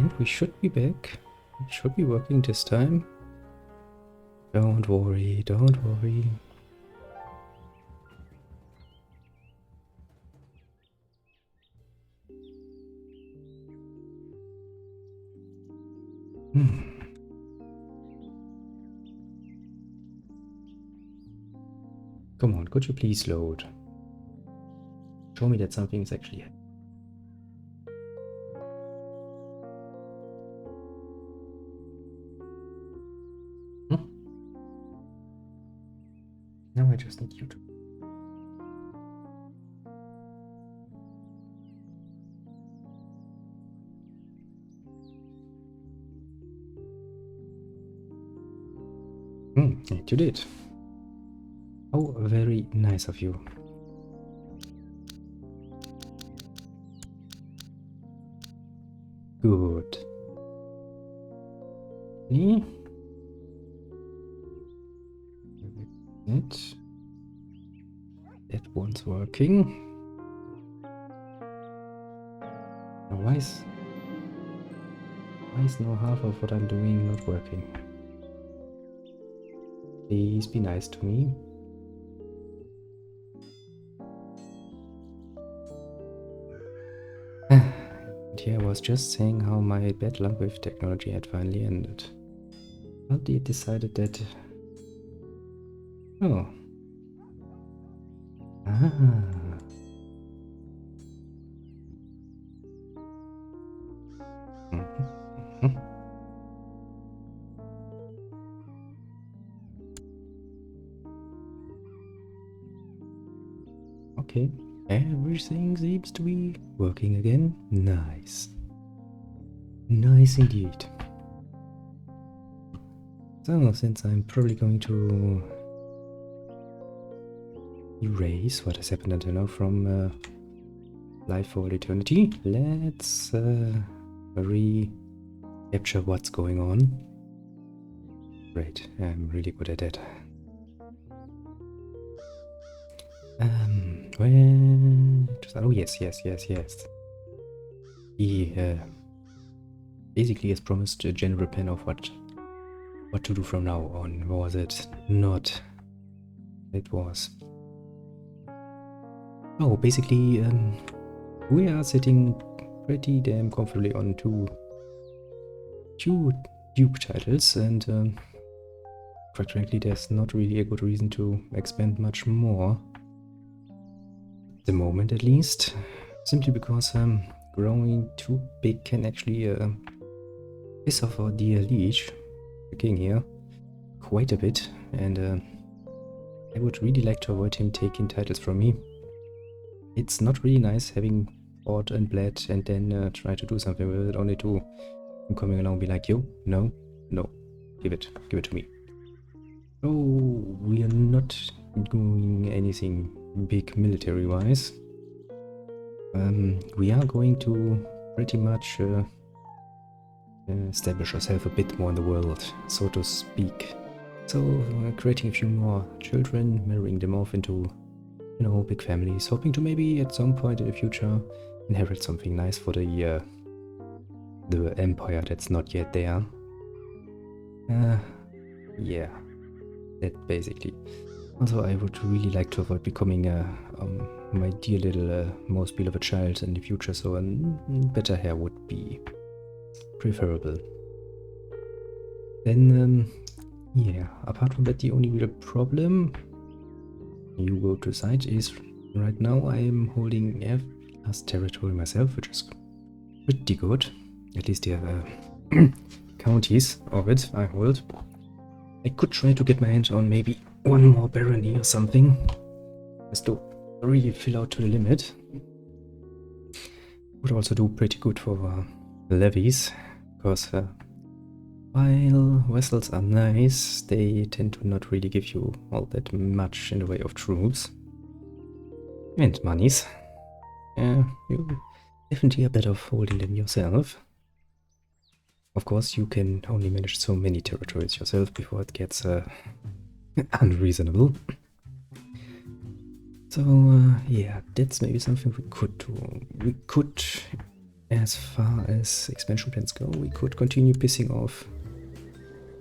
And we should be back. It should be working this time. Don't worry, don't worry. Come on, could you please load? Show me that something is actually happening. Now I just need you to. And you did. Oh, very nice of you. Good. That one's working. Now why is now half of what I'm doing not working? Please be nice to me. And here I was just saying how my bad luck with technology had finally ended. But they decided that... Oh. Okay, everything seems to be working again. Nice. Nice indeed. So, since I'm probably going to erase what has happened until now from Life for All Eternity, let's recapture what's going on. Great, I'm really good at that. Oh yes. He basically has promised a general plan of what to do from now on. Was it not? It was. Oh, basically, we are sitting pretty damn comfortably on two Duke titles, and quite frankly, there's not really a good reason to expand much more. At the moment, at least, simply because growing too big can actually piss off our dear liege, the king here, quite a bit, and I would really like to avoid him taking titles from me. It's not really nice having fought and bled and then try to do something with it, only to him coming along and be like, yo, no, give it to me. Oh, we are not doing anything big military-wise. We are going to pretty much establish ourselves a bit more in the world, so to speak. So, creating a few more children, marrying them off into, you know, big families, hoping to maybe at some point in the future inherit something nice for the empire that's not yet there. Yeah, that basically. Also, I would really like to avoid becoming my dear little most beloved child in the future, so better hair would be preferable. Then, yeah, apart from that, the only real problem, you go to site, is right now I am holding last territory myself, which is pretty good. At least the counties of it I hold. I could try to get my hands on maybe one more barony or something, just to really fill out to the limit. Would also do pretty good for levies, because while vessels are nice, they tend to not really give you all that much in the way of troops and monies. You definitely are better off holding them yourself. Of course, you can only manage so many territories yourself before it gets unreasonable. So, yeah, that's maybe something we could do. We could as far as expansion plans go, we could continue pissing off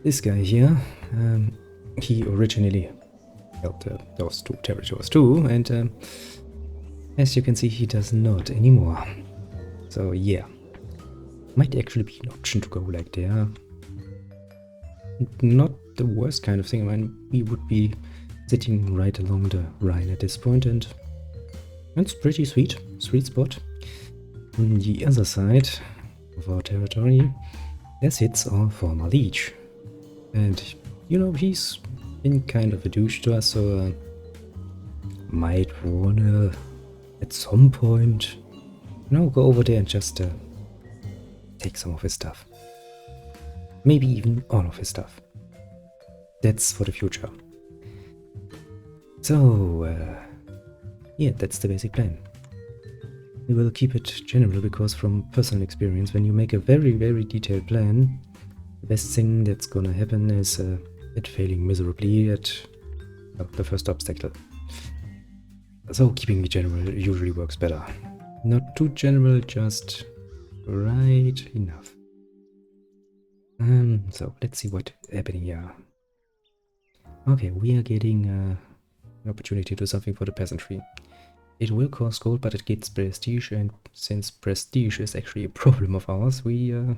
this guy here. He originally held those two territories too, and as you can see, he does not anymore. So yeah, might actually be an option to go like there. Not the worst kind of thing. I mean, we would be sitting right along the Rhine at this point, and it's pretty sweet spot. On the other side of our territory, there sits our former liege. And, you know, he's been kind of a douche to us, so might wanna, at some point, you know, go over there and just take some of his stuff. Maybe even all of his stuff. That's for the future. So, yeah, that's the basic plan. We will keep it general because from personal experience, when you make a very, very detailed plan, the best thing that's gonna happen is it failing miserably at the first obstacle. So keeping it general usually works better. Not too general, just right enough. So let's see what's happening here. Okay, we are getting an opportunity to do something for the peasantry. It will cost gold, but it gets prestige, and since prestige is actually a problem of ours, we'll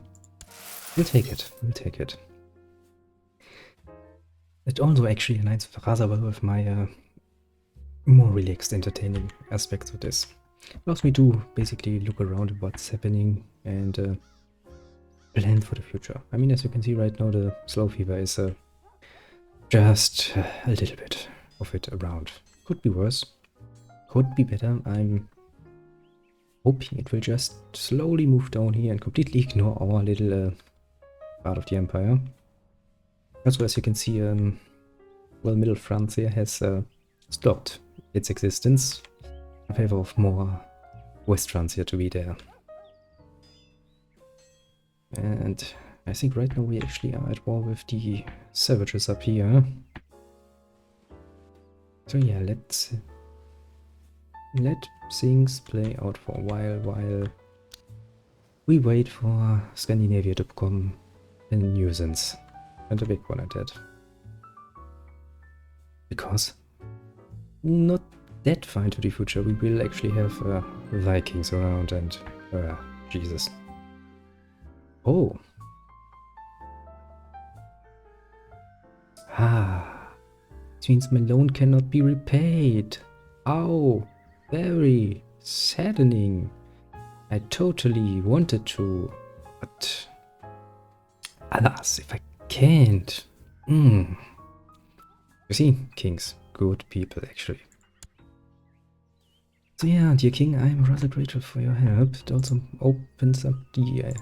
take it. We'll take it. It also actually aligns rather well with my more relaxed, entertaining aspects of this. Allows me to basically look around at what's happening and plan for the future. I mean, as you can see right now, the slow fever is just a little bit of it around. Could be worse. Could be better. I'm hoping it will just slowly move down here and completely ignore our little part of the empire. Also, as you can see, well, Middle France here has stopped its existence in favor of more West France here to be there. And I think right now we actually are at war with the savages up here. So yeah, let things play out for a while we wait for Scandinavia to become a nuisance. And a big one at that. Because not that far into the future we will actually have Vikings around and Jesus. Oh. It means my loan cannot be repaid. Oh, very saddening. I totally wanted to, but alas, if I can't. You see, kings, good people actually. So yeah, dear king, I'm rather grateful for your help. It also opens up the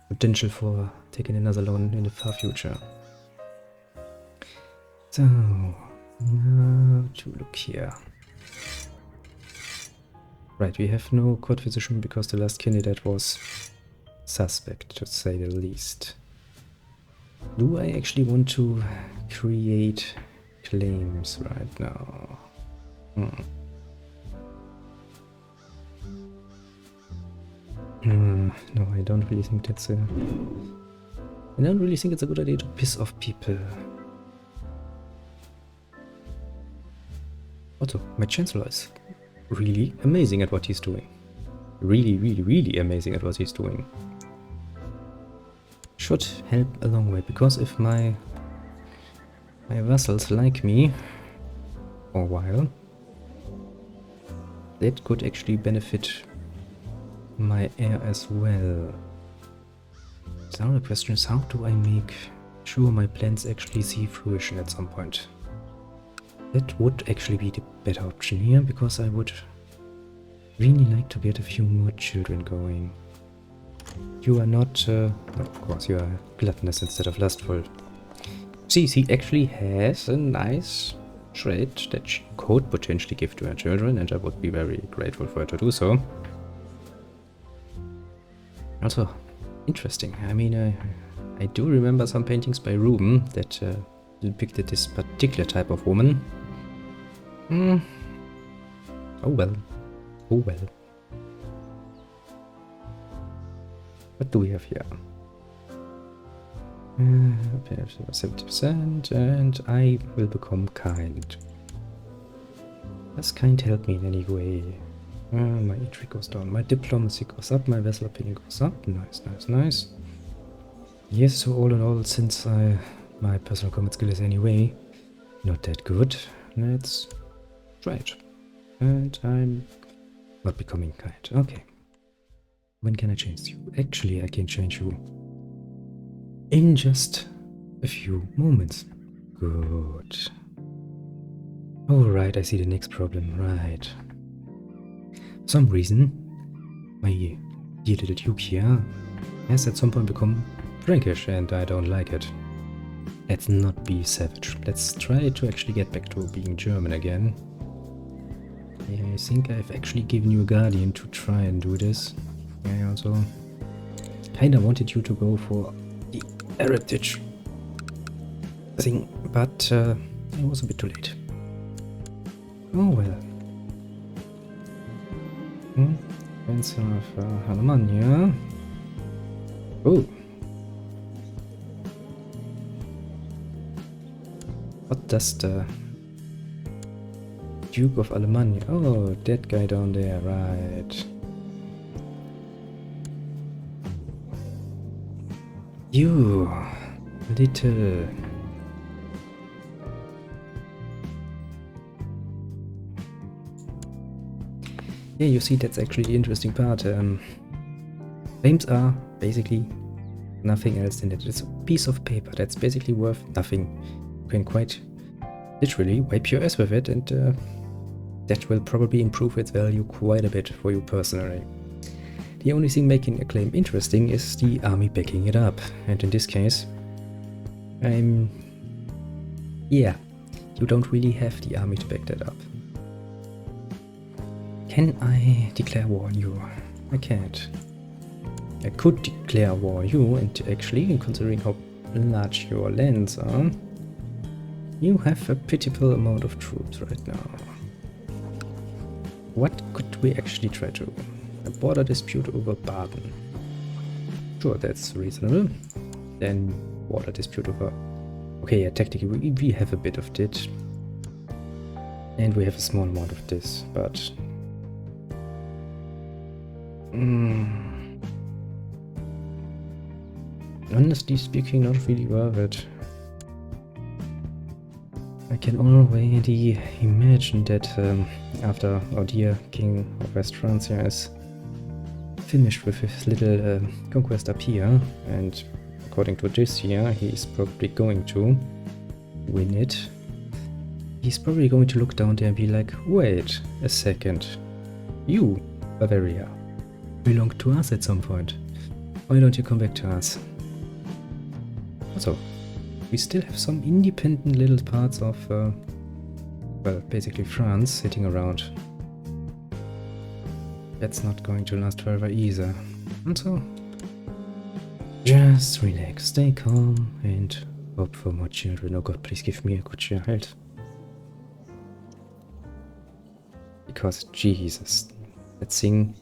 potential for taking another loan in the far future. So, now to look here. Right, we have no court physician because the last candidate was suspect, to say the least. Do I actually want to create claims right now? No, I don't really think that's I don't really think it's a good idea to piss off people. Also, my chancellor is really amazing at what he's doing. Really amazing at what he's doing. Should help a long way, because if my vassals like me for a while, that could actually benefit my heir as well. So now the question is, how do I make sure my plans actually see fruition at some point? That would actually be the better option here, because I would really like to get a few more children going. You are not, of course, you are gluttonous instead of lustful. See, he actually has a nice trait that she could potentially give to her children, and I would be very grateful for her to do so. Also, interesting. I mean, I do remember some paintings by Ruben that depicted this particular type of woman. Oh well. Oh well. What do we have here? 70%, and I will become kind. Does kind help me in any way? My intrigue goes down, my diplomacy goes up, my vessel opinion goes up. Nice, nice, nice. Yes, so all in all, since my personal combat skill is anyway not that good, let's try it. And I'm not becoming kind. Okay. When can I change you? Actually, I can change you in just a few moments. Good. Alright, I see the next problem. Right. For some reason, my dear little Duke here has at some point become Frankish, and I don't like it. Let's not be savage. Let's try to actually get back to being German again. I think I've actually given you a guardian to try and do this. I also kinda wanted you to go for the heritage thing, but it was a bit too late. Oh well. Prince of Alemannia. Oh. What does the Duke of Alemannia? Oh, that guy down there, right. You little... Yeah, you see, that's actually the interesting part. Claims are basically nothing else than that. It's a piece of paper that's basically worth nothing. You can quite literally wipe your ass with it, and that will probably improve its value quite a bit for you personally. The only thing making a claim interesting is the army backing it up, and in this case, yeah, you don't really have the army to back that up. Can I declare war on you? I can't. I could declare war on you, and actually, considering how large your lands are, you have a pitiful amount of troops right now. What could we actually try to? A border dispute over Baden. Sure, that's reasonable. Then border dispute over... Okay, yeah, technically we have a bit of it. And we have a small amount of this, but... honestly speaking, not really worth it. I can already imagine that after our dear King of West Francia is finished with his little conquest up here, and according to this here, he's probably going to win it. He's probably going to look down there and be like, wait a second, you, Bavaria, belong to us at some point. Why don't you come back to us? Also, we still have some independent little parts of, well, basically France sitting around. That's not going to last forever either. And so, just relax, stay calm, and hope for more children. Oh God, please give me a good child. Because, Jesus, that thing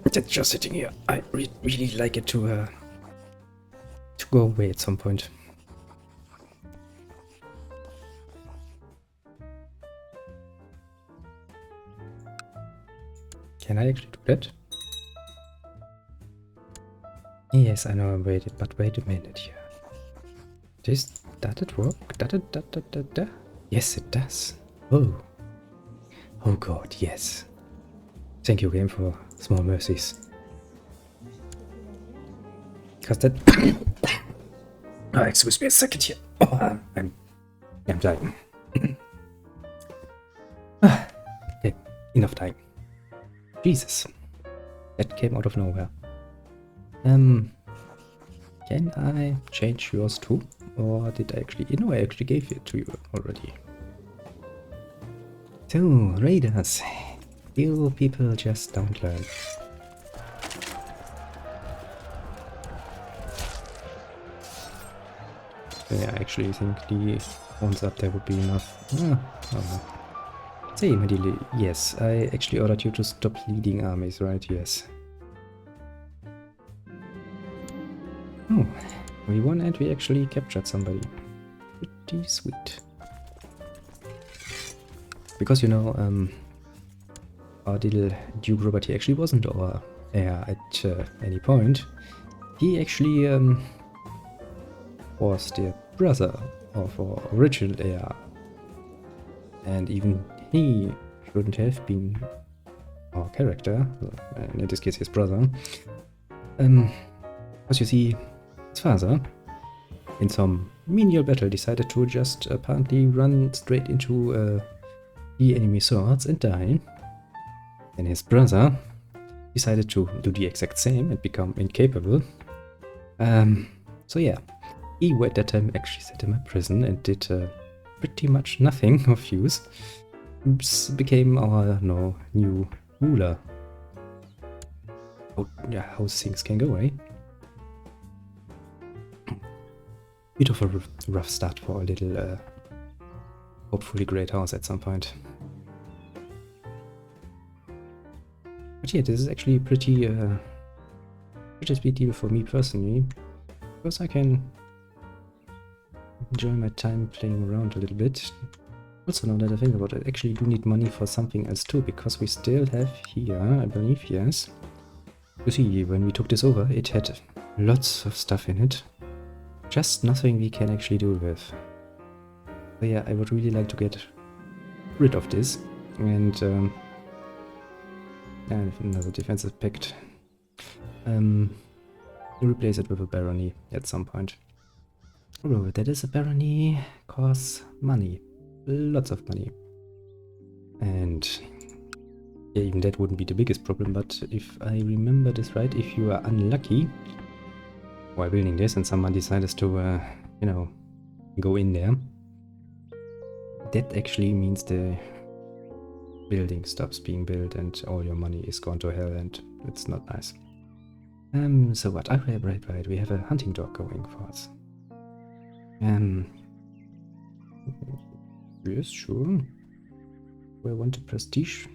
that's just sitting here, I really like it to go away at some point. Can I actually do that? Yes, I know I'm waiting, but wait a minute here. Does it work? Yes, it does. Oh. Oh God, yes. Thank you, game, for small mercies. Because that... oh, excuse me a second here. Oh, I'm dying. Okay, enough dying. Jesus. That came out of nowhere. Can I change yours too? Or did I actually... You know, I actually gave it to you already. So, raiders. You people just don't learn. Yeah, I actually think the ones up there would be enough. Say, Medili, yes, I actually ordered you to stop leading armies, right? Yes. Oh, we won and we actually captured somebody. Pretty sweet. Because, you know, our little Duke Robert, he actually wasn't our heir at any point. He actually was the brother of our original heir. And even he shouldn't have been our character, in this case his brother. Because you see, his father, in some menial battle, decided to just apparently run straight into the enemy swords and die. And his brother decided to do the exact same and become incapable. So yeah, he at that time actually sat in my prison and did pretty much nothing of use. Became our new ruler. Oh, yeah, how things can go, eh? Bit of a rough start for a little, hopefully great house at some point. But yeah, this is actually pretty sweet deal for me personally, because I can enjoy my time playing around a little bit. Also, now that I think about it, I actually do need money for something else too, because we still have here, I believe, yes. You see, when we took this over, it had lots of stuff in it. Just nothing we can actually do with. But yeah, I would really like to get rid of this. And another defensive pact. Replace it with a barony at some point. Although that is a barony costs money. Lots of money. And yeah, even that wouldn't be the biggest problem, but if I remember this right, if you are unlucky while building this and someone decides to, you know, go in there, that actually means the building stops being built and all your money is gone to hell, and it's not nice. So what? Right. We have a hunting dog going for us. Yes, sure. We want a prestige.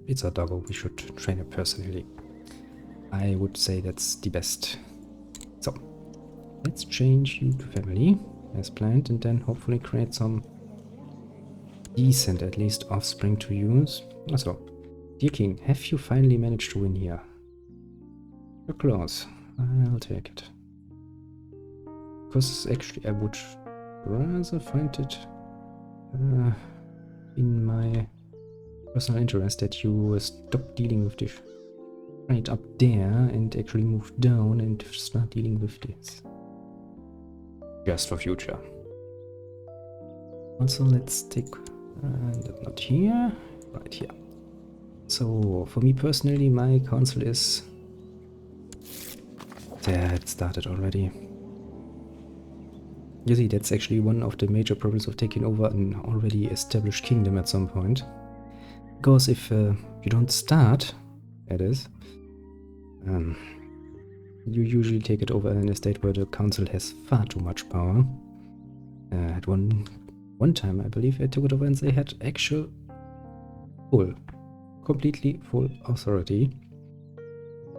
It's a doggo. We should train it personally. I would say that's the best. So, let's change you to family as planned, and then hopefully create some decent, at least, offspring to use. Also, dear king, have you finally managed to win here? You're close. I'll take it. Because actually I would rather find it in my personal interest that you stop dealing with this right up there and actually move down and start dealing with this. Just for future. Also, let's take not here, right here. So for me personally, my council is there. It started already. You see, that's actually one of the major problems of taking over an already established kingdom at some point. Because if you don't start, that is, you usually take it over in a state where the council has far too much power. At one time, I believe, I took it over and they had actual completely full authority.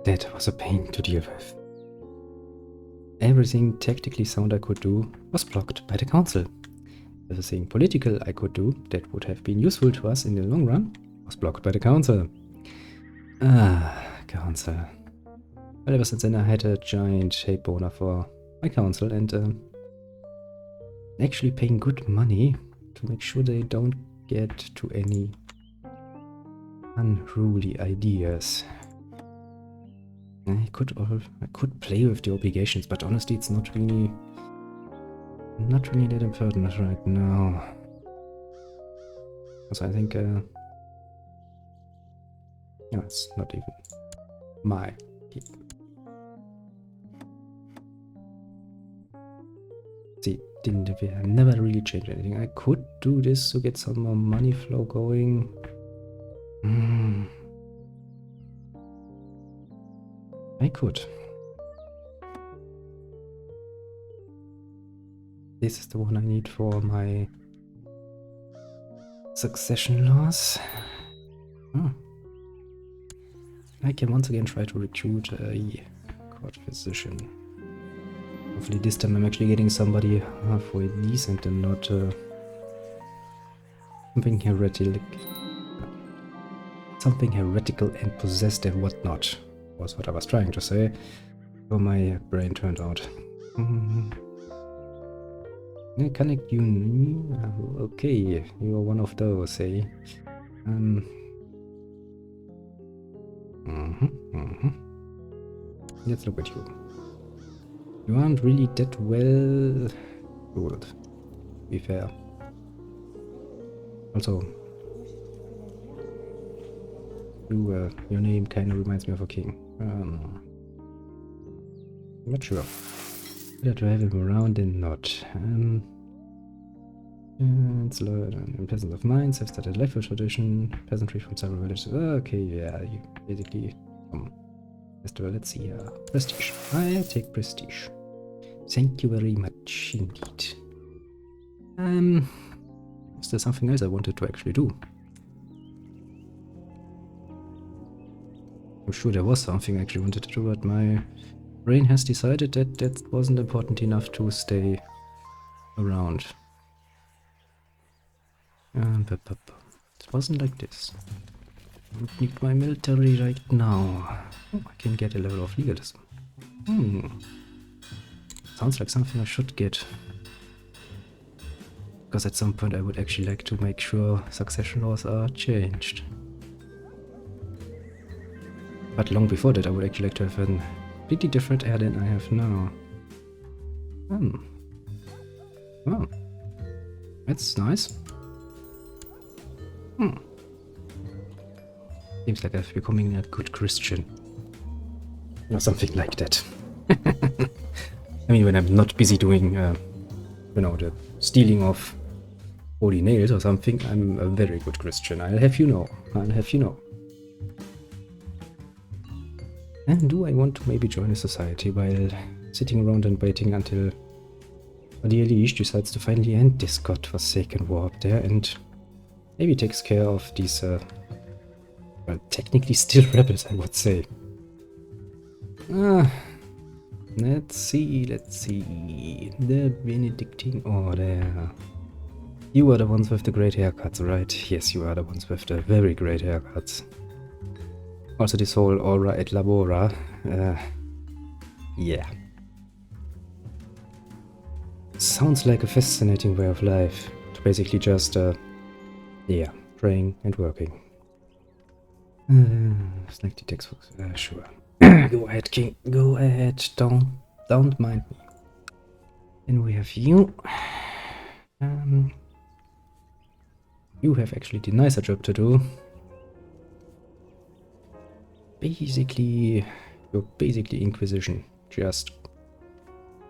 That was a pain to deal with. Everything tactically sound I could do was blocked by the council. Everything political I could do that would have been useful to us in the long run was blocked by the council. Council. Well, ever since then I had a giant shape boner for my council, and actually paying good money to make sure they don't get to any unruly ideas. I could play with the obligations, but honestly it's not really that important right now. So I think no, it's not even my keep. See, never really changed anything. I could do this to get some more money flow going. I could. This is the one I need for my succession laws. I can once again try to recruit a court physician. Hopefully this time I'm actually getting somebody halfway decent and not something heretical. Something heretical and possessed and whatnot was what I was trying to say. How my brain turned out. Connect you. Okay, you are one of those, eh? Let's look at you. You aren't really that well ruled, to be fair. Also, your name kind of reminds me of a king. I'm not sure whether to have him around and not. It's peasants of mines have started life tradition, peasantry from several villages. Okay, yeah, you basically festival. Let's see. Prestige. I'll take prestige. Thank you very much indeed. Is there something else I wanted to actually do? I'm sure there was something I actually wanted to do, but my brain has decided that that wasn't important enough to stay around. It wasn't like this. I don't need my military right now. Oh, I can get a level of legalism. Sounds like something I should get. Because at some point I would actually like to make sure succession laws are changed. But long before that I would actually like to have a completely different heir than I have now. Oh. That's nice. Seems like I'm becoming a good Christian. Or something like that. I mean, when I'm not busy doing, the stealing of holy nails or something, I'm a very good Christian. I'll have you know. And do I want to maybe join a society while sitting around and waiting until the Elish decides to finally end this godforsaken war up there and maybe takes care of these, well, technically still rebels, I would say. Let's see. The Benedictine Order. You are the ones with the great haircuts, right? Yes, you are the ones with the very great haircuts. Also this whole Aura et Labora. Yeah. Sounds like a fascinating way of life. To basically just, yeah, praying and working. Select the textbooks. Sure. Go ahead, King. Go ahead. Don't mind me. Then we have you. You have actually the nicer job to do. You're basically Inquisition. Just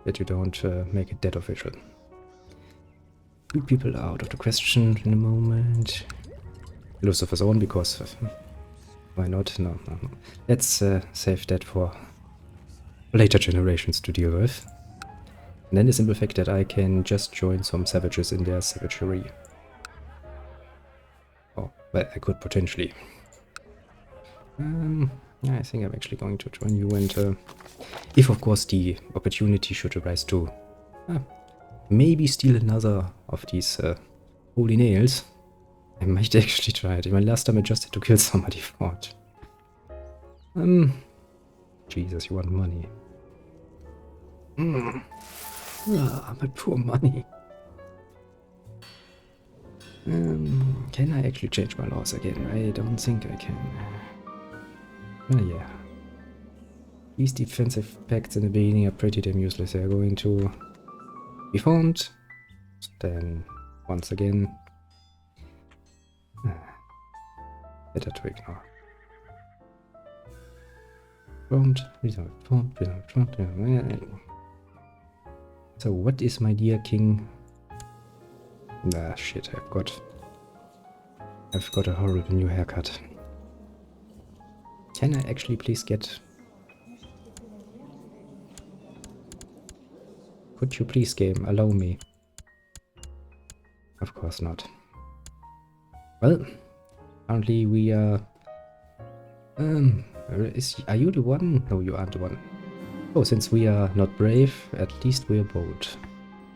that you don't make it that official. Two people are out of the question in a moment. Philosopher's Own, because why not? No. Let's save that for later generations to deal with. And then the simple fact that I can just join some savages in their savagery. Oh, well, I could potentially. I think I'm actually going to join you, and if of course the opportunity should arise to maybe steal another of these holy nails, I might actually try it. I mean, last time I just had to kill somebody for it. Jesus, you want money. My poor money. Can I actually change my laws again? I don't think I can. Yeah. These defensive pacts in the beginning are pretty damn useless. They are going to be formed. Then, once again, better to ignore. Formed. So, what is my dear king? Shit, I've got a horrible new haircut. Can I actually please get... Could you please, game, allow me? Of course not. Well, apparently we are... are you the one? No, you aren't the one. Oh, since we are not brave, at least we are bold.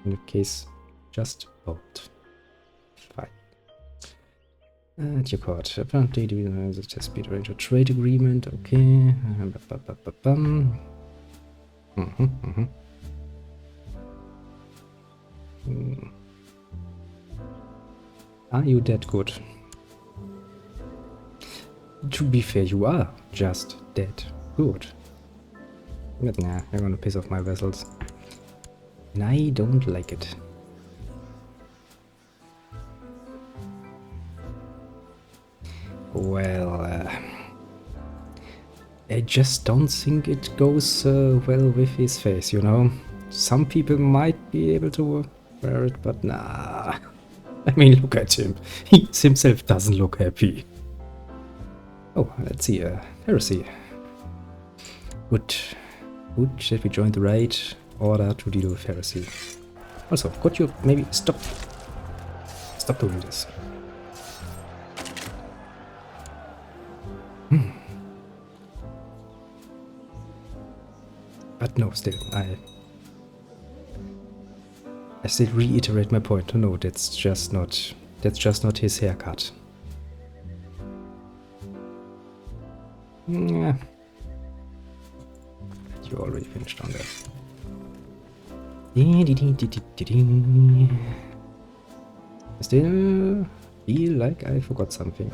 In that case, just bold. Fine. Your card. Apparently, the test speed range of trade agreement. Okay. Are you that good? To be fair, you are just that good. But nah, you're gonna piss off my vessels. And I don't like it. Well, I just don't think it goes well with his face, you know? Some people might be able to wear it, but nah. I mean, look at him. He himself doesn't look happy. Oh, let's see, heresy. Good. Good that we joined the right order to deal with heresy. Also, could you maybe stop doing this? But no, still, I still reiterate my point. No, that's just not his haircut. Yeah. You already finished on that. I still feel like I forgot something.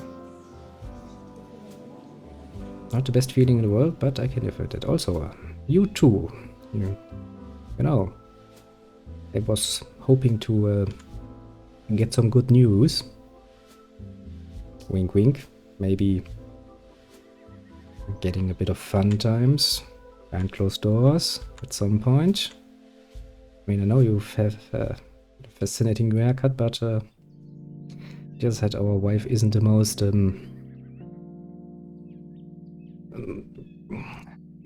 Not the best feeling in the world, but I can live with it. Also, you too. You know, I was hoping to get some good news. Wink wink. Maybe getting a bit of fun times behind closed doors at some point. I mean, I know you have a fascinating new haircut, but just said our wife isn't the most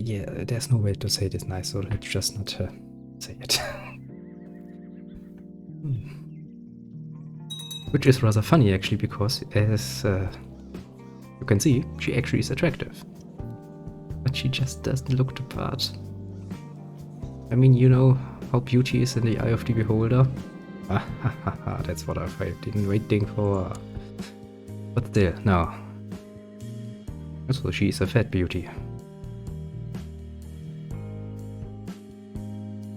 yeah, there's no way to say this nice, so let's just not say it. Which is rather funny actually, because as you can see, she actually is attractive. But she just doesn't look the part. I mean, you know how beauty is in the eye of the beholder? That's what I've been waiting for. But still, no. So she is a fat beauty.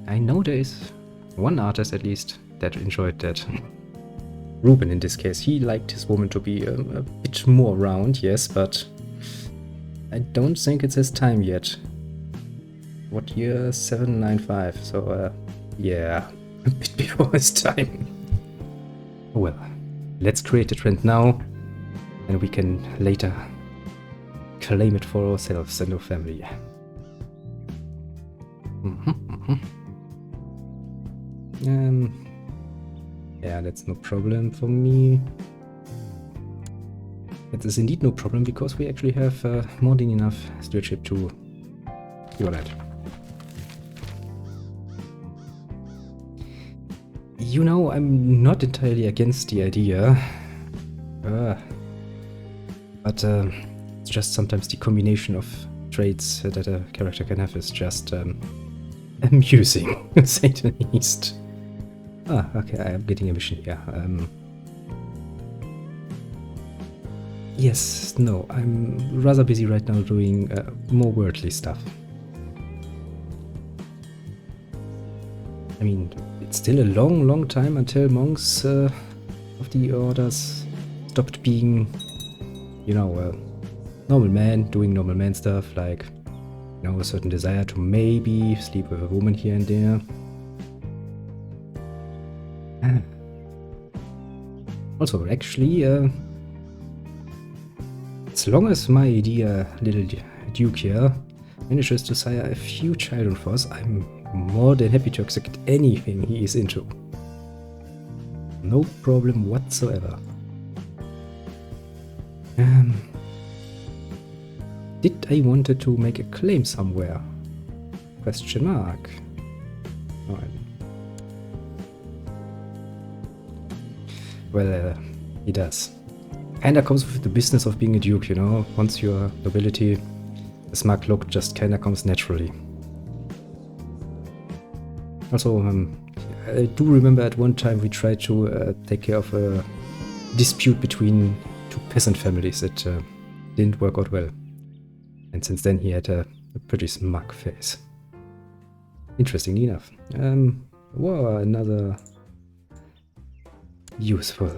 I know there is one artist at least that enjoyed that. Ruben in this case, he liked his woman to be a bit more round, yes, but I don't think it's his time yet. What year? 795, so yeah, a bit before his time. Well, let's create a trend now, and we can later claim it for ourselves and our family. Yeah, that's no problem for me. It is indeed no problem, because we actually have more than enough stewardship to do that. You know, I'm not entirely against the idea, but it's just sometimes the combination of traits that a character can have is just amusing, to say the least. Ah, okay, I am getting a mission here. Yes, no, I'm rather busy right now doing more worldly stuff. I mean, it's still a long time until monks of the orders stopped being, you know, normal men doing normal man stuff, like, you know, a certain desire to maybe sleep with a woman here and there. Also, actually, as long as my dear little Duke here manages to sire a few children for us, I'm more than happy to accept anything he is into. No problem whatsoever. Did I wanted to make a claim somewhere? Question mark. Oh, well, he does. Kinda comes with the business of being a duke, you know? Once you're nobility, the smug look just kinda comes naturally. Also, I do remember at one time we tried to take care of a dispute between two peasant families that didn't work out well. And since then he had a pretty smug face. Interestingly enough. Wow, another useful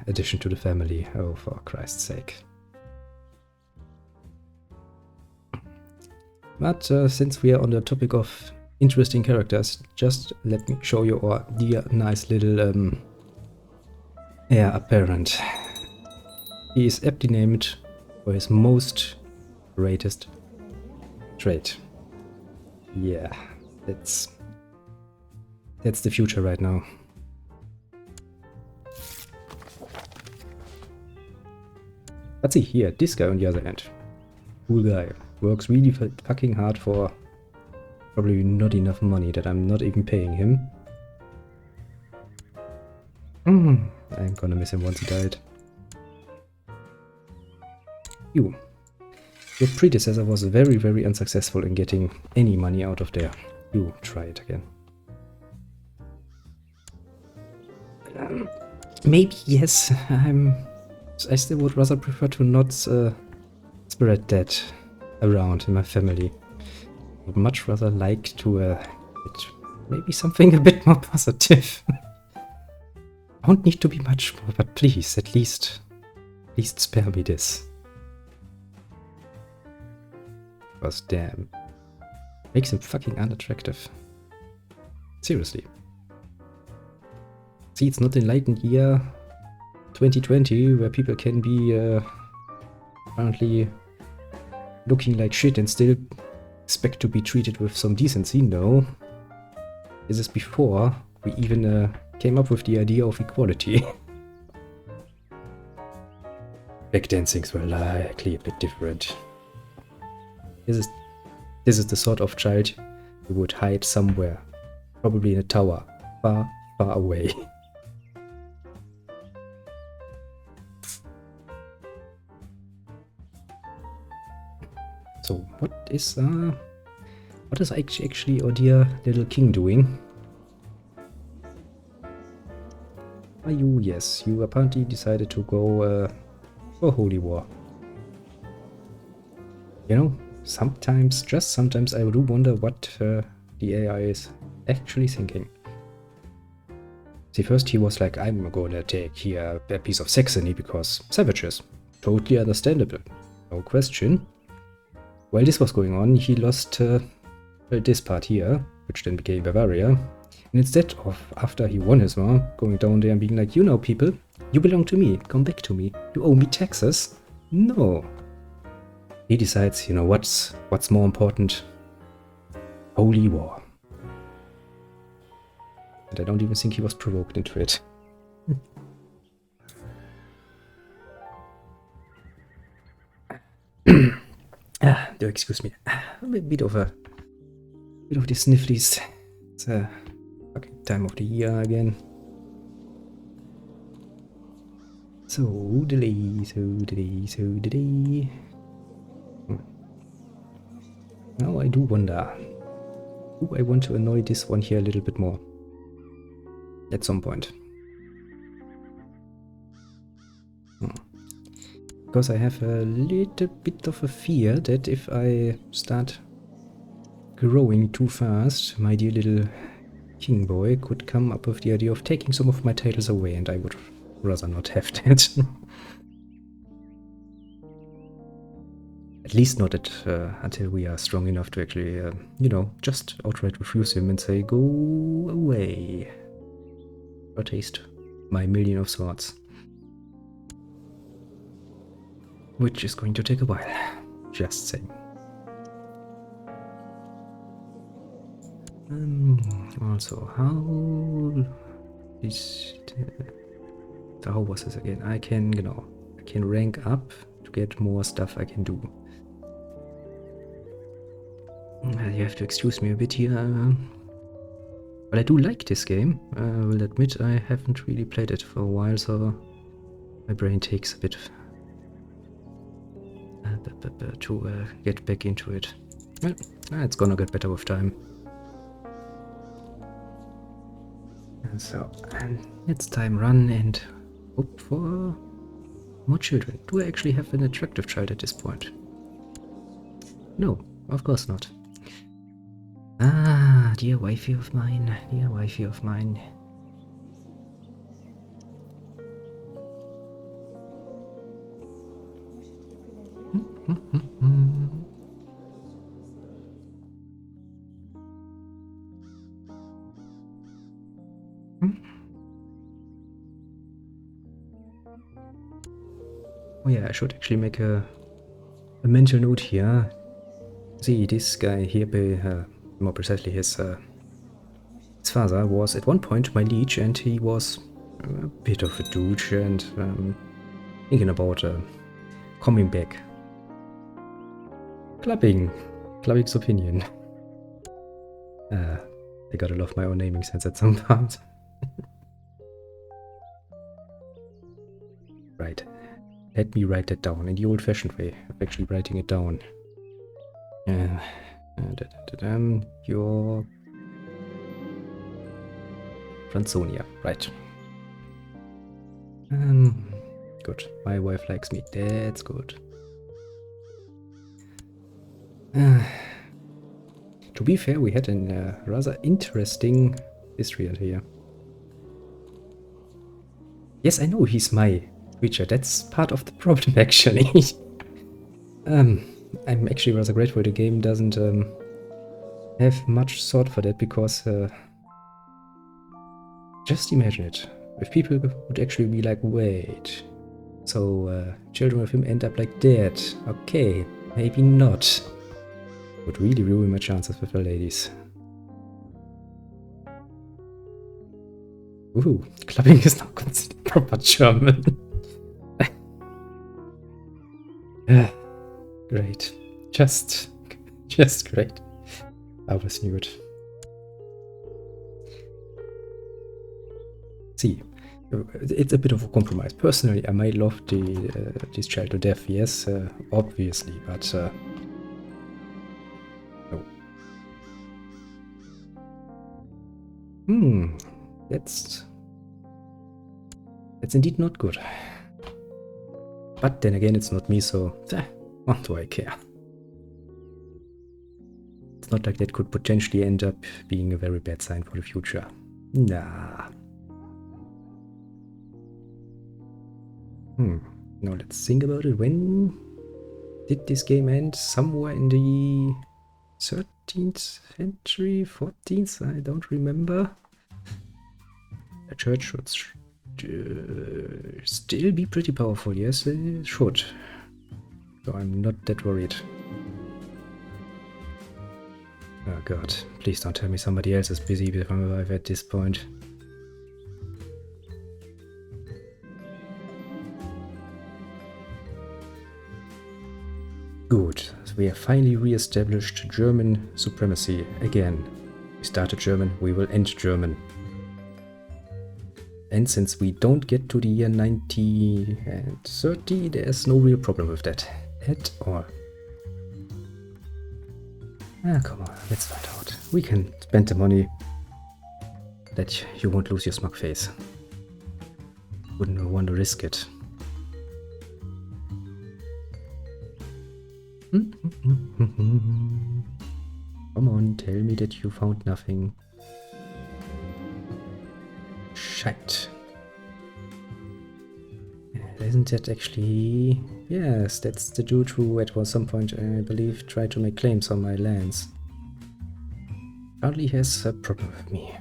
addition to the family. Oh, for Christ's sake. But since we are on the topic of interesting characters, just let me show you our dear nice little heir apparent. He is aptly named for his most greatest trait. Yeah, that's the future right now. But see here, this guy on the other hand, cool guy, works really fucking hard for probably not enough money that I'm not even paying him. I'm gonna miss him once he died. Your predecessor was very, very unsuccessful in getting any money out of there. You try it again. Maybe yes. I still would rather prefer to not spread that around in my family. I would much rather like to maybe something a bit more positive. I don't need to be much more, but please, at least spare me this. Because damn, makes him fucking unattractive. Seriously. See, it's not enlightened year 2020 where people can be apparently looking like shit and still expect to be treated with some decency. No. This is before we even came up with the idea of equality. Back then things were likely a bit different. This is the sort of child who would hide somewhere, probably in a tower, far, far away. So what is actually our dear little king doing? Are you? Yes, you apparently decided to go for holy war. You know, sometimes, just sometimes, I do wonder what the AI is actually thinking. See, first he was like, I'm gonna take here a piece of Saxony because savages. Totally understandable. No question. While this was going on, he lost this part here, which then became Bavaria. And instead of, after he won his war, going down there and being like, you know people, you belong to me, come back to me, you owe me taxes. No. He decides, you know, what's more important? Holy war. And I don't even think he was provoked into it. Do excuse me. A bit of the snifflies. It's a fucking time of the year again. So delay. Now I do wonder. Do I want to annoy this one here a little bit more? At some point. Because I have a little bit of a fear that if I start growing too fast, my dear little king boy could come up with the idea of taking some of my titles away, and I would rather not have that. At least not until we are strong enough to actually, you know, just outright refuse him and say, go away. Or taste my million of swords. Which is going to take a while. Just saying. Also, how was this again? I can rank up to get more stuff I can do. You have to excuse me a bit here. But I do like this game. I will admit I haven't really played it for a while, so my brain takes a bit to get back into it. Well, it's gonna get better with time. So, let's time run and hope for more children. Do I actually have an attractive child at this point? No, of course not. Ah, dear wifey of mine, dear wifey of mine. Oh yeah, I should actually make a mental note here. See, this guy here, more precisely his father, was at one point my liege, and he was a bit of a douche and thinking about coming back. Clubbing's opinion. I gotta love my own naming sense at some point. Right. Let me write that down in the old-fashioned way of actually writing it down. Your Franzonia, right. Good. My wife likes me. That's good. To be fair, we had a rather interesting history here. Yes, I know he's my creature. That's part of the problem, actually. I'm actually rather grateful the game doesn't have much thought for that, because just imagine it. If people would actually be like, wait, so children with him end up like that. Okay, maybe not. Would really ruin my chances with the ladies. Ooh, clubbing is now considered proper German. Great. Just great. I always knew it. See, it's a bit of a compromise. Personally, I might love this child to death, yes, obviously, but no. That's indeed not good. But then again, it's not me, so what do I care? It's not like that could potentially end up being a very bad sign for the future. Nah. Now let's think about it. When did this game end? Somewhere in the 13th century? 14th? I don't remember. The church should still be pretty powerful. Yes, it should. So I'm not that worried. Oh god, please don't tell me somebody else is busy if I'm alive at this point. Good, so we have finally re-established German supremacy again. We started German, we will end German. And since we don't get to the year 90 and 30, there's no real problem with that at all. Ah, come on, let's find out. We can spend the money that you won't lose your smug face. Wouldn't want to risk it. Come on, tell me that you found nothing. Shite. Isn't that actually... Yes, that's the dude who at some point, I believe, tried to make claims on my lands. Apparently he has a problem with me.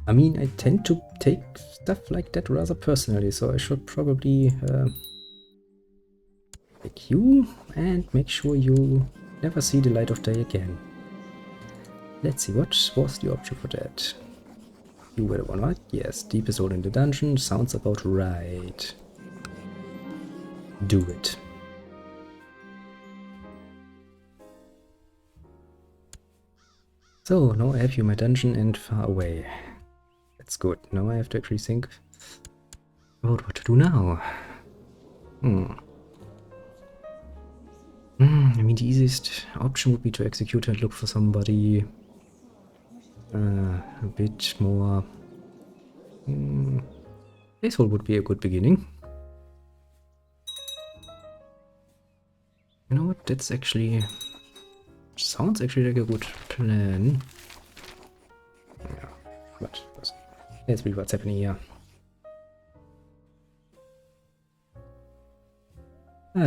I mean, I tend to take stuff like that rather personally, so I should probably take you and make sure you never see the light of day again. Let's see, what was the option for that? You were the one, right? Yes, deepest hole in the dungeon. Sounds about right. Do it. So, now I have you in my dungeon and far away. That's good. Now I have to actually think about what to do now. I mean, the easiest option would be to execute and look for somebody a bit more... Baseball would be a good beginning. You know what, that's actually... sounds actually like a good plan. Yeah, but let's read what's happening here.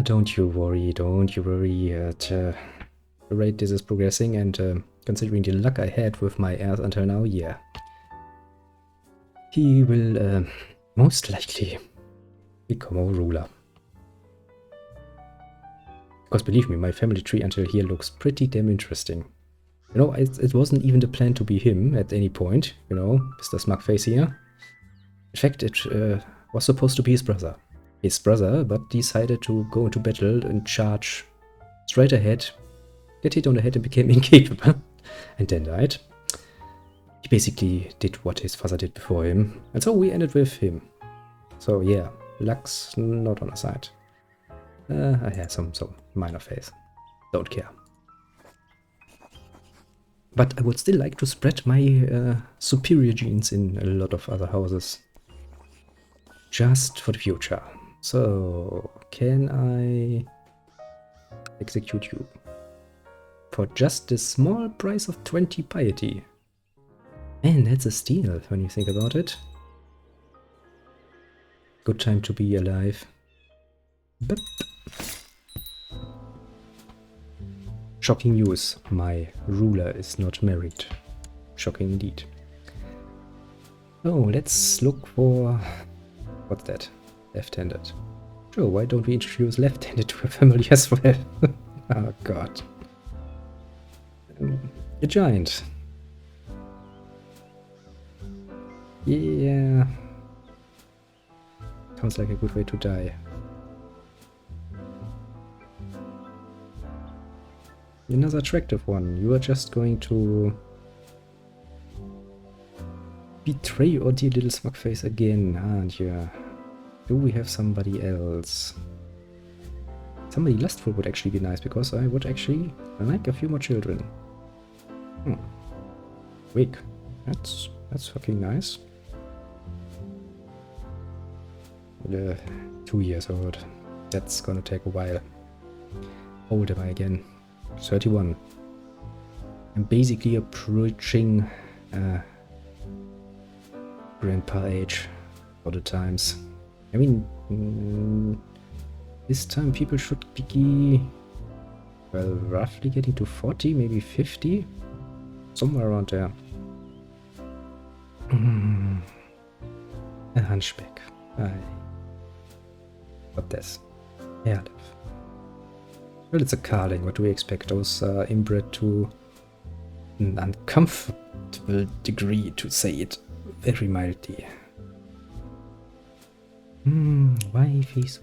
Don't you worry. The rate this is progressing, and considering the luck I had with my heirs until now, yeah. He will most likely become a ruler. Because believe me, my family tree until here looks pretty damn interesting. You know, it wasn't even the plan to be him at any point, you know, Mr. Smugface here. In fact, it was supposed to be his brother. But decided to go into battle and charge straight ahead, get hit on the head and became incapable, and then died. He basically did what his father did before him, and so we ended with him. So yeah, luck's not on our side. I had some minor phase. Don't care. But I would still like to spread my superior genes in a lot of other houses. Just for the future. So, can I execute you? For just the small price of 20 piety. Man, that's a steal when you think about it. Good time to be alive. But shocking news, my ruler is not married. Shocking indeed. Oh, let's look for... what's that? Left-handed. Sure, why don't we introduce left-handed to a family as well? Oh god. A giant. Yeah. Sounds like a good way to die. Another attractive one. You are just going to betray your dear little Smugface again, aren't you? Do we have somebody else? Somebody lustful would actually be nice, because I would actually like a few more children. Weak. That's fucking nice. 2 years old. That's gonna take a while. How old am I again? 31. I'm basically approaching grandpa age for the times. I mean, this time people should be, well, roughly getting to 40, maybe 50, somewhere around there. A hunchback. What this? Hairlift. Well, it's a carling. What do we expect? Those are inbred to an uncomfortable degree, to say it very mildly. Wifeys.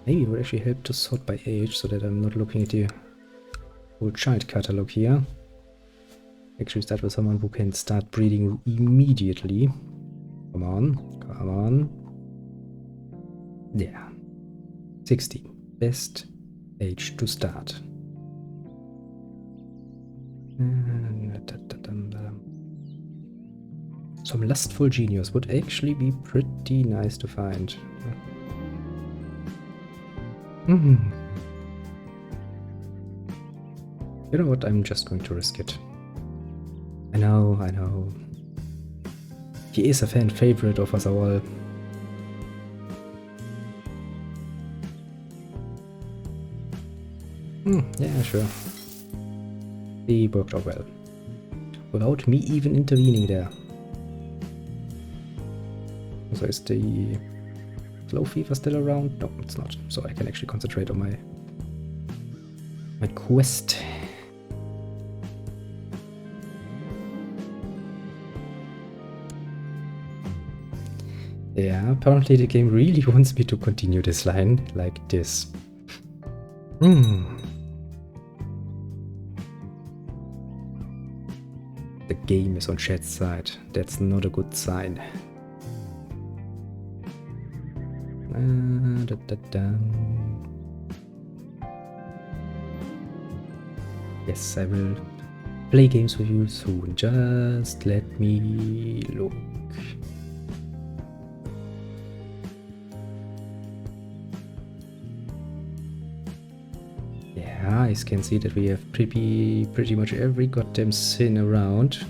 Maybe it would actually help to sort by age, so that I'm not looking at the whole child catalog here. Actually start with someone who can start breeding immediately. Come on. Yeah. 16. Best age to start. Some lustful genius would actually be pretty nice to find. You know what, I'm just going to risk it. I know. He is a fan favorite of us all. Yeah, sure. He worked out well. Without me even intervening there. So is the slow fever still around? No, it's not. So I can actually concentrate on my quest. Yeah, apparently the game really wants me to continue this line like this. The game is on chat's side. That's not a good sign. Da, da, da. Yes, I will play games with you soon. Just let me look. Yeah, I can see that we have pretty much every goddamn sin around.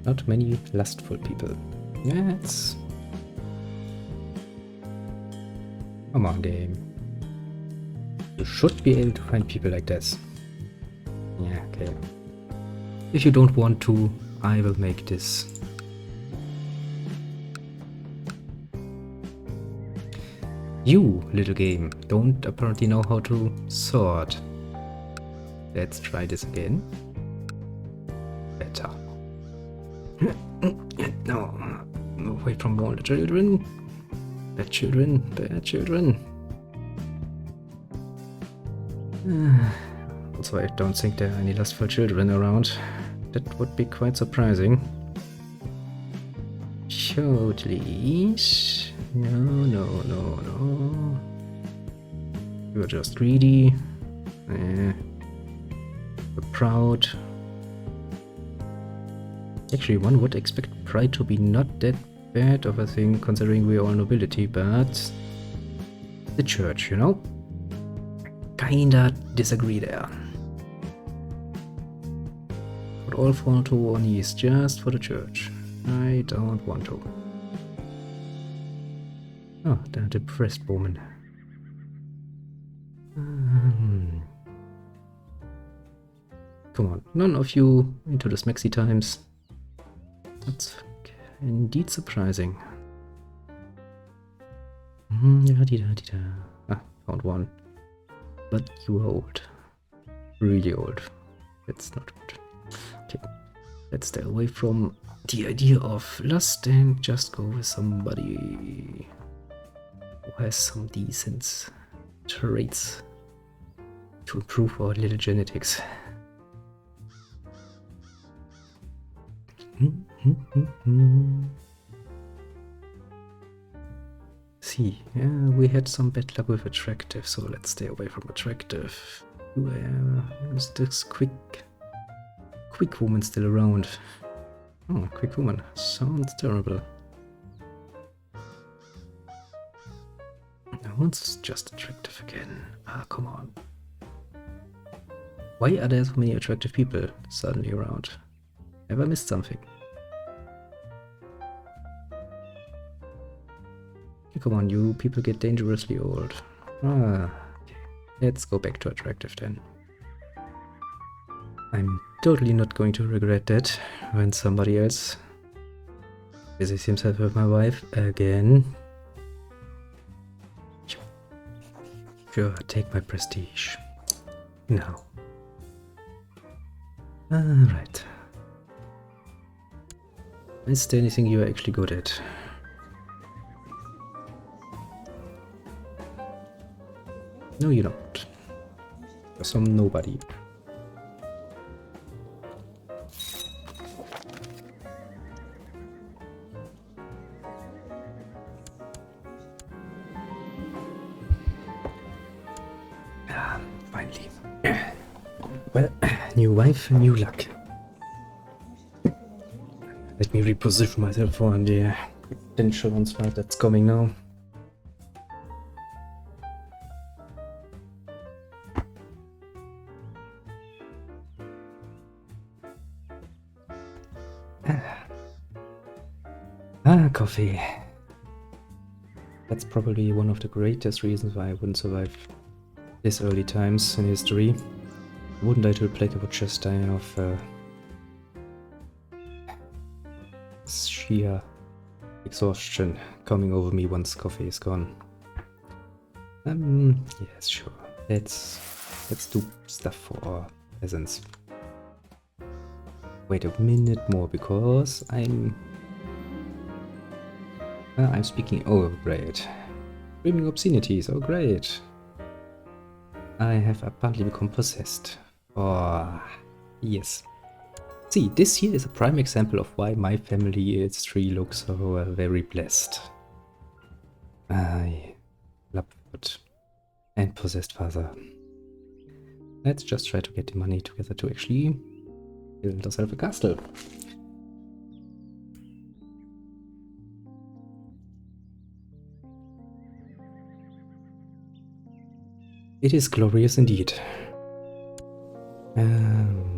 Not many lustful people. Yeah, it's... Come on, game. You should be able to find people like this. Yeah, okay. If you don't want to, I will make this. You, little game, don't apparently know how to sort. Let's try this again. Better. No, away from all the children. Bad children, bad children. Also, I don't think there are any lustful children around. That would be quite surprising. Totally. No, no, no, no. You're just greedy. You're proud. Actually, one would expect pride to be not that bad of a thing, considering we are all nobility, but the church, you know? Kinda disagree there. Would all fall to our knees just for the church. I don't want to. Oh, the depressed woman. Come on, none of you into the smexy times. That's indeed surprising. Ah, found one. But you are old. Really old. That's not good. Okay, let's stay away from the idea of lust and just go with somebody who has some decent traits to improve our little genetics. See, yeah, we had some bad luck with attractive, so let's stay away from attractive. Is this quick woman still around? Oh, quick woman. Sounds terrible. No, it's just attractive again. Ah, come on. Why are there so many attractive people suddenly around? Have I missed something? Come on, you people get dangerously old. Ah, okay. Let's go back to attractive then. I'm totally not going to regret that when somebody else busies himself with my wife again. Sure, take my prestige. Now. Alright. Is there anything you are actually good at? No, you don't. You're some nobody. Finally. Well, new wife, new luck. Let me reposition myself for the insurance fight that's coming now. Coffee. That's probably one of the greatest reasons why I wouldn't survive this early times in history. Wouldn't I to the plague, I would just die of sheer exhaustion coming over me once coffee is gone. Yes, sure. Let's do stuff for our peasants. Wait a minute more, because I'm speaking. Oh, great. Screaming obscenities. Oh, great. I have apparently become possessed. Oh, yes. See, this here is a prime example of why my family tree looks so very blessed. I love food and possessed father. Let's just try to get the money together to actually build ourselves a castle. It is glorious indeed.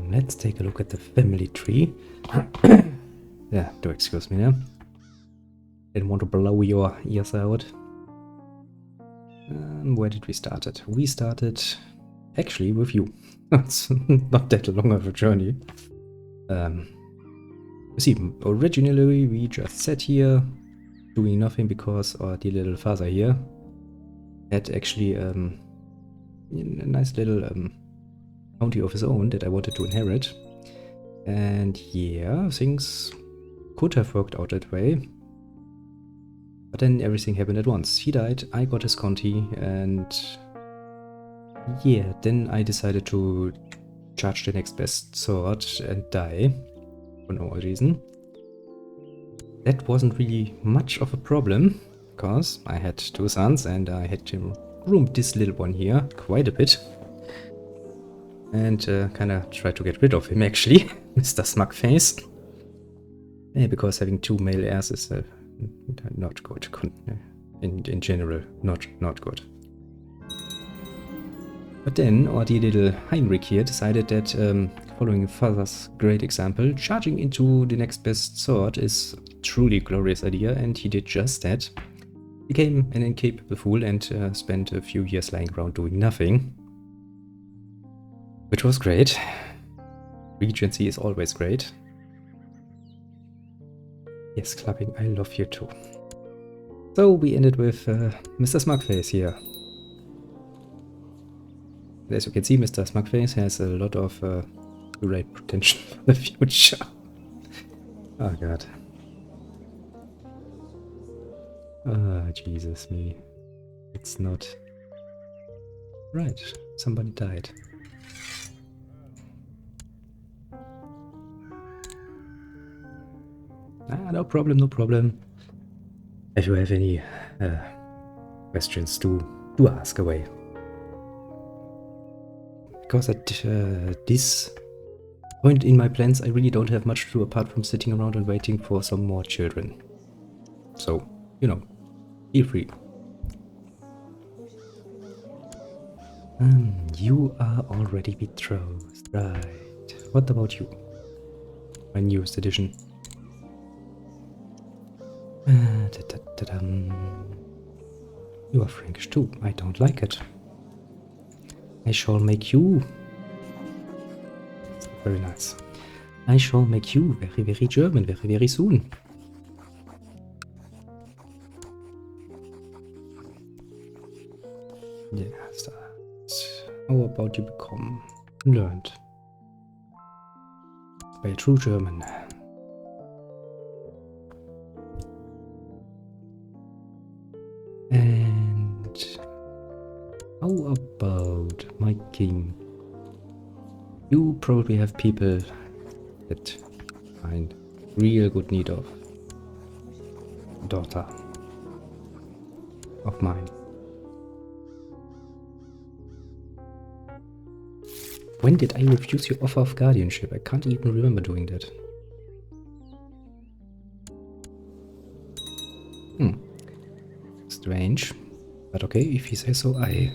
Let's take a look at the family tree. Yeah, do excuse me now. Didn't want to blow your ears out. Where did we start it? We started actually with you. It's not that long of a journey. You see, originally we just sat here doing nothing because our dear little father here had actually a nice little county of his own that I wanted to inherit. And yeah, things could have worked out that way. But then everything happened at once. He died, I got his county, and yeah, then I decided to charge the next best sword and die for no reason. That wasn't really much of a problem, because I had 2 sons and I had to groom this little one here quite a bit. And kinda tried to get rid of him actually, Mr. Smugface. Yeah, because having 2 male heirs is not good. In general, not good. But then our dear little Heinrich here decided that, following father's great example, charging into the next best sword is a truly glorious idea, and he did just that. Became an incapable fool and spent a few years lying around doing nothing. Which was great. Regency is always great. Yes, clubbing, I love you too. So we ended with Mr. Smugface here. As you can see, Mr. Smugface has a lot of great potential for the future. Oh god. Ah, Jesus me. It's not... Right, somebody died. Ah, no problem, no problem. If you have any questions, do ask away. Because at this point in my plans, I really don't have much to do apart from sitting around and waiting for some more children. So, you know, feel free. You are already betrothed, right? What about you? My newest edition. You are Frankish too. I don't like it. I shall make you... Very nice. I shall make you very, very German very, very soon. Yes, how about you become learned by a true German? And how about my king? You probably have people that find real good need of a daughter of mine. When did I refuse your offer of guardianship? I can't even remember doing that. Strange. But okay, if he says so, I...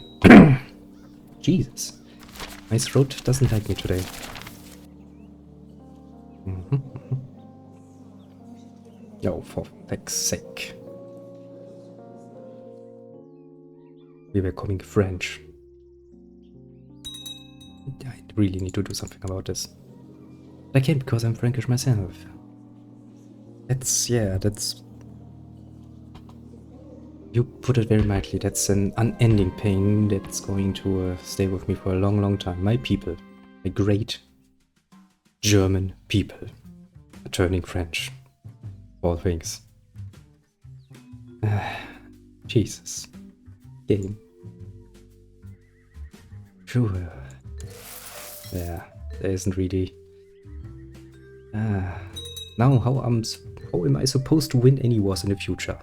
Jesus. My throat doesn't like me today. Oh, for fuck's sake. We were becoming French. I really need to do something about this. I can't because I'm Frankish myself. That's... You put it very mildly. That's an unending pain that's going to stay with me for a long, long time. My people, my great German people, are turning French. All things. Jesus. Game. Sure. Yeah, there isn't really... now, how am I supposed to win any wars in the future?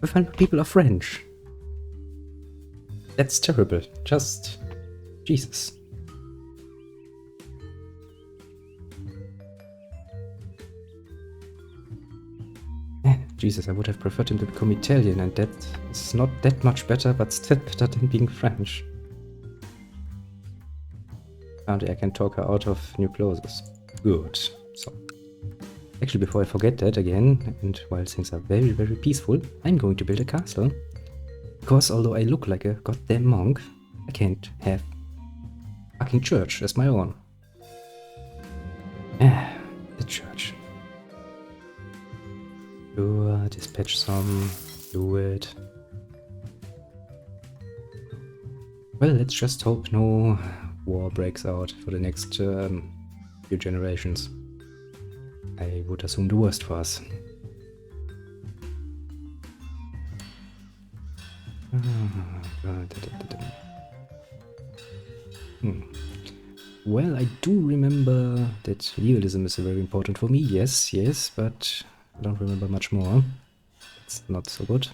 I find people are French. That's terrible. Just... Jesus. Jesus, I would have preferred him to become Italian, and that is not that much better, but still better than being French. Apparently I can talk her out of new clothes. Good. So, actually before I forget that again, and while things are very, very peaceful, I'm going to build a castle. Because although I look like a goddamn monk, I can't have fucking church as my own. The church. Dispatch some, do it. Well, let's just hope no war breaks out for the next few generations. I would assume the worst for us. Well, I do remember that realism is very important for me, yes, but I don't remember much more. It's not so good.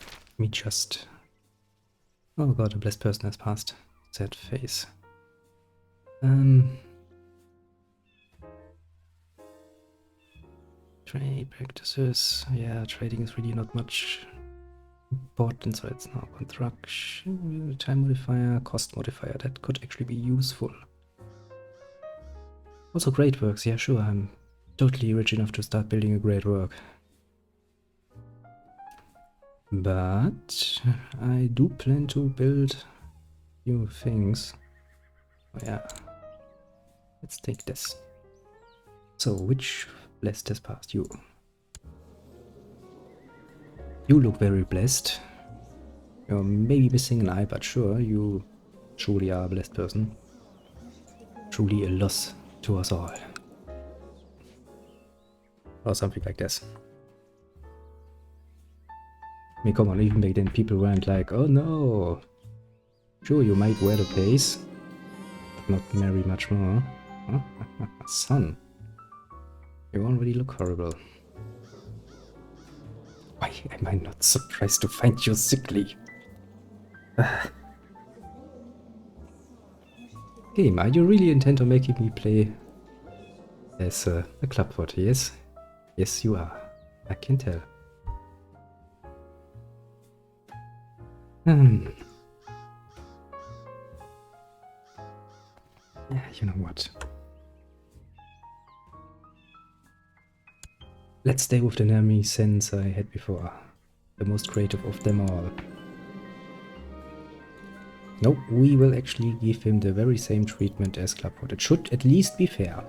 Let me just... Oh god, a blessed person has passed. Sad face. Trade practices. Yeah, trading is really not much important, so it's now construction, time modifier, cost modifier. That could actually be useful. Also great works, yeah sure, I'm totally rich enough to start building a great work. But I do plan to build new things. Oh yeah. Let's take this. So which blessed has passed? You. You look very blessed. You're maybe missing an eye, but sure, you truly are a blessed person. Truly a loss to us all. Or something like this. I mean, come on, even back then people weren't like, oh no. Sure, you might wear the place, but not marry much more. Huh? Son, you already look horrible. Why am I not surprised to find you sickly? Game, are you really intent on making me play as a clubfoot? Yes? Yes, you are. I can tell. Yeah, you know what? Let's stay with the enemy sense I had before. The most creative of them all. Nope, we will actually give him the very same treatment as Clubfoot. It should at least be fair.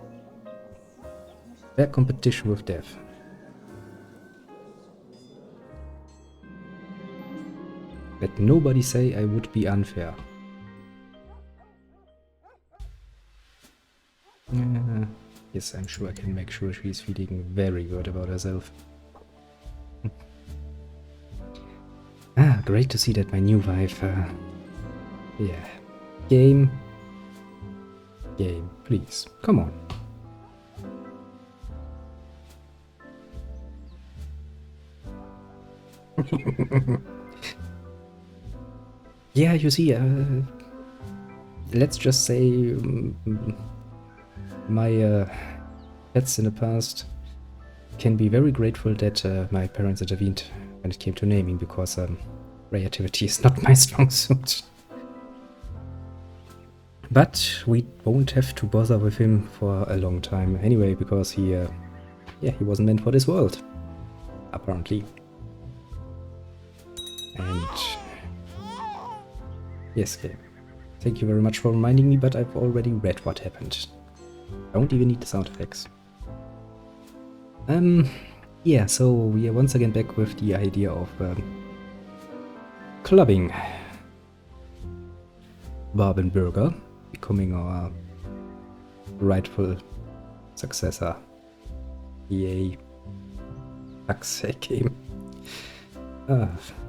Fair competition with death. Let nobody say I would be unfair. Yes, I'm sure I can make sure she's feeling very good about herself. Great to see that my new wife... yeah. Game. Game, please. Come on. Yeah, you see, let's just say my pets in the past can be very grateful that my parents intervened when it came to naming, because creativity is not my strong suit. But we won't have to bother with him for a long time anyway, because he wasn't meant for this world, apparently. And yes, game. Thank you very much for reminding me, but I've already read what happened. Don't even need the sound effects. Yeah, so we are once again back with the idea of clubbing Barbenberger, becoming our rightful successor. Yay. Fuck's sake, game.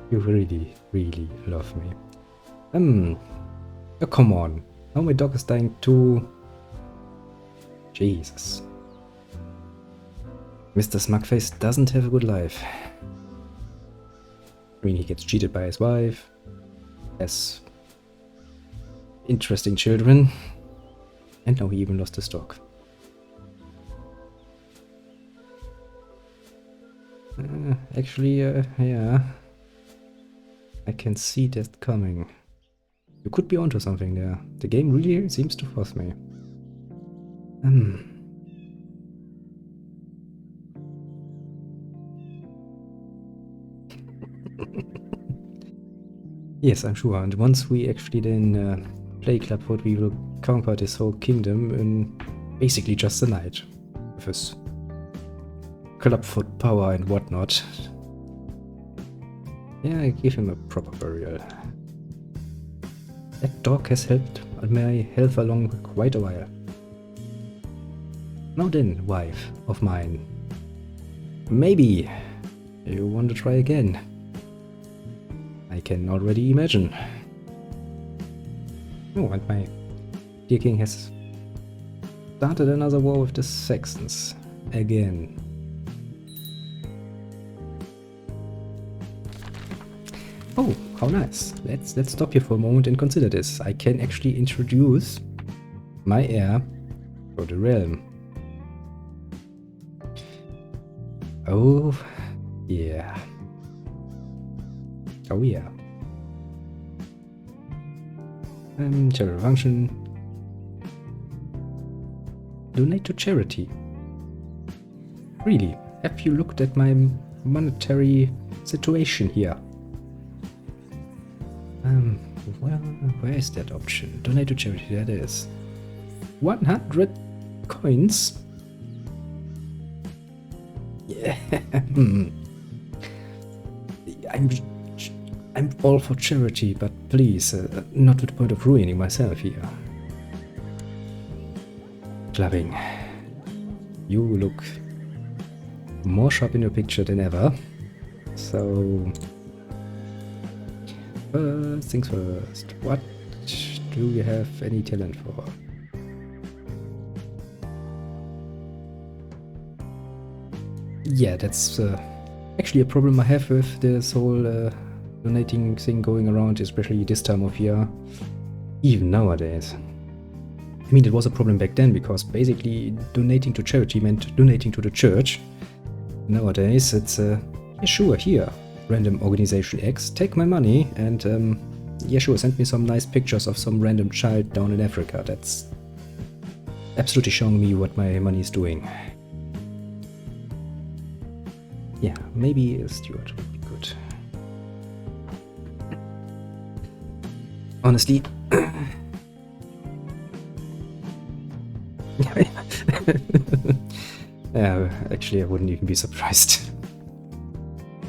You really, really love me. Oh, come on. Now my dog is dying too. Jesus. Mr. Smugface doesn't have a good life. I mean, he gets cheated by his wife, has interesting children, and now he even lost his dog. Actually, yeah, I can see that coming. You could be onto something there. The game really seems to force me. Yes, I'm sure. And once we actually then play Clubfoot, we will conquer this whole kingdom in basically just a night. With his Clubfoot power and whatnot. Yeah, I give him a proper burial. That dog has helped my health along quite a while. Now then, wife of mine. Maybe you want to try again. I can already imagine. Oh, and my dear king has started another war with the Saxons. Again. Oh, how nice. Let's stop here for a moment and consider this. I can actually introduce my heir for the realm. Oh, yeah. Oh, yeah. Charity function. Donate to charity. Really? Have you looked at my monetary situation here? Well, where is that option? Donate to charity, that is. 100 coins? Yeah. I'm all for charity, but please, not to the point of ruining myself here. Clubbing. You look more sharp in your picture than ever. So, first things first. What do you have any talent for? Yeah, that's actually a problem I have with this whole donating thing going around, especially this time of year, even nowadays. I mean, it was a problem back then because basically donating to charity meant donating to the church. Nowadays, it's yeah, sure, here, random organization X, take my money and yeah, sure, send me some nice pictures of some random child down in Africa. That's absolutely showing me what my money is doing. Yeah, maybe a steward would be good. Honestly, yeah, actually I wouldn't even be surprised.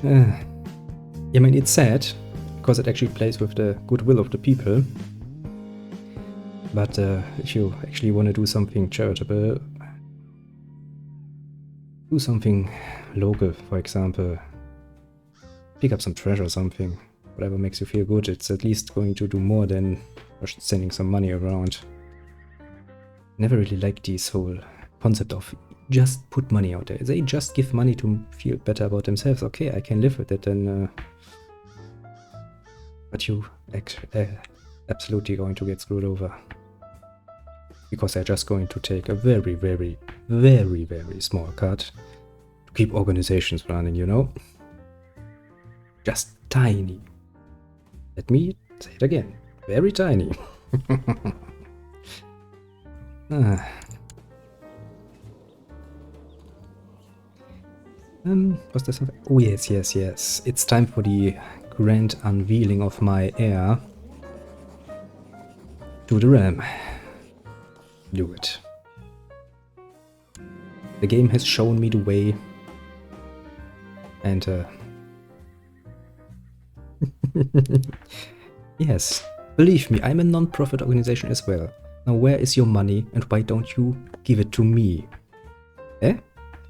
I mean, it's sad, because it actually plays with the goodwill of the people. But if you actually want to do something charitable, do something local, for example. Pick up some trash or something. Whatever makes you feel good, it's at least going to do more than just sending some money around. Never really liked this whole concept of just put money out there. They just give money to feel better about themselves. Okay, I can live with it, and but you absolutely going to get screwed over. Because they're just going to take a very, very, very, very small cut to keep organizations running, you know? Just tiny. Let me say it again. Very tiny. Was there something? Oh, yes, yes, yes. It's time for the grand unveiling of my heir to the realm. Do it. The game has shown me the way, and yes, believe me, I'm a non-profit organization as well. Now where is your money and why don't you give it to me? Eh?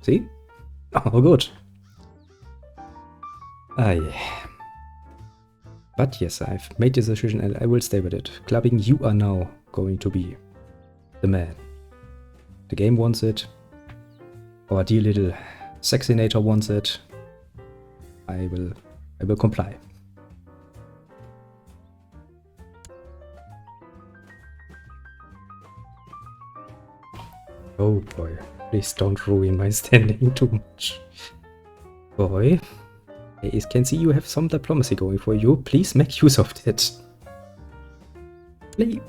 See? Oh, good. Aye. But yes, I've made this decision and I will stay with it. Clubbing, you are now going to be the man. The game wants it. Our dear little Sexinator wants it. I will comply. Oh boy, please don't ruin my standing too much. Boy, I can see you have some diplomacy going for you. Please make use of it. Play.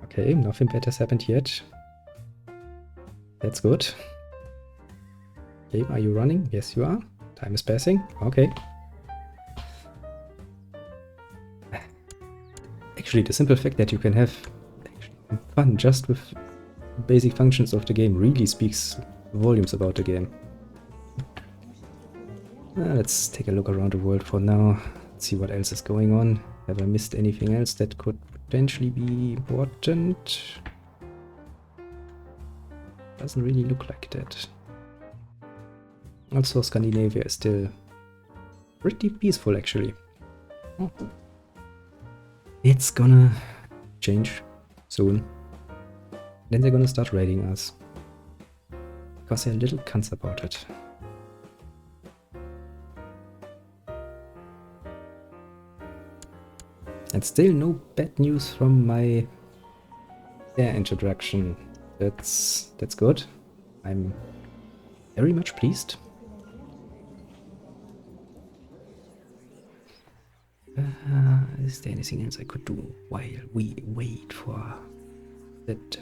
Okay, nothing bad has happened yet. That's good. Okay, are you running? Yes, you are. Time is passing. Okay. Actually, the simple fact that you can have fun just with basic functions of the game really speaks volumes about the game. Let's take a look around the world for now. Let's see what else is going on. Have I missed anything else that could potentially be important? Doesn't really look like that. Also, Scandinavia is still pretty peaceful, actually. It's gonna change soon. Then they're gonna start raiding us. Because they're little cunts about it. And still no bad news from my air introduction. That's good. I'm very much pleased. Is there anything else I could do while we wait for that?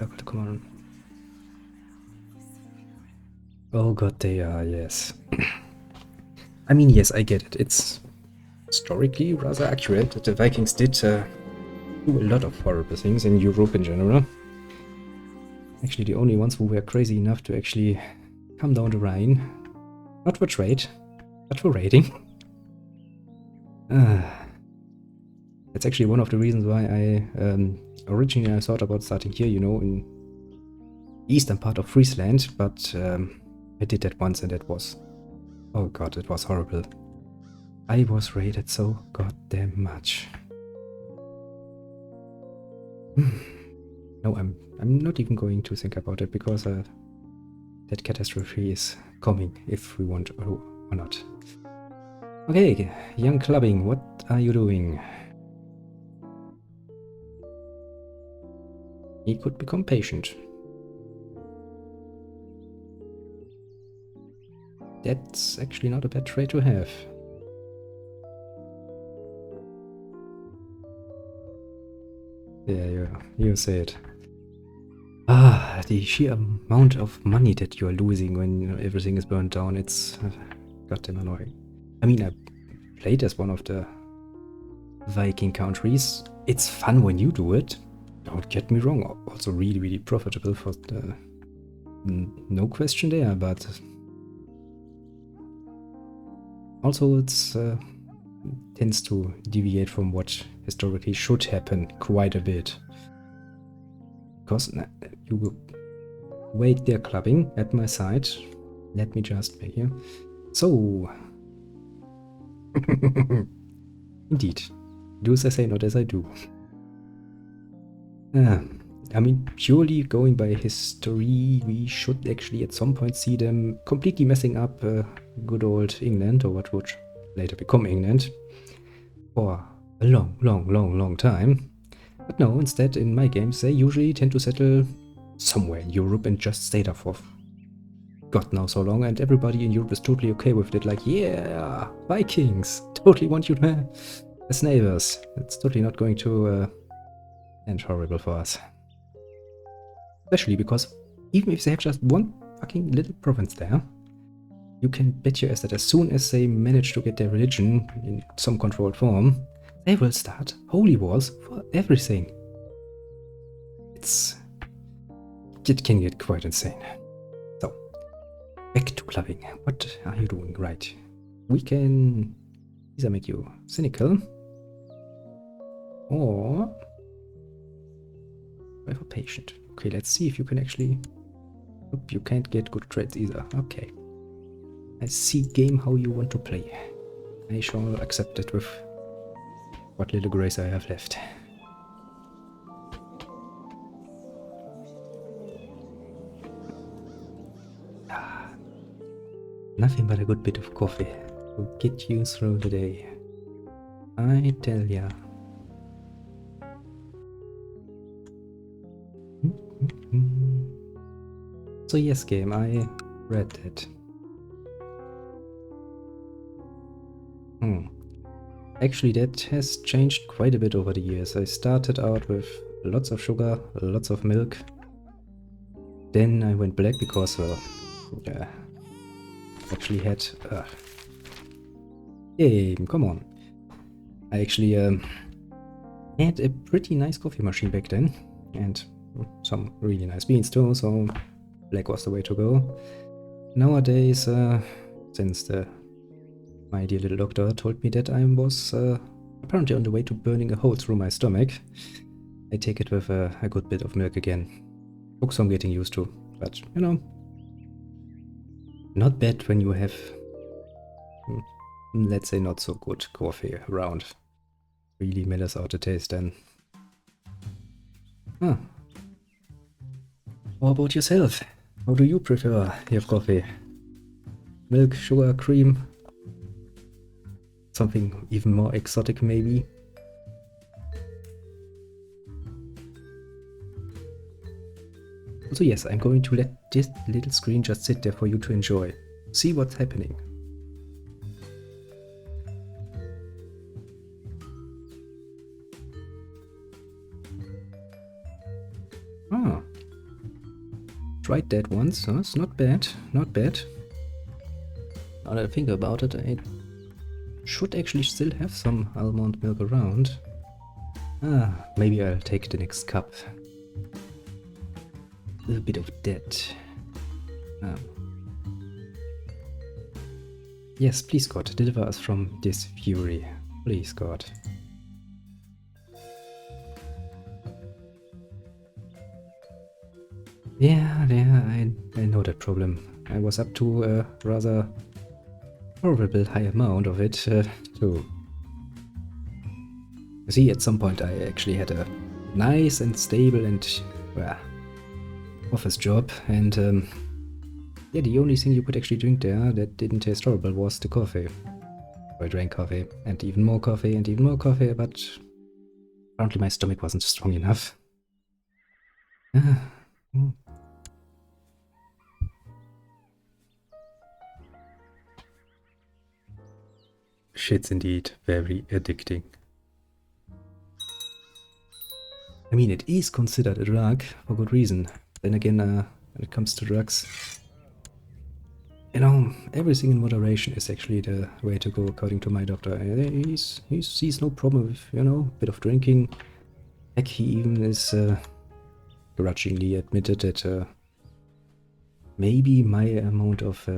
Oh god, come on. Oh god, they are, yes. I mean, yes, I get it. It's historically rather accurate that the Vikings did do a lot of horrible things in Europe in general. Actually, the only ones who were crazy enough to actually come down the Rhine. Not for trade, but for raiding. That's actually one of the reasons why I originally thought about starting here, you know, in the eastern part of Friesland, but I did that once and it was, oh god, it was horrible. I was raided so goddamn much. No, I'm not even going to think about it because that catastrophe is coming if we want or not. Okay, young clubbing, what are you doing? He could become patient. That's actually not a bad trait to have. Yeah, you say it. The sheer amount of money that you're losing when everything is burned down, it's goddamn annoying. I mean, I played as one of the Viking countries. It's fun when you do it. Don't get me wrong. Also really, really profitable for the... No question there, but... Also, it's tends to deviate from what historically should happen quite a bit. Because you will wait there clubbing at my side. Let me just make here. So... Indeed. Do as I say, not as I do. I mean, purely going by history, we should actually at some point see them completely messing up good old England, or what would later become England, for a long time. But no, instead, in my games, they usually tend to settle somewhere in Europe and just stay there for God knows so long, and everybody in Europe is totally okay with it, like, yeah, Vikings, totally want you to as neighbors. It's totally not going to end horrible for us. Especially because even if they have just one fucking little province there, you can bet your ass that as soon as they manage to get their religion in some controlled form, they will start holy wars for everything. It can get quite insane. So, back to clubbing. What are you doing? Right. We can either make you cynical or ever patient. Okay, let's see if you can actually... Oop, you can't get good trades either. Okay. I see game how you want to play. I shall accept it with what little grace I have left. Nothing but a good bit of coffee will get you through the day. I tell ya. So yes, game, I read that. Actually, that has changed quite a bit over the years. I started out with lots of sugar, lots of milk. Then I went black because, well, actually had... game, come on. I actually had a pretty nice coffee machine back then. And some really nice beans too, so black was the way to go. Nowadays, since my dear little doctor told me that I was apparently on the way to burning a hole through my stomach, I take it with a good bit of milk again. Took some getting used to, but you know, not bad when you have, let's say, not so good coffee around. Really mellows out the taste then. Huh. How about yourself? How do you prefer your coffee? Milk, sugar, cream? Something even more exotic maybe? So yes, I'm going to let this little screen just sit there for you to enjoy. See what's happening. Ah. Tried that once, huh? It's not bad, not bad. Now that I think about it, I should actually still have some almond milk around. Maybe I'll take the next cup. A little bit of that. Yes, please God, deliver us from this fury. Please God. Yeah, I know that problem. I was up to a rather horrible high amount of it too. You see, at some point I actually had a nice and stable and office job, and yeah, the only thing you could actually drink there that didn't taste horrible was the coffee. I drank coffee, and even more coffee, and even more coffee, but apparently my stomach wasn't strong enough. Shit's indeed very addicting. I mean, it is considered a drug for good reason. Then again, when it comes to drugs, you know, everything in moderation is actually the way to go, according to my doctor. He sees no problem with, you know, a bit of drinking. Heck, he even is grudgingly admitted that maybe my amount of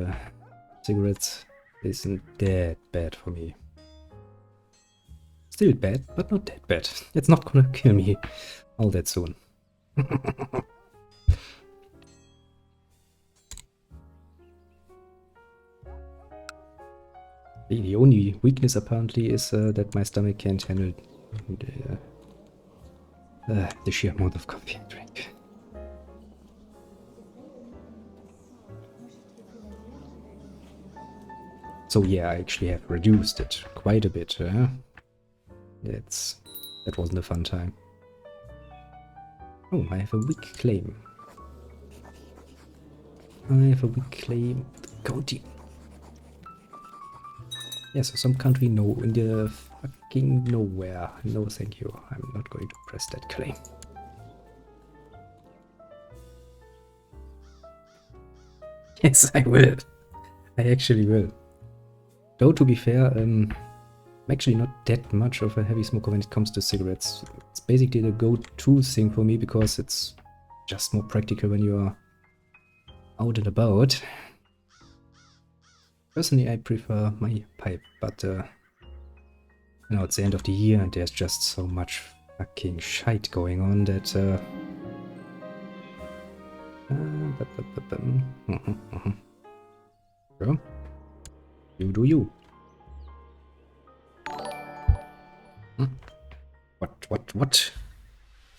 cigarettes isn't that bad for me. Still bad, but not that bad. It's not gonna kill me all that soon. The only weakness apparently is that my stomach can't handle the sheer amount of coffee I drink. So yeah, I actually have reduced it quite a bit. That wasn't a fun time. Oh, I have a weak claim. County. Yes, some country no, in the fucking nowhere. No, thank you. I'm not going to press that claim. Yes, I will. I actually will. Though, to be fair, I'm actually not that much of a heavy smoker when it comes to cigarettes. It's basically the go-to thing for me because it's just more practical when you are out and about. Personally, I prefer my pipe, but you know, it's the end of the year and there's just so much fucking shite going on that Sure. You do you. What?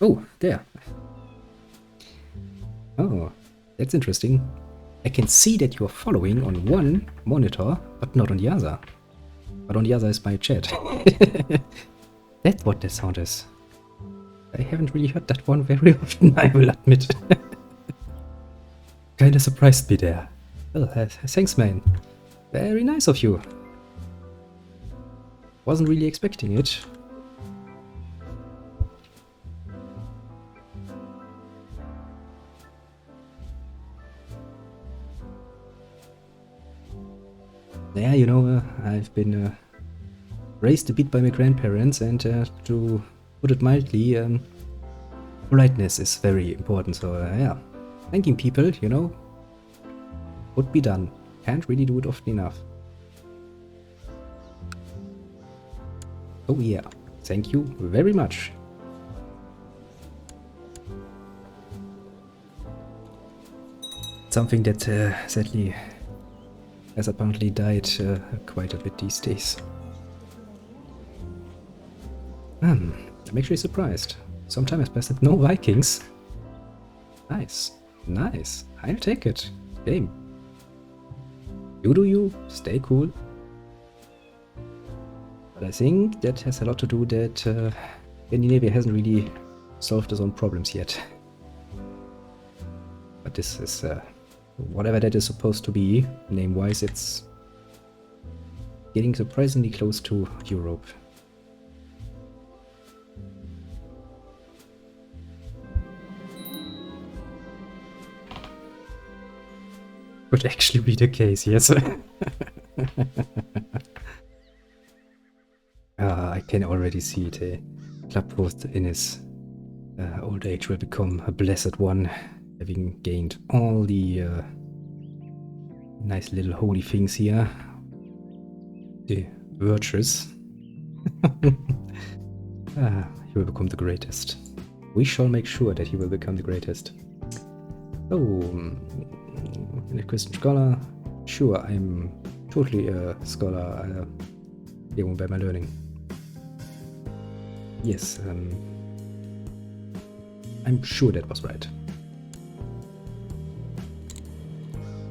Oh, there. Oh, that's interesting. I can see that you're following on one monitor, but not on the other. But on the other is my chat. That's what that sound is. I haven't really heard that one very often, I will admit. Kinda surprised me there. Well, thanks, man. Very nice of you. Wasn't really expecting it. Yeah, you know, I've been raised a bit by my grandparents, and to put it mildly, politeness is very important. So yeah, thanking people, you know, would be done. Can't really do it often enough. Oh yeah, thank you very much. Something that sadly has apparently died quite a bit these days. I'm actually surprised. Some time has passed and no Vikings. Nice, nice. I'll take it. Game. You do you. Stay cool. But I think that has a lot to do that Scandinavia hasn't really solved its own problems yet. But this is whatever that is supposed to be, name-wise, it's getting surprisingly close to Europe. Could actually be the case, yes. I can already see it. Clubhost in his old age will become a blessed one, having gained all the nice little holy things here. The virtues. He will become the greatest. We shall make sure that he will become the greatest. Oh, a Christian scholar? Sure, I'm totally a scholar. Even by my learning. Yes, I'm sure that was right.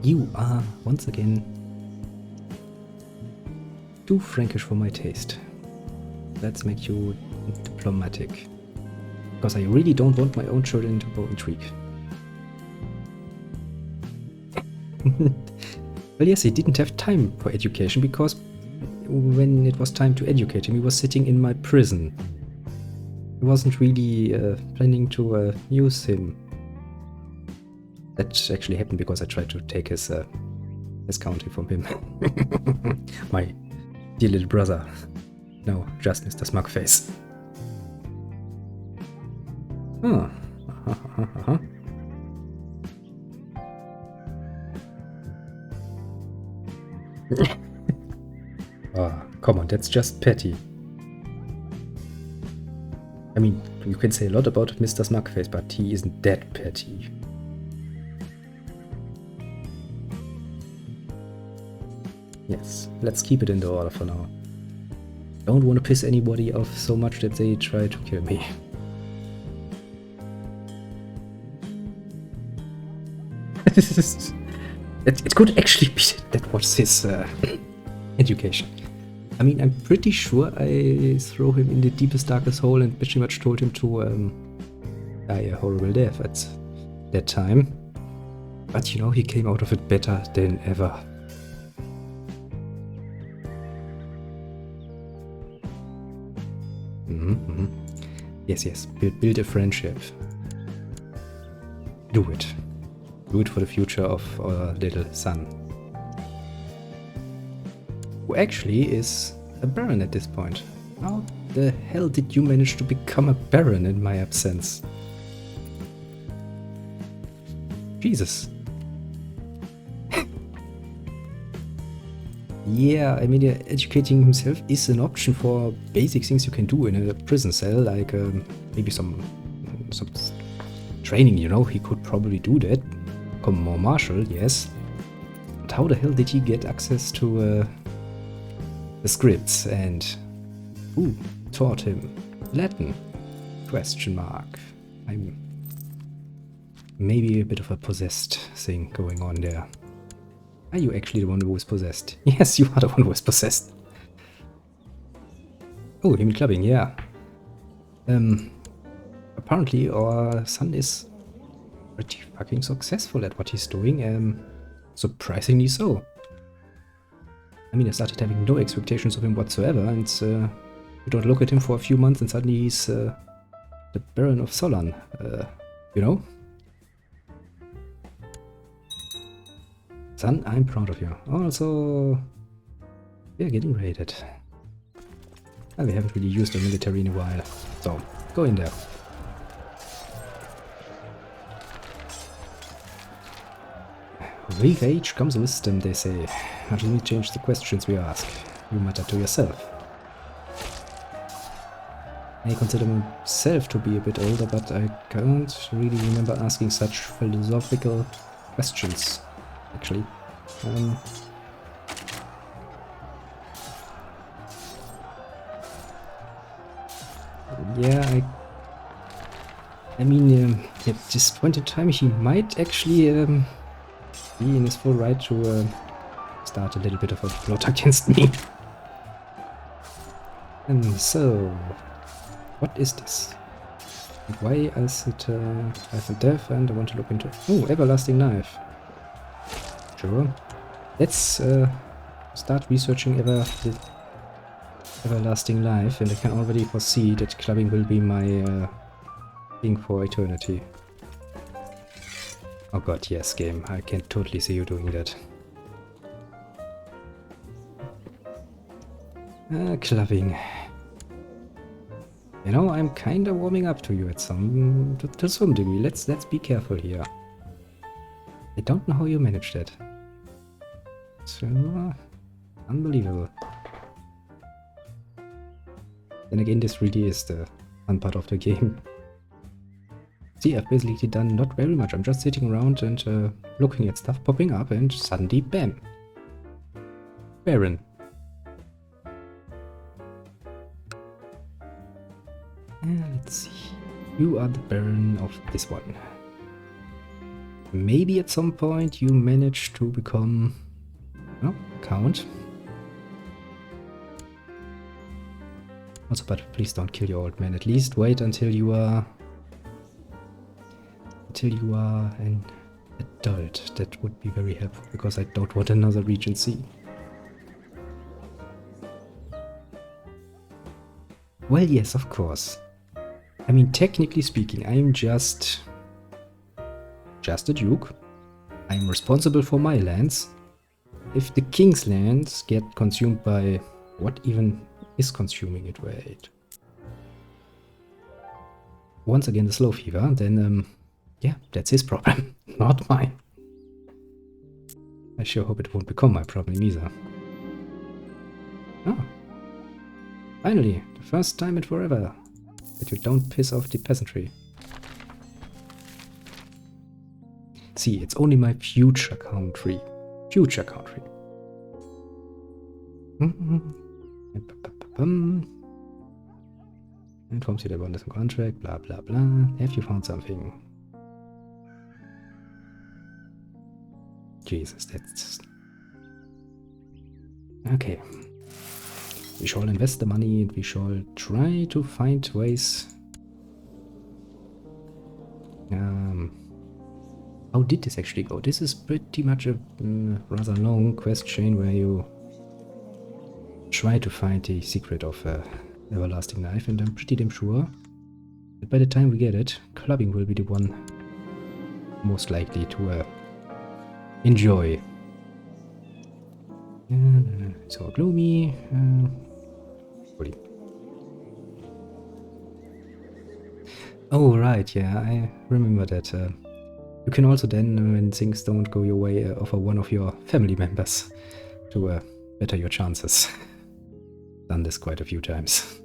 You are, once again, too Frankish for my taste. Let's make you diplomatic. Because I really don't want my own children to go intrigue. Well, yes, he didn't have time for education because when it was time to educate him, he was sitting in my prison. I wasn't really planning to use him. That actually happened because I tried to take his county from him. My dear little brother. No, just Mr. Smugface. Oh. Oh, come on, that's just petty. I mean, you can say a lot about Mr. Smugface, but he isn't that petty. Yes, let's keep it in the order for now. Don't want to piss anybody off so much that they try to kill me. It could actually be that was his education. I mean, I'm pretty sure I threw him in the deepest, darkest hole and pretty much told him to die a horrible death at that time. But you know, he came out of it better than ever. Yes, build a friendship. Do it. Do it for the future of our little son. Who actually is a baron at this point. How the hell did you manage to become a baron in my absence? Jesus. Yeah, I mean, educating himself is an option for basic things you can do in a prison cell, like maybe some training, you know, he could probably do that. Become more martial, yes. But how the hell did he get access to the scripts and who taught him Latin? Question mark. I'm maybe a bit of a possessed thing going on there. Are you actually the one who was possessed? Yes, you are the one who was possessed. Oh, human clubbing, yeah. Apparently our son is pretty fucking successful at what he's doing. Surprisingly so. I mean, I started having no expectations of him whatsoever, and you don't look at him for a few months and suddenly he's the Baron of Solan, you know? Son, I'm proud of you. Also, we're getting raided. Well, we haven't really used the military in a while, so go in there. With age comes wisdom, they say. Let me change the questions we ask. You mutter to yourself. I consider myself to be a bit older, but I can't really remember asking such philosophical questions, actually. Yeah, I mean, at this point in time, he might actually be in his full right to start a little bit of a plot against me. And so, what is this? And why is it life and death? And I want to look into... Oh, everlasting knife. Sure. Let's start researching everlasting life, and I can already foresee that clubbing will be my thing for eternity. Oh god, yes, game. I can totally see you doing that. Clubbing. You know, I'm kinda warming up to you at to some degree. Let's be careful here. I don't know how you managed that. So unbelievable. Then again, this really is the fun part of the game. See, I've basically done not very much. I'm just sitting around and looking at stuff popping up, and suddenly, bam! Baron. Let's see. You are the Baron of this one. Maybe at some point you manage to become... Oh, Count. Also, but please don't kill your old man. At least wait until you are... an adult. That would be very helpful, because I don't want another Regency. Well, yes, of course. I mean, technically speaking, I'm just a duke. I'm responsible for my lands. If the king's lands get consumed by... What even is consuming it? Wait. Once again, the slow fever, then, yeah, that's his problem, not mine. I sure hope it won't become my problem either. Oh. Finally, the first time in forever that you don't piss off the peasantry. See, it's only my future country. Future country. Informs you the abundance contract, blah blah blah. Have you found something? Jesus, that's... Okay. We shall invest the money and we shall try to find ways. How did this actually go? This is pretty much a rather long quest chain where you try to find the secret of everlasting knife, and I'm pretty damn sure that by the time we get it, clubbing will be the one most likely to enjoy. It's all gloomy. Oh, right, yeah, I remember that. You can also then, when things don't go your way, offer one of your family members to better your chances. Done this quite a few times.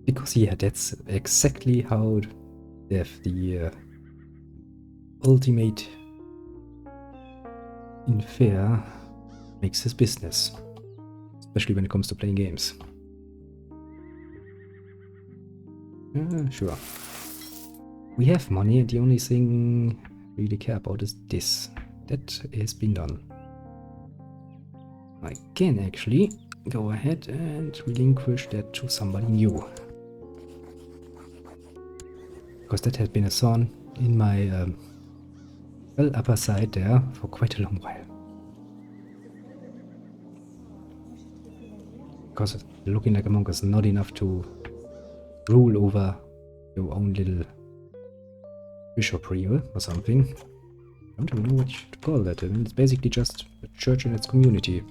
Because, yeah, that's exactly how the ultimate in fair makes his business. Especially when it comes to playing games. Sure. We have money, and the only thing we really care about is this. That has been done. I can actually go ahead and relinquish that to somebody new. Because that has been a thorn in my well, upper side there for quite a long while. Because looking like a monk is not enough to rule over your own little bishopric or something. I don't even know what to call that. I mean, it's basically just a church in its community.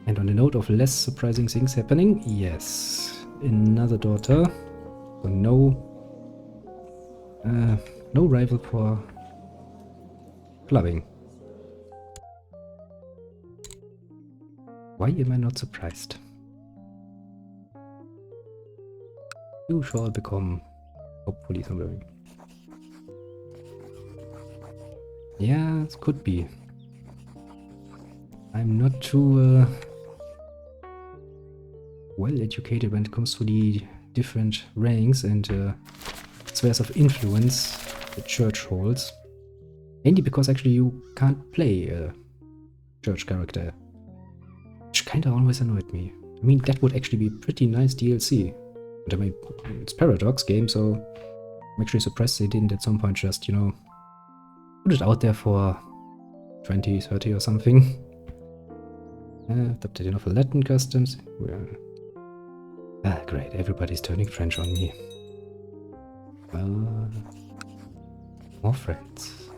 And on a note of less surprising things happening, yes, another daughter. So no rival for clubbing. Why am I not surprised? You shall become, hopefully, somebody. Yeah, it could be. I'm not too well educated when it comes to the different ranks and spheres of influence the church holds. Mainly because actually you can't play a church character. Which kinda always annoyed me. I mean, that would actually be a pretty nice DLC. But I mean, it's Paradox game, so I'm actually surprised they didn't at some point just, you know, put it out there for 20, 30 or something. Adapted enough Latin customs. Ah, great, everybody's turning French on me. More friends.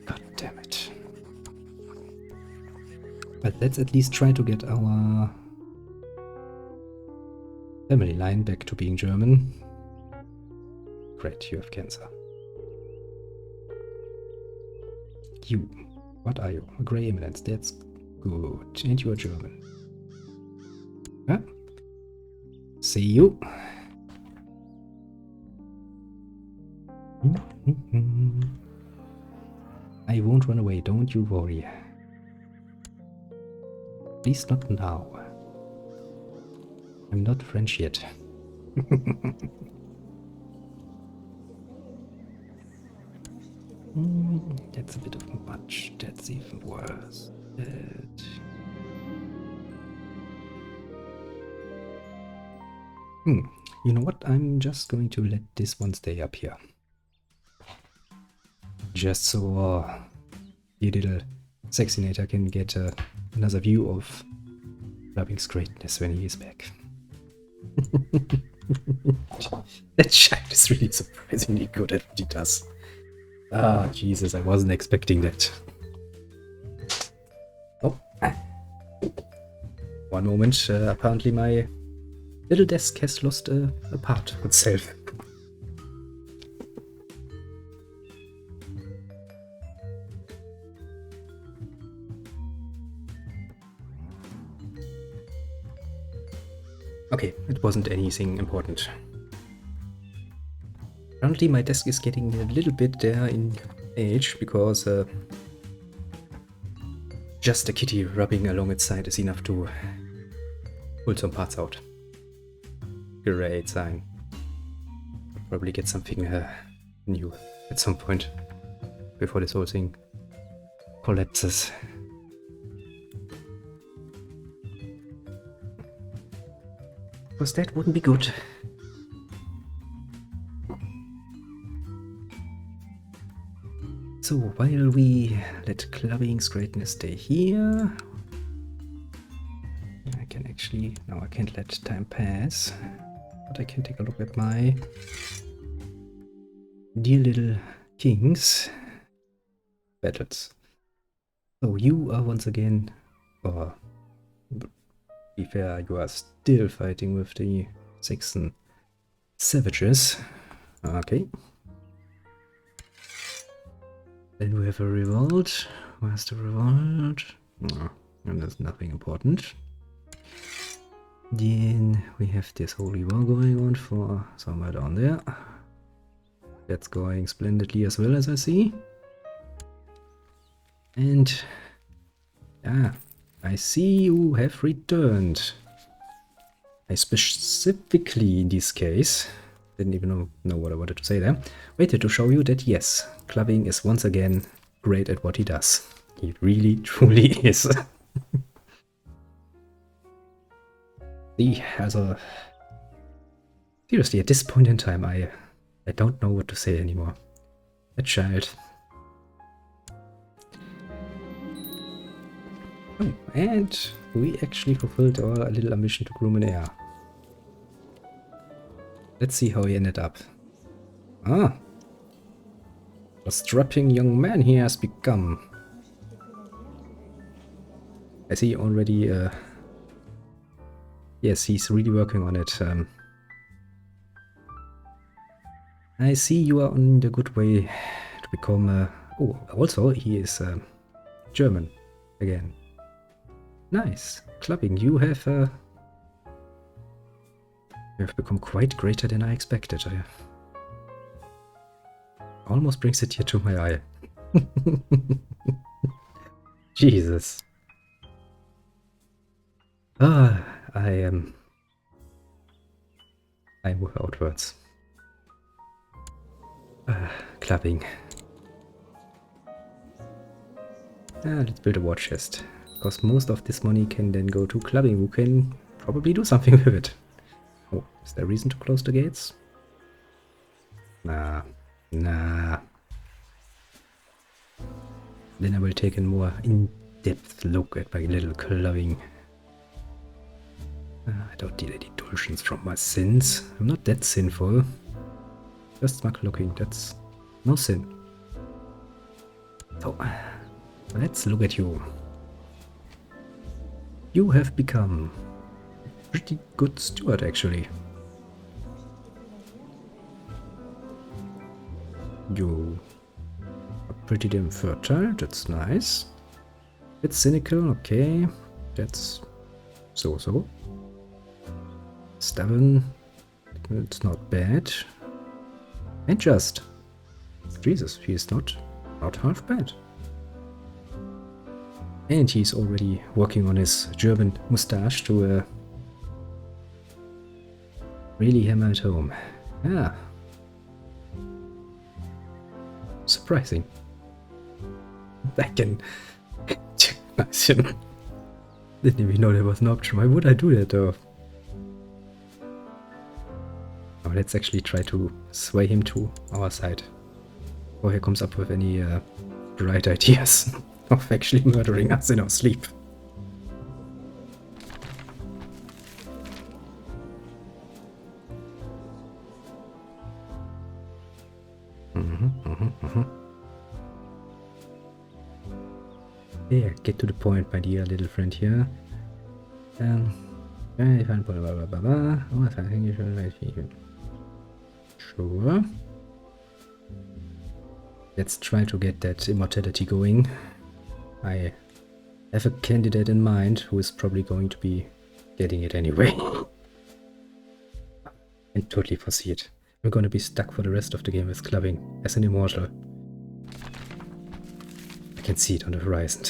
God damn it. But let's at least try to get our family line back to being German. Great, you have cancer. You. What are you? A grey eminence. That's good. And you are German. Huh? See you. I won't run away, don't you worry. At least not now. I'm not French yet. That's a bit of much. That's even worse. You know what? I'm just going to let this one stay up here. Just so the little Sexinator can get another view of Rubbing's greatness when he is back. That child is really surprisingly good at what he does. Ah, Jesus, I wasn't expecting that. Oh. One moment, apparently my little desk has lost a part of itself. Okay, it wasn't anything important. Apparently my desk is getting a little bit there in age because just a kitty rubbing along its side is enough to pull some parts out. Great sign. Probably get something new at some point before this whole thing collapses. Because that wouldn't be good. So while we let Clubbing's greatness stay here, I can actually, no, I can't let time pass, but I can take a look at my dear little kings battles. So you are once again, or be fair, you are still fighting with the Saxon savages. Okay. Then we have a revolt. Where's the revolt? No, and there's nothing important. Then we have this holy war going on for somewhere down there. That's going splendidly as well, as I see. And yeah, I see you have returned. I specifically, in this case, didn't even know what I wanted to say there, waited to show you that yes, Clubbing is once again great at what he does. He really, truly is. Seriously, at this point in time, I don't know what to say anymore. That child. Oh, and we actually fulfilled our little ambition to groom an heir. Let's see how he ended up. Ah! A strapping young man he has become. I see already, yes, he's really working on it. I see you are on the good way to become, oh, also he is German again. Nice. Clubbing, you have become quite greater than I expected. Almost brings a tear to my eye. Jesus. Ah, I'm without words. Clubbing. Let's build a war chest. Because most of this money can then go to Clubbing, who can probably do something with it. Oh, is there a reason to close the gates? Nah. Then I will take a more in-depth look at my little Clubbing. I don't need any indulgence from my sins. I'm not that sinful. Just smug looking, that's no sin. So, let's look at you. You have become a pretty good steward, actually. You are pretty damn fertile, that's nice. It's cynical, okay. That's so-so. Stubborn, it's not bad. And just. Jesus, he is not half bad. And he's already working on his German mustache to really hammer it home. Yeah. Surprising. I can recognize him. Didn't even know there was an option. Why would I do that though? Oh, let's actually try to sway him to our side. Before he comes up with any bright ideas of actually murdering us in our sleep. Yeah, get to the point, my dear little friend here. Sure. Let's try to get that immortality going. I have a candidate in mind who is probably going to be getting it anyway. I totally foresee it. We're going to be stuck for the rest of the game with Clubbing as an immortal. I can see it on the horizon.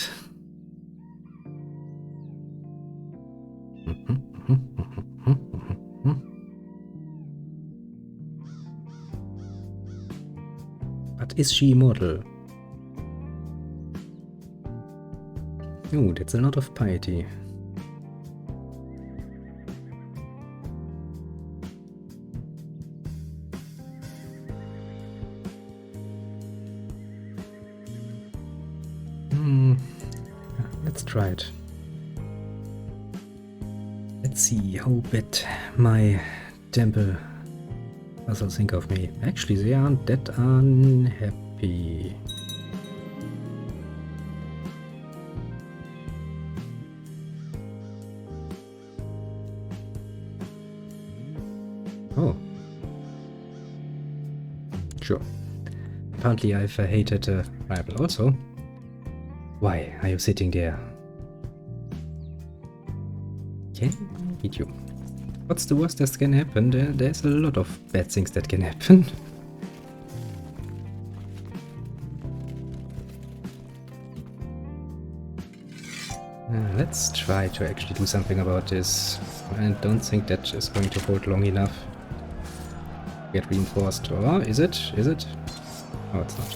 But is she immortal? Oh, that's a lot of piety. Let's try it. Let's see how bad my temple also think of me. Actually, they aren't that unhappy. Oh. Sure. Apparently I've hated a rival also. Why are you sitting there? Can I eat you? What's the worst that can happen? There's a lot of bad things that can happen. Let's try to actually do something about this. I don't think that is going to hold long enough. Get reinforced. Or is it? Is it? Oh, it's not.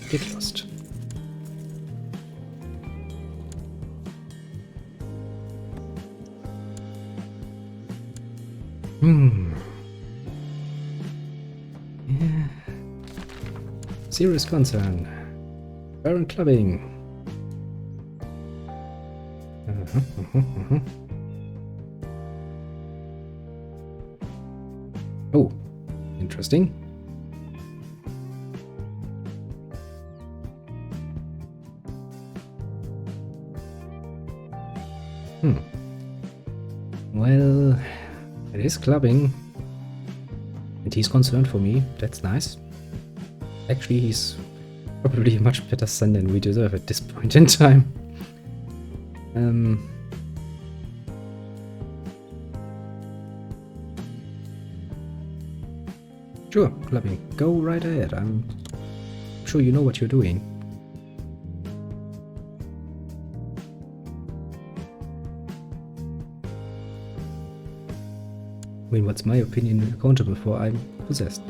Get lost. Yeah. Serious concern. Current clubbing. Oh, interesting. Well, it is clubbing. And he's concerned for me. That's nice. Actually, he's probably a much better son than we deserve at this point in time. Sure, clubbing. Go right ahead. I'm sure you know what you're doing. I mean, what's my opinion accountable for? I'm possessed.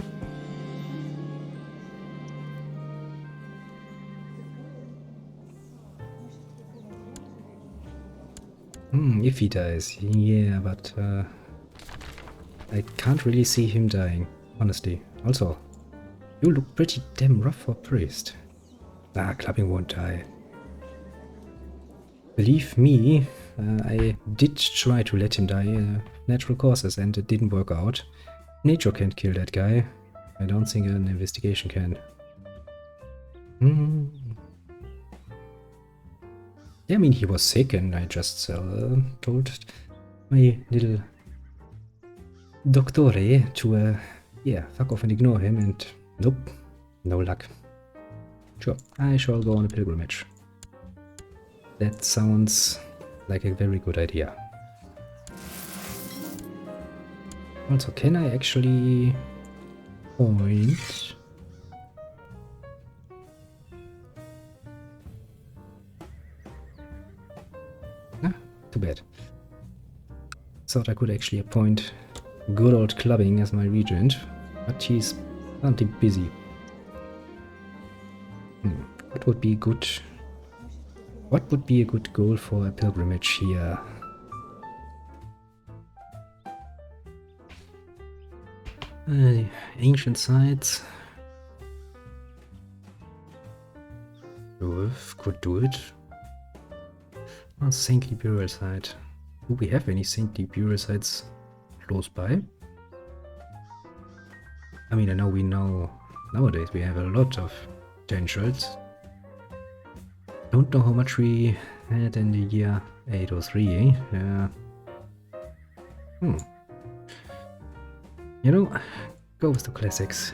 If he dies, yeah, but I can't really see him dying, honestly. Also, you look pretty damn rough for a priest. Ah, clubbing won't die. Believe me, I did try to let him die natural causes and it didn't work out. Nature can't kill that guy. I don't think an investigation can. Yeah, I mean, he was sick and I just told my little doctore to, yeah, fuck off and ignore him, and nope, no luck. Sure, I shall go on a pilgrimage. That sounds like a very good idea. Also, can I actually point? Ah, too bad. Thought I could actually appoint good old clubbing as my regent, but he's plenty busy. What would be good? What would be a good goal for a pilgrimage here? Ancient sites. Could do it. Oh, saintly burial site. Do we have any saintly burial sites close by? I mean, I know nowadays we have a lot of potentials. Don't know how much we had in the year 803, yeah. You know, go with the classics.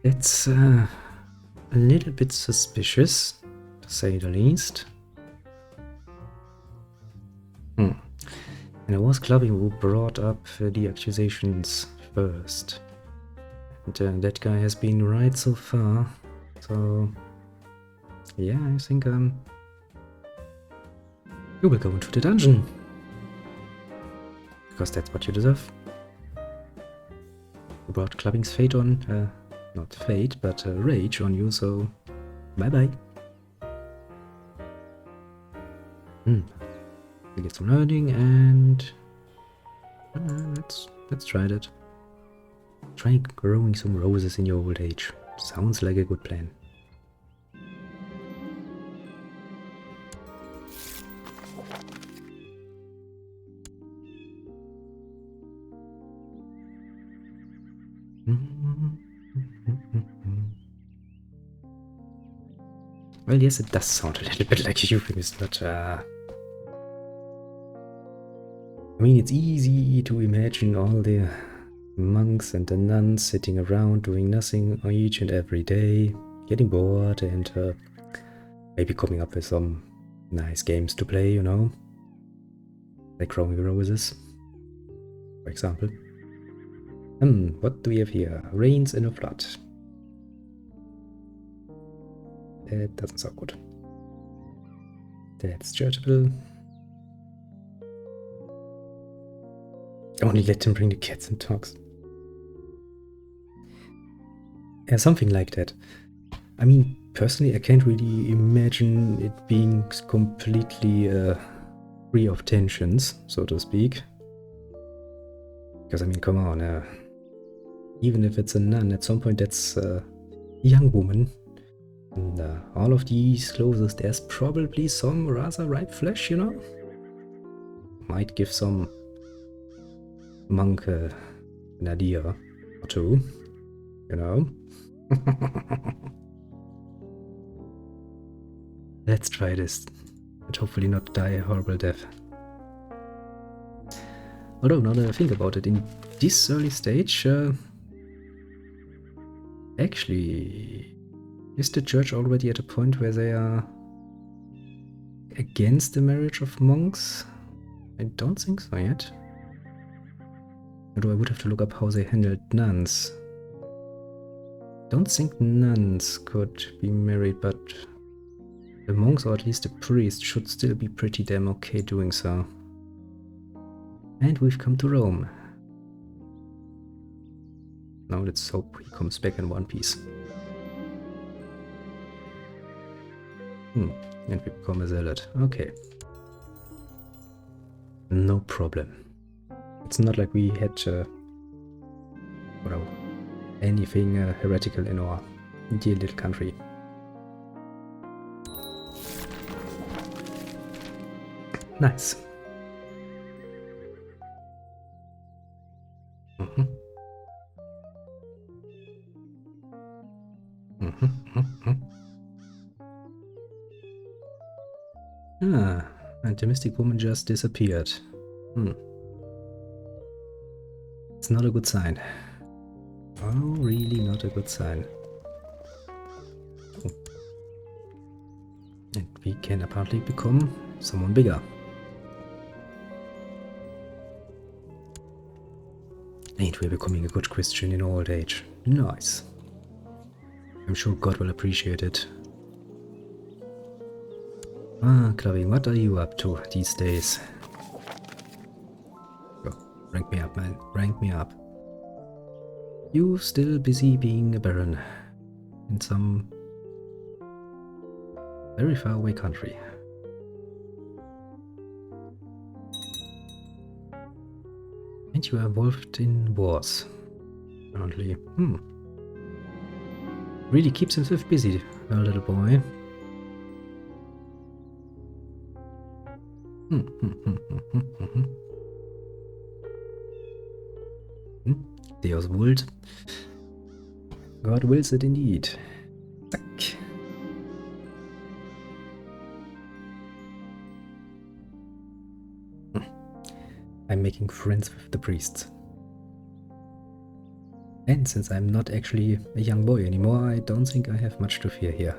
It's a little bit suspicious, to say the least. And it was clubbing who brought up the accusations first. And that guy has been right so far. So, yeah, I think you will go into the dungeon. Because that's what you deserve. You brought clubbing's fate on, not fate, but rage on you, so bye-bye. We get some learning and let's try that. Try growing some roses in your old age. Sounds like a good plan. Well, yes, it does sound a little bit like a euphemism, but I mean, it's easy to imagine all the monks and the nuns sitting around doing nothing each and every day, getting bored, and maybe coming up with some nice games to play, you know, like Roaming Roses, for example. What do we have here? Rains in a flood. That doesn't sound good. That's charitable. Only let him bring the cats and dogs. Yeah, something like that. I mean, personally, I can't really imagine it being completely free of tensions, so to speak. Because, I mean, come on. Even if it's a nun, at some point that's a young woman. And all of these clothes, there's probably some rather ripe flesh, you know? Might give some monk an idea or two, you know? Let's try this, and hopefully not die a horrible death. Although, now that I think about it, in this early stage, actually, is the church already at a point where they are against the marriage of monks? I don't think so yet. Although I would have to look up how they handled nuns. Don't think nuns could be married, but the monks, or at least the priest, should still be pretty damn okay doing so. And we've come to Rome. Now let's hope he comes back in one piece. And we become a zealot. Okay. No problem. It's not like we had anything heretical in our dear little country. Nice. Ah, and the mystic woman just disappeared. It's not a good sign. Oh, really not a good sign. Oh. And we can apparently become someone bigger. And we're becoming a good Christian in old age. Nice. I'm sure God will appreciate it. Ah, Chloe, what are you up to these days? Go, rank me up, man. Rank me up. You still busy being a baron in some very far away country. And you are involved in wars, apparently. Really keeps himself busy, our little boy. Deus vult. God wills it indeed. Zack. I'm making friends with the priests. And since I'm not actually a young boy anymore, I don't think I have much to fear here.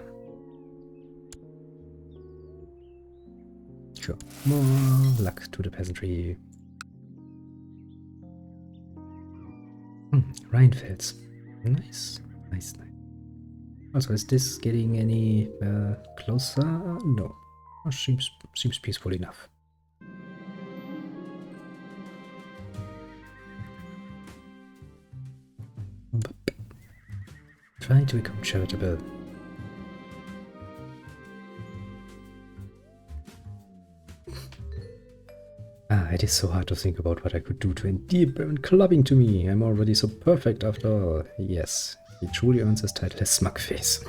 Sure. More luck to the peasantry. Rheinfels. Nice. Nice, nice. Also, is this getting any closer? No. Oh, seems peaceful enough. Trying to become charitable. It is so hard to think about what I could do to endear Baron clubbing to me. I'm already so perfect after all. Yes, he truly earns his title as Smugface.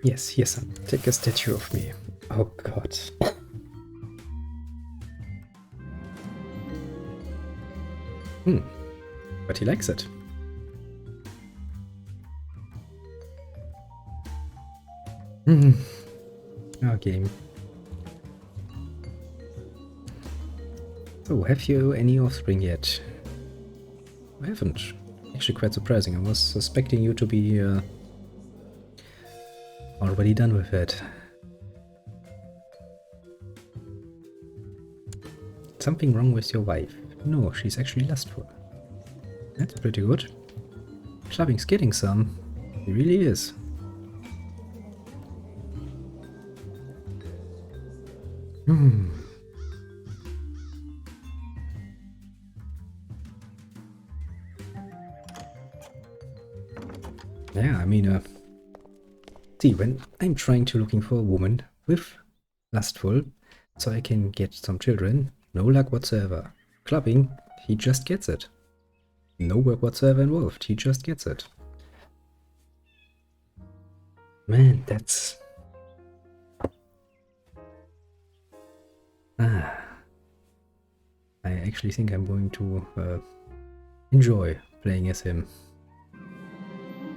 Yes, yes, take a statue of me. Oh god. But he likes it. Okay. So, have you any offspring yet? I haven't. Actually quite surprising. I was suspecting you to be already done with it. Something wrong with your wife? No, she's actually lustful. That's pretty good. Clubbing's getting some. He really is. Yeah, I mean, see, when I'm trying to looking for a woman with lustful, so I can get some children, no luck whatsoever. Clubbing, he just gets it. No work whatsoever involved, he just gets it. Man, that's... I actually think I'm going to enjoy playing as him.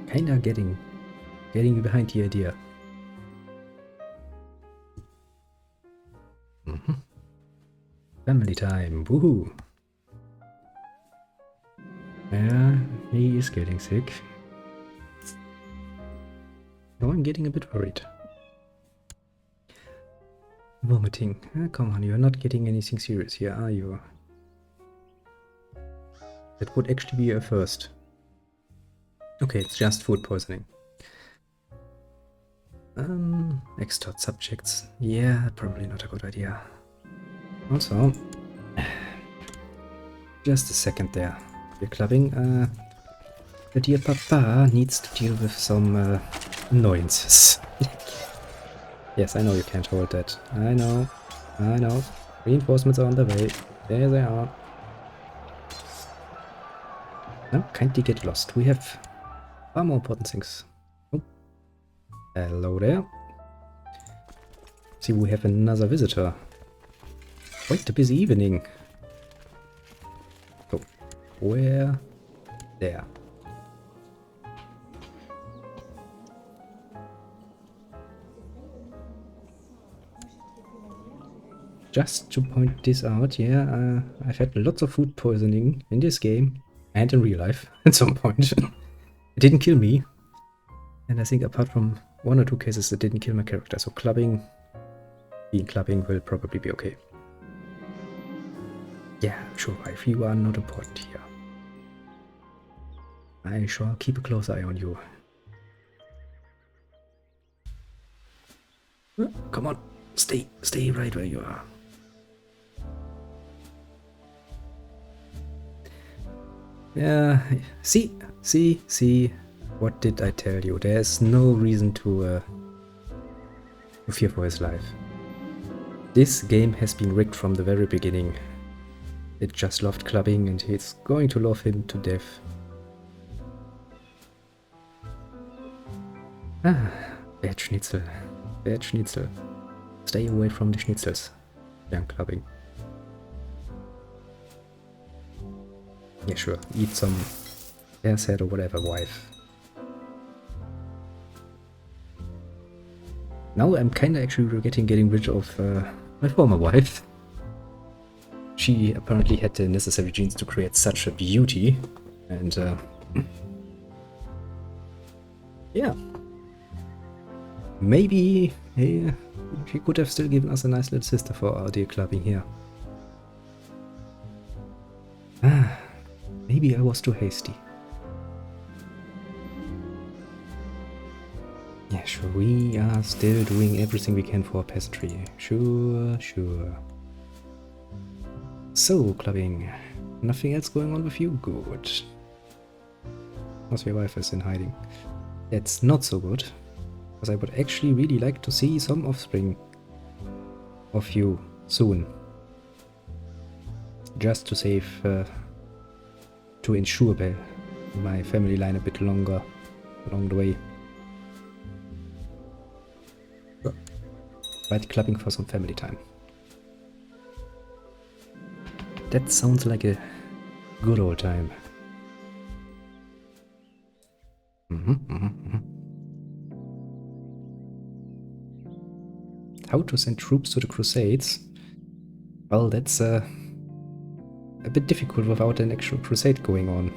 Kinda getting behind the idea. Family time, woohoo! Yeah, he is getting sick. Now I'm getting a bit worried. Vomiting. Come on, you're not getting anything serious here, are you? That would actually be a first. Okay, it's just food poisoning. Extort subjects. Yeah, probably not a good idea. Also, just a second there. We're clubbing. The dear papa needs to deal with some annoyances. Yes, I know you can't hold that. I know. Reinforcements are on the way. There they are. No, kindly get lost. We have far more important things. Oh. Hello there. See, we have another visitor. Quite a busy evening. Oh, where? There. Just to point this out, yeah, I've had lots of food poisoning in this game and in real life at some point. It didn't kill me, and I think apart from 1 or 2 cases, it didn't kill my character. So being clubbing will probably be okay. Yeah, sure, wife, you are not important here. I shall keep a close eye on you. Come on, stay right where you are. Yeah, see, what did I tell you? There's no reason to fear for his life. This game has been rigged from the very beginning. It just loved clubbing and it's going to love him to death. Bad schnitzel. Bad schnitzel. Stay away from the schnitzels, young clubbing. Yeah, sure. Eat some bear's head or whatever, wife. Now I'm kinda actually regretting getting rid of my former wife. She apparently had the necessary genes to create such a beauty, and yeah. Maybe she could have still given us a nice little sister for our dear clubbing here. Maybe I was too hasty. Yeah, sure, we are still doing everything we can for peasantry. Sure. So, clubbing. Nothing else going on with you? Good. Also, your wife is in hiding. That's not so good. Because I would actually really like to see some offspring of you soon. Just to save, to ensure my family line a bit longer along the way. But clubbing for some family time. That sounds like a good old time. How to send troops to the Crusades? Well, that's a bit difficult without an actual crusade going on.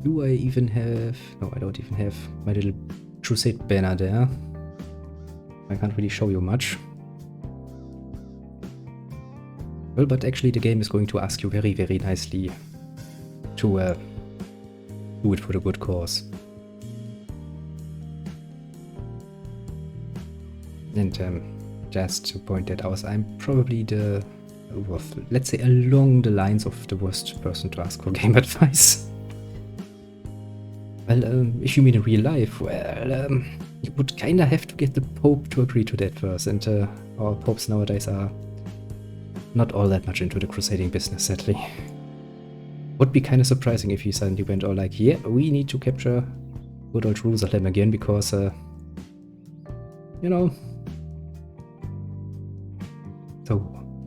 Do I even have... No, I don't even have my little crusade banner there. I can't really show you much. Well, but actually the game is going to ask you very, very nicely to do it for the good cause. And just to point that out, I'm probably the, let's say, along the lines of the worst person to ask for game advice. Well, if you mean in real life, well, you would kinda have to get the Pope to agree to that first, and our popes nowadays are not all that much into the crusading business, sadly. Would be kinda surprising if he suddenly went all like, yeah, we need to capture good old Jerusalem again, because, you know, so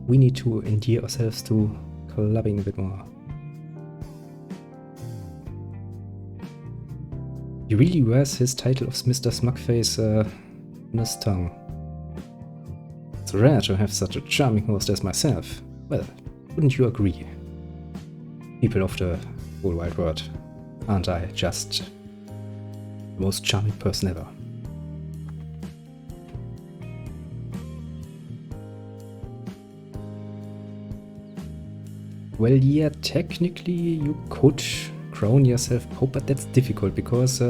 we need to endear ourselves to clubbing a bit more. He really wears his title of Mr. Smugface on his tongue. It's rare to have such a charming host as myself. Well, wouldn't you agree? People of the whole wide world, aren't I just the most charming person ever? Well, yeah, technically you could crown yourself Pope, but that's difficult because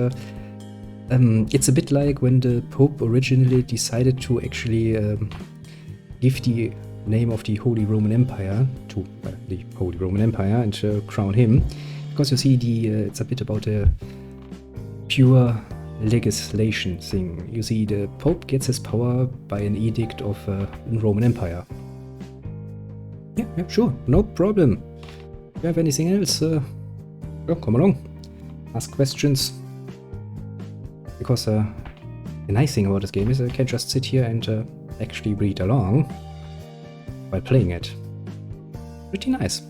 it's a bit like when the Pope originally decided to actually give the name of the Holy Roman Empire to the Holy Roman Empire and crown him. Because you see, it's a bit about a pure legislation thing. You see, the Pope gets his power by an edict of the Roman Empire. Yeah, sure, no problem. If you have anything else, well, come along, ask questions. Because the nice thing about this game is I can just sit here and actually read along while playing it. Pretty nice.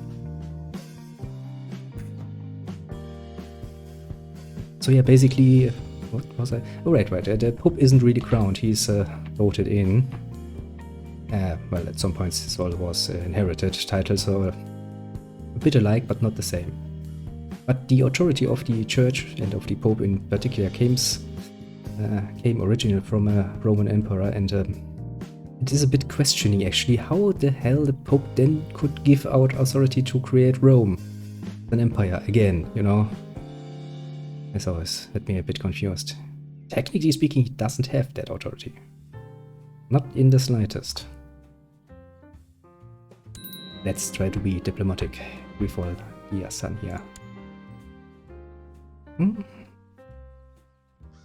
So yeah, basically, what was I? Oh, right, the Pope isn't really crowned, he's voted in. Well, at some points this all was inherited title, so a bit alike, but not the same. But the authority of the Church, and of the Pope in particular, came originally from a Roman Emperor, and it is a bit questioning actually how the hell the Pope then could give out authority to create Rome, an empire again, you know? This always had me a bit confused. Technically speaking, he doesn't have that authority. Not in the slightest. Let's try to be diplomatic with all the son here.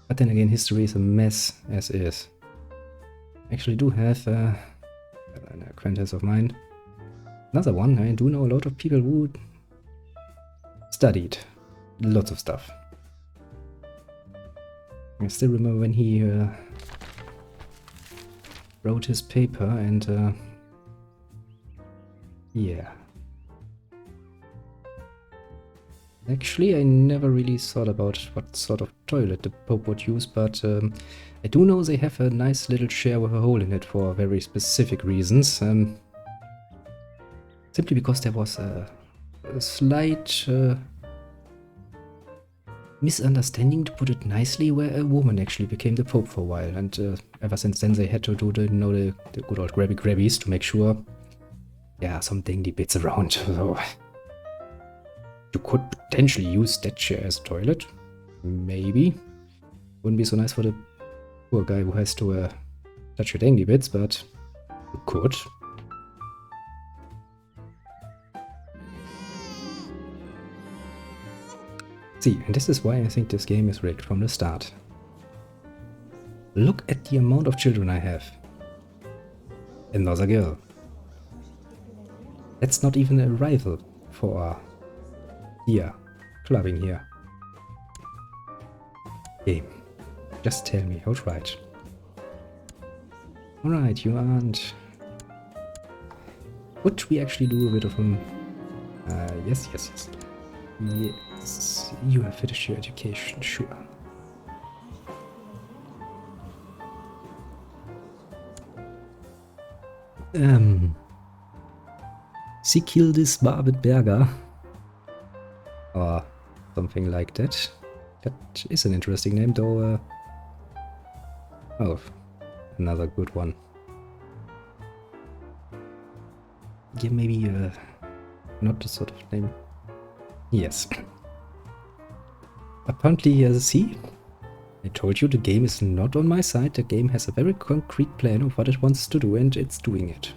But then again, history is a mess as is. I actually do have an acquaintance of mine. Another one, I do know a lot of people who studied lots of stuff. I still remember when he wrote his paper and yeah. Actually, I never really thought about what sort of toilet the Pope would use, but I do know they have a nice little chair with a hole in it for very specific reasons. Simply because there was a slight misunderstanding, to put it nicely, where a woman actually became the Pope for a while, and ever since then they had to do the good old grabbies to make sure, yeah, some dingy bits around. So you could potentially use that chair as a toilet, maybe. Wouldn't be so nice for the poor guy who has to touch your dangly bits, but you could. See, and this is why I think this game is rigged from the start. Look at the amount of children I have. Another girl. That's not even a rival for here, clubbing here. Game. Just tell me outright. Alright, you aren't... Would we actually do a bit of him? Yes. Yes, you have finished your education, sure. Sie killed this Marvin Berger. Or something like that. That is an interesting name, though. Oh, another good one. Yeah, maybe not the sort of name. Yes. Apparently, see, I told you the game is not on my side. The game has a very concrete plan of what it wants to do, and it's doing it.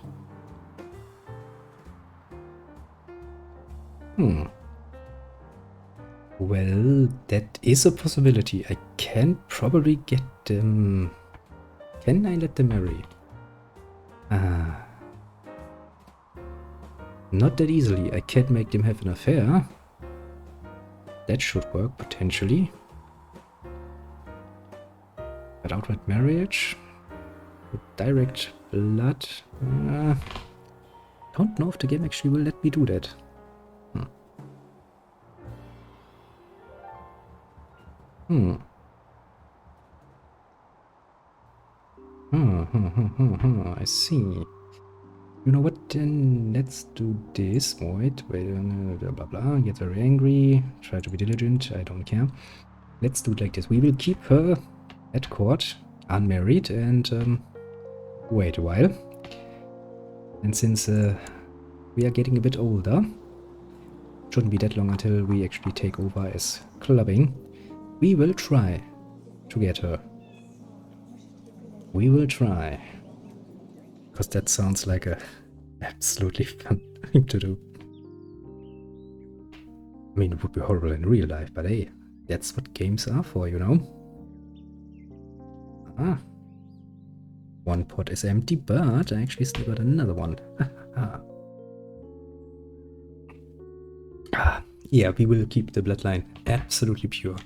Well, that is a possibility. I can probably get them... Can I let them marry? Not that easily. I can't make them have an affair. That should work, potentially. But outright marriage? With direct blood? Don't know if the game actually will let me do that. I see. You know what, then let's do this. Wait, blah blah blah, get very angry, try to be diligent, I don't care. Let's do it like this. We will keep her at court, unmarried, and wait a while. And since we are getting a bit older, shouldn't be that long until we actually take over as clubbing, we will try to get her. We will try. Because that sounds like a absolutely fun thing to do. I mean, it would be horrible in real life, but hey, that's what games are for, you know? One pot is empty, but I actually still got another one. Yeah, we will keep the bloodline absolutely pure.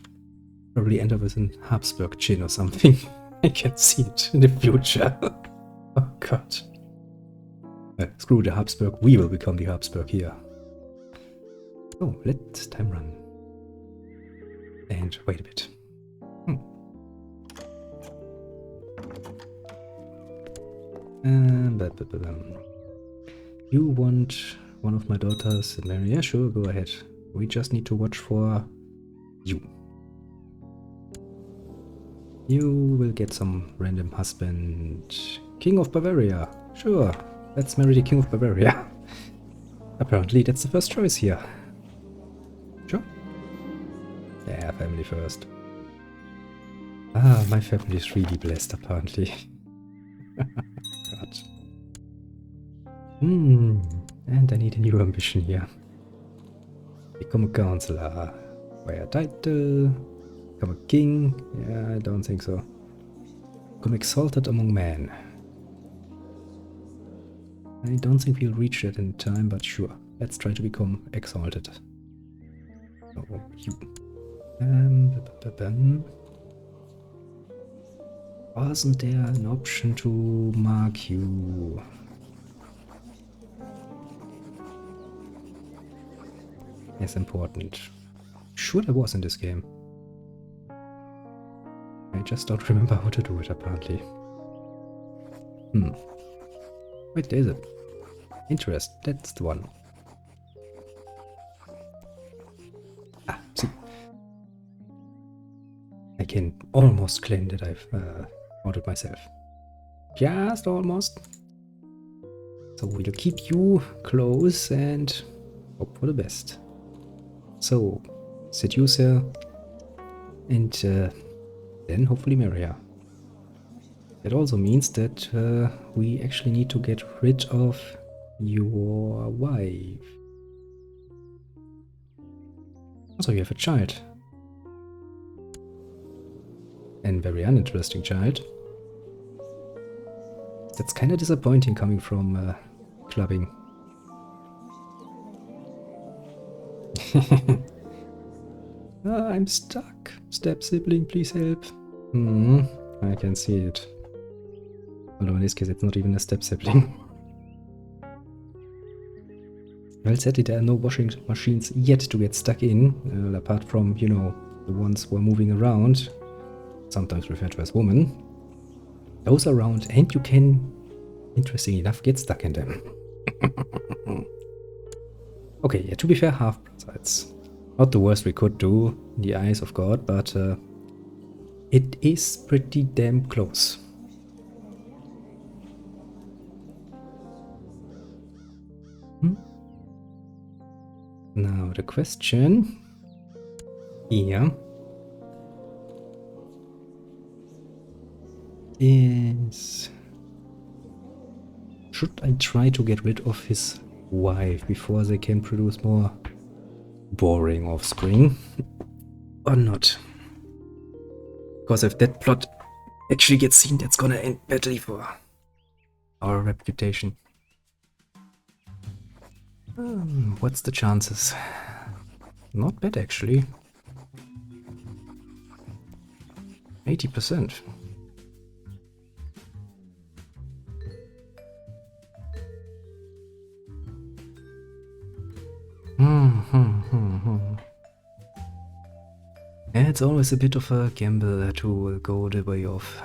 Probably end up with an Habsburg chin or something. I can see it in the future. Oh god. Screw the Habsburg, we will become the Habsburg here. Oh, let time run. And wait a bit. You want one of my daughters to marry? Yeah, sure, go ahead. We just need to watch for you. You will get some random husband. King of Bavaria. Sure, let's marry the King of Bavaria. Apparently that's the first choice here. Sure. Yeah, family first. My family is really blessed, apparently. God. And I need a new ambition here. Become a counselor. Buy a title. Become a king. Yeah, I don't think so. Become exalted among men. I don't think we'll reach that in time, but sure. Let's try to become exalted. Oh, you. Wasn't there an option to mark you? As important. Sure there was in this game. I just don't remember how to do it, apparently. Wait, there is it. Interest, that's the one. See. I can almost claim that I've ordered myself. Just almost. So we'll keep you close and hope for the best. So, seduce her and then hopefully marry her. That also means that we actually need to get rid of your wife. Also, you have a child. And very uninteresting child. That's kind of disappointing coming from clubbing. I'm stuck. Step sibling, please help. I can see it. Although in this case it's not even a step sibling. Well, sadly, there are no washing machines yet to get stuck in, apart from, you know, the ones who are moving around, sometimes referred to as women. Those around, and you can, interesting enough, get stuck in them. Okay, yeah, to be fair, half-brother, it's not the worst we could do in the eyes of God, but it is pretty damn close. Now the question here is, should I try to get rid of his wife before they can produce more boring offspring or not? Because if that plot actually gets seen, that's gonna end badly for our reputation. What's the chances? Not bad, actually. 80%. Yeah, it's always a bit of a gamble to go the way of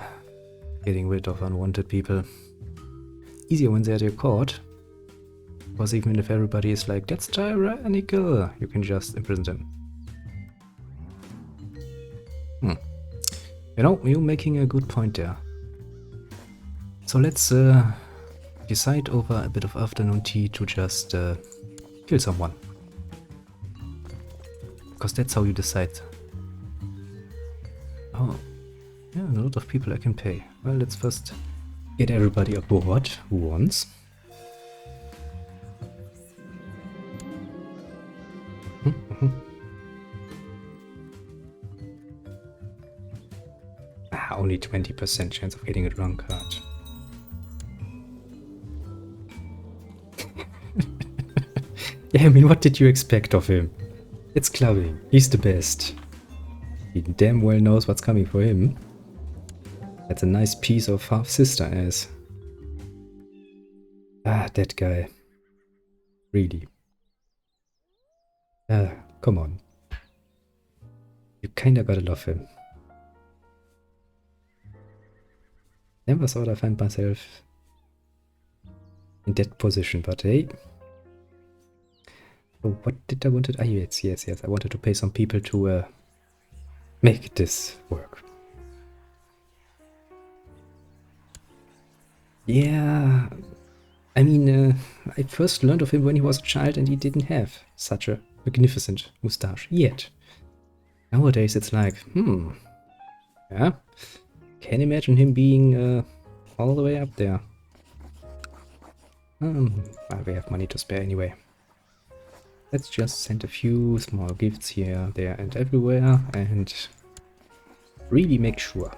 getting rid of unwanted people. Easier when they're at your court. Because even if everybody is like, that's tyrannical, you can just imprison them. You know, you're making a good point there. So let's decide over a bit of afternoon tea to just kill someone. Because that's how you decide. Oh, yeah, a lot of people I can pay. Well, let's first get everybody aboard who wants. Only 20% chance of getting a wrong card. Yeah, I mean, what did you expect of him? It's clubbing. He's the best. He damn well knows what's coming for him. That's a nice piece of half-sister ass. Ah, that guy. Really. Ah, come on. You kinda gotta love him. Never thought I'd find myself in that position, but hey. Oh, what did I want to... Ah, yes. I wanted to pay some people to make this work. Yeah, I mean, I first learned of him when he was a child and he didn't have such a magnificent moustache yet. Nowadays it's like, yeah, can imagine him being all the way up there. We have money to spare anyway. Let's just send a few small gifts here, there and everywhere and really make sure.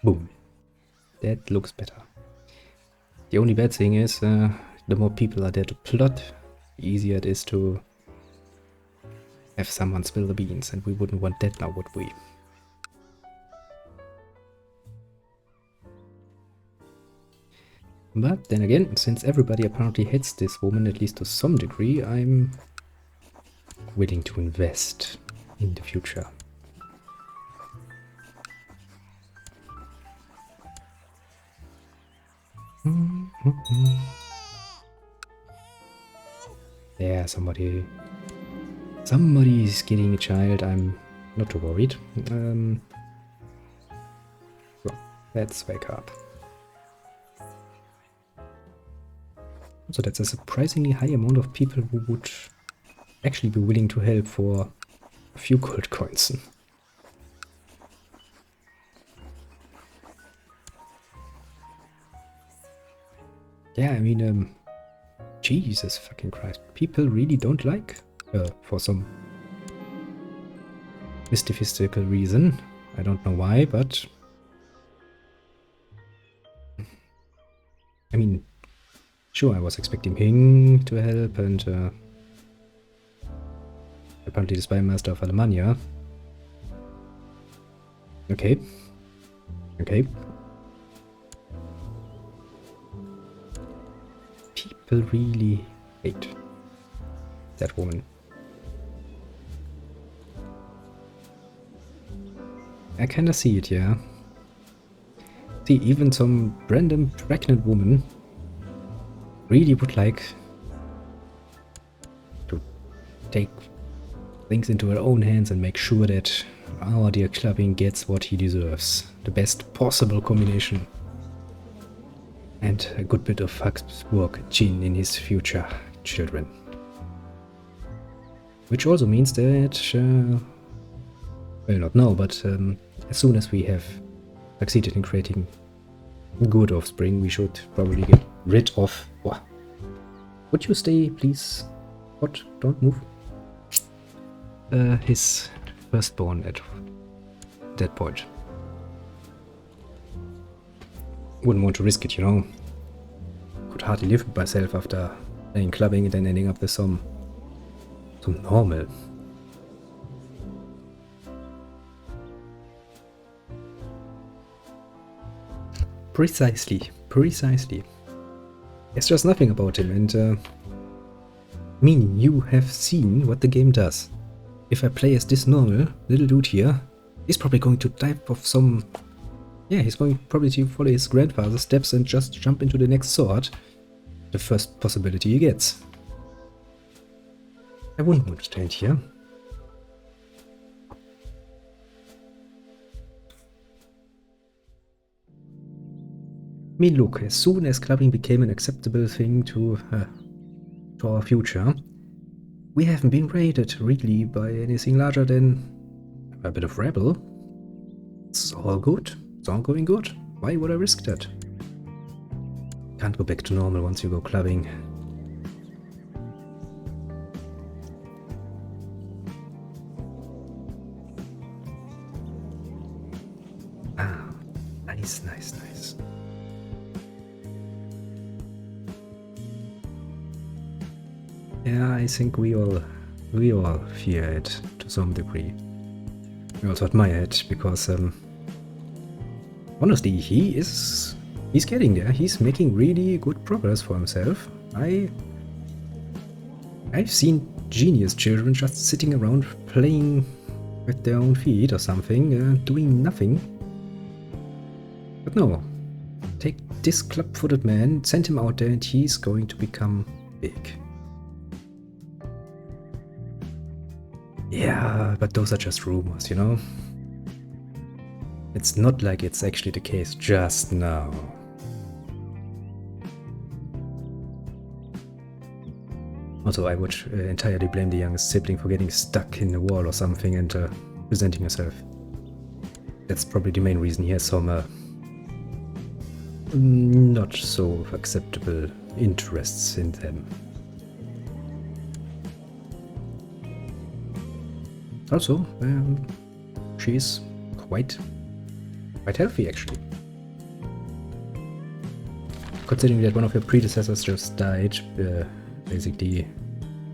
Boom. That looks better. The only bad thing is, the more people are there to plot, the easier it is to have someone spill the beans, and we wouldn't want that now, would we? But then again, since everybody apparently hates this woman, at least to some degree, I'm willing to invest in the future. Yeah, somebody is getting a child. I'm not too worried. So let's wake up. So that's a surprisingly high amount of people who would actually be willing to help for a few gold coins. Yeah, I mean, Jesus fucking Christ. People really don't like her for some mystical reason. I don't know why, but... I mean, sure, I was expecting Ping to help, and apparently the Spy Master of Alemannia. Okay. will really hate that woman. I kinda see it, yeah. See, even some random pregnant woman really would like to take things into her own hands and make sure that our dear Clubbing gets what he deserves. The best possible combination. And a good bit of Habsburg gene in his future children. Which also means that, well, not now, but as soon as we have succeeded in creating good offspring, we should probably get rid of... What? Would you stay, please? What? Don't move. His firstborn at that point. Wouldn't want to risk it, you know. Could hardly live with myself after playing Clubbing and then ending up with some normal. Precisely. It's just nothing about him, and meaning you have seen what the game does. If I play as this normal little dude here, he's probably going to type of some... Yeah, he's going probably to follow his grandfather's steps and just jump into the next sword. The first possibility he gets. I wouldn't want to stand here. I mean, look, as soon as Clubbing became an acceptable thing to our future, we haven't been raided really by anything larger than a bit of rebel. It's all good. It's all going good. Why would I risk that? Can't go back to normal once you go Clubbing. Ah, nice. Yeah, I think we all fear it to some degree. We also admire it because honestly, he's getting there. He's making really good progress for himself. I've seen genius children just sitting around playing with their own feet or something, doing nothing. But no, take this club-footed man, send him out there, and he's going to become big. Yeah, but those are just rumors, you know? It's not like it's actually the case just now. Also, I would entirely blame the youngest sibling for getting stuck in the wall or something and presenting herself. That's probably the main reason he has some not so acceptable interests in them. Also, she's quite healthy actually. Considering that one of her predecessors just died, basically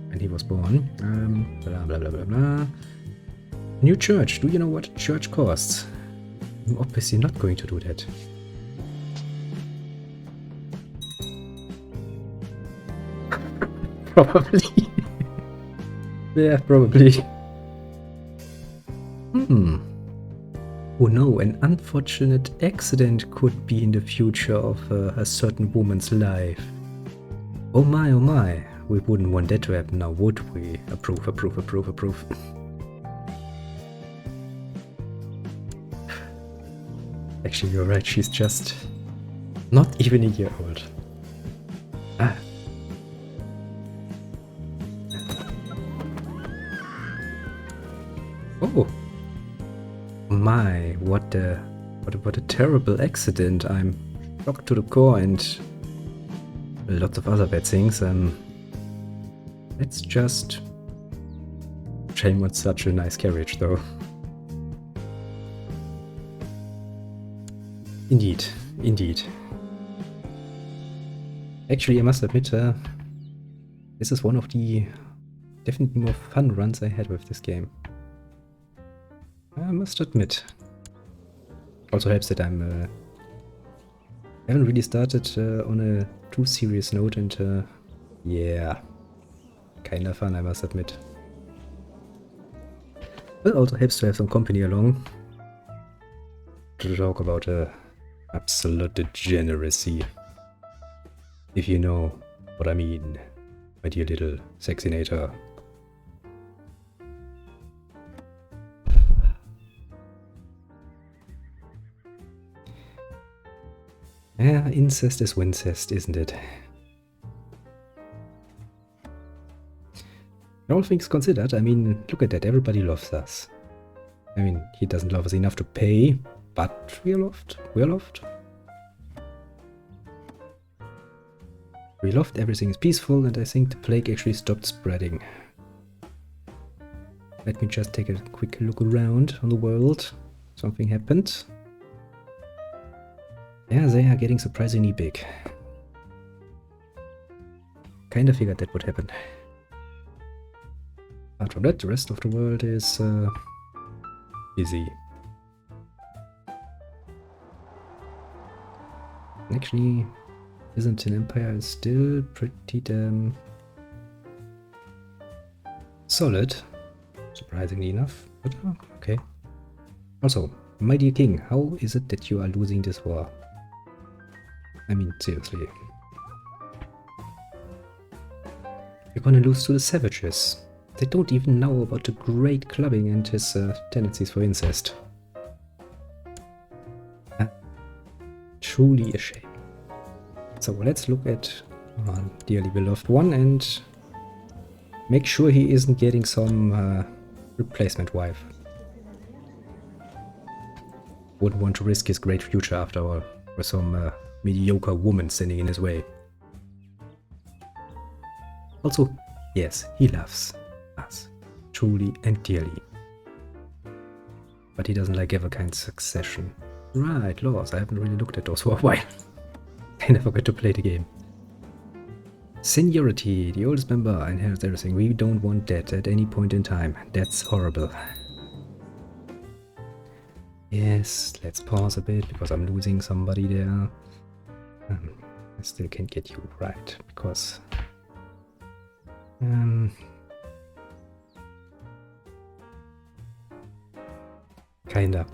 when he was born. Blah blah blah blah blah. New church. Do you know what a church costs? I'm obviously not going to do that. Probably. Yeah, probably. Oh no, an unfortunate accident could be in the future of a certain woman's life. Oh my, we wouldn't want that to happen now, would we? Approve. Actually, you're right, she's just not even a year old. Ah. Oh. My, what a terrible accident. I'm shocked to the core and lots of other bad things. Let's just... Shame on such a nice carriage though. Indeed. Actually, I must admit, this is one of the definitely more fun runs I had with this game. I must admit. Also helps that I'm haven't really started on a too serious note and Yeah. Kinda fun, I must admit. But also helps to have some company along. To talk about absolute degeneracy. If you know what I mean, my dear little sexinator. Yeah, incest is wincest, isn't it? All things considered, I mean, look at that, everybody loves us. I mean, he doesn't love us enough to pay, but we're loved. We're loved. We loved, everything is peaceful, and I think the plague actually stopped spreading. Let me just take a quick look around on the world. Something happened. Yeah, they are getting surprisingly big. Kinda figured that would happen. Apart from that, the rest of the world is busy. Actually, Byzantine Empire is still pretty damn solid, surprisingly enough, but okay. Also, my dear king, how is it that you are losing this war? I mean, seriously. You're gonna lose to the savages. They don't even know about the great clubbing and his tendencies for incest. Truly a shame. So let's look at our dearly beloved one and make sure he isn't getting some replacement wife. Wouldn't want to risk his great future after all with some mediocre woman standing in his way. Also, yes, he loves us, truly and dearly. But he doesn't like Everkind succession. Right, laws, I haven't really looked at those for a while. I never got to play the game. Seniority, the oldest member inherits everything. We don't want that at any point in time. That's horrible. Yes, let's pause a bit because I'm losing somebody there. I still can't get you right because kinda.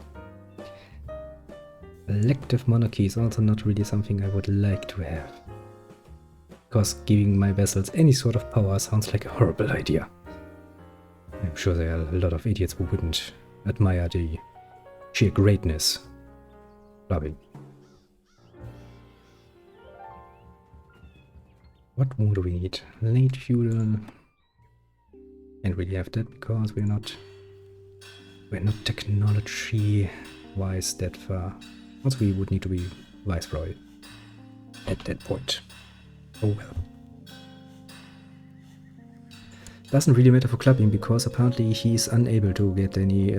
Elective monarchy is also not really something I would like to have. Because giving my vassals any sort of power sounds like a horrible idea. I'm sure there are a lot of idiots who wouldn't admire the sheer greatness. Loving. What more do we need? Late feudal. Can't really have that because we're not technology wise that far. Also, we would need to be viceroy at that point. Oh well. Doesn't really matter for clubbing because apparently he's unable to get any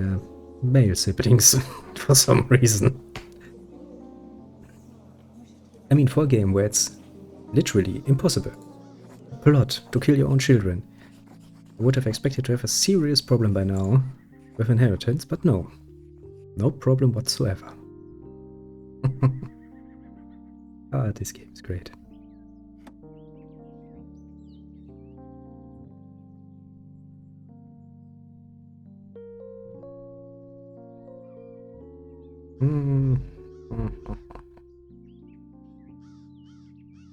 male siblings for some reason. I mean, for a game where it's literally impossible. Plot to kill your own children. I would have expected to have a serious problem by now with inheritance, but no. No problem whatsoever. Ah, this game is great.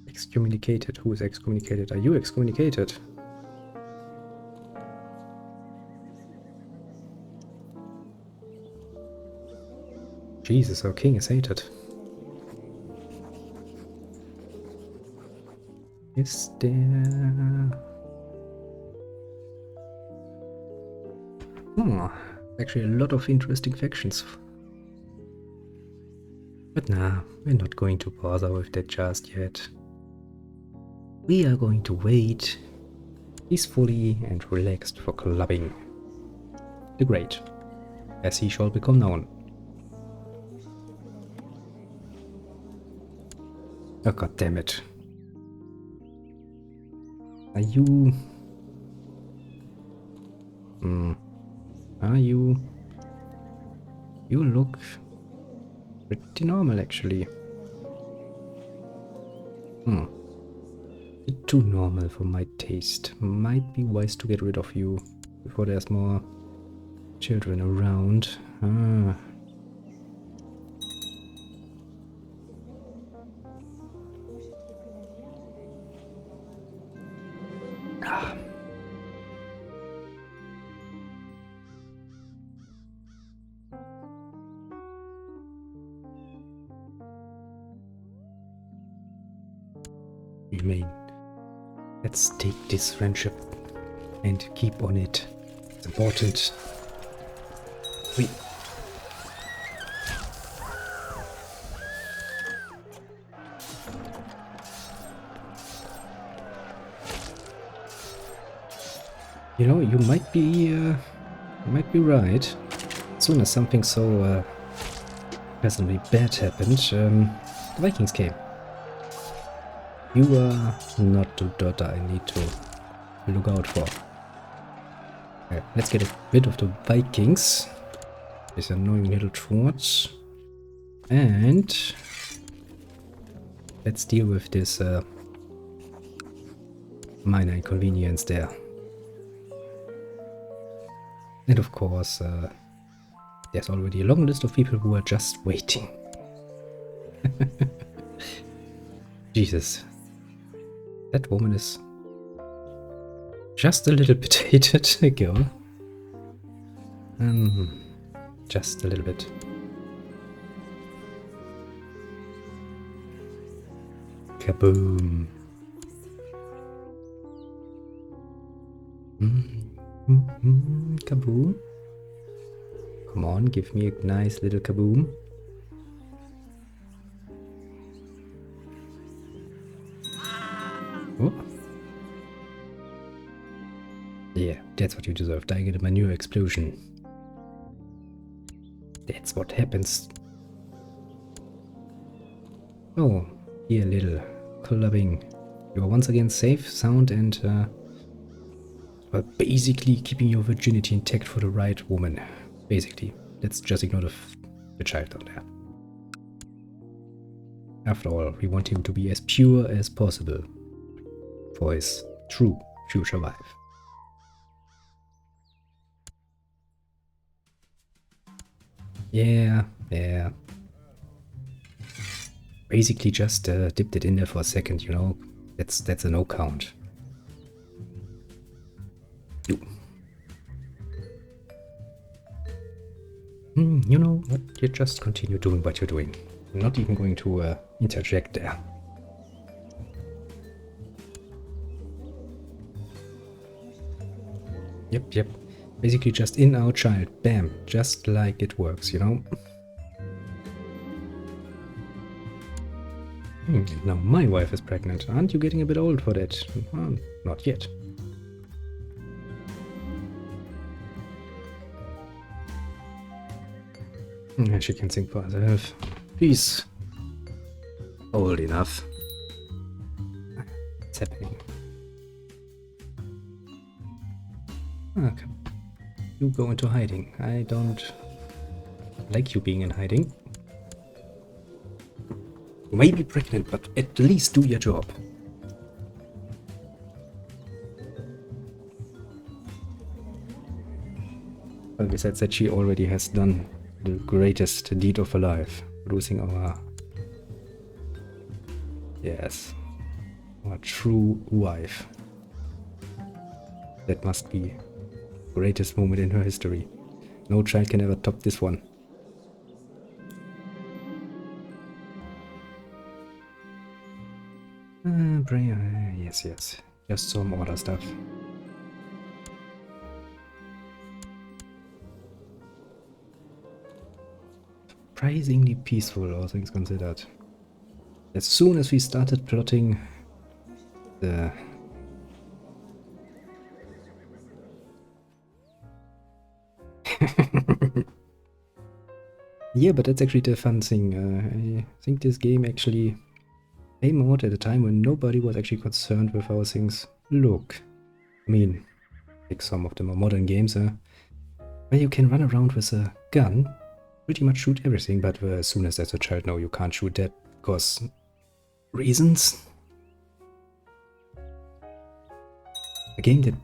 Excommunicated. Who is excommunicated? Are you excommunicated? Jesus, our king is hated. Is there... actually a lot of interesting factions. But nah, we're not going to bother with that just yet. We are going to wait peacefully and relaxed for clubbing the Great, as he shall become known. Oh god damn it. Are you... Are you... You look pretty normal actually. Bit too normal for my taste. Might be wise to get rid of you before there's more children around. Ah. Ah. Remain. Let's take this friendship and keep on it. It's important. We. You know, you might be right. As soon as something so personally bad happened, the Vikings came. You are not the daughter I need to look out for. Okay, let's get rid of the Vikings. These annoying little trots. And let's deal with this minor inconvenience there. And of course, there's already a long list of people who are just waiting. Jesus. That woman is just a little bit hated, girl. Just a little bit. Kaboom. Kaboom. Come on, give me a nice little kaboom. Oh. Yeah, that's what you deserve. Dying in a manure explosion. That's what happens. Oh, here, little clubbing. You are once again safe, sound, and basically keeping your virginity intact for the right woman. Basically, let's just ignore the child down there. After all, we want him to be as pure as possible for his true future wife. Yeah. Basically just dipped it in there for a second, you know. That's a no count. You know what? You just continue doing what you're doing. I'm not even going to interject there. Yep. Basically just in our child. Bam. Just like it works, you know? Now my wife is pregnant. Aren't you getting a bit old for that? Well, not yet. She can think for herself. She's old enough. What's happening? Okay. You go into hiding. I don't like you being in hiding. You may be pregnant, but at least do your job. Well, besides that, she already has done the greatest deed of her life, losing our... Yes, our true wife. That must be the greatest moment in her history. No child can ever top this one. Yes. Just some other stuff. Surprisingly peaceful, all things considered. As soon as we started plotting the... Yeah, but that's actually the fun thing. I think this game actually came out at a time when nobody was actually concerned with how things look. I mean, like some of the more modern games, where you can run around with a gun, pretty much shoot everything, but as soon as there's a child, no, you can't shoot that, because reasons. A game that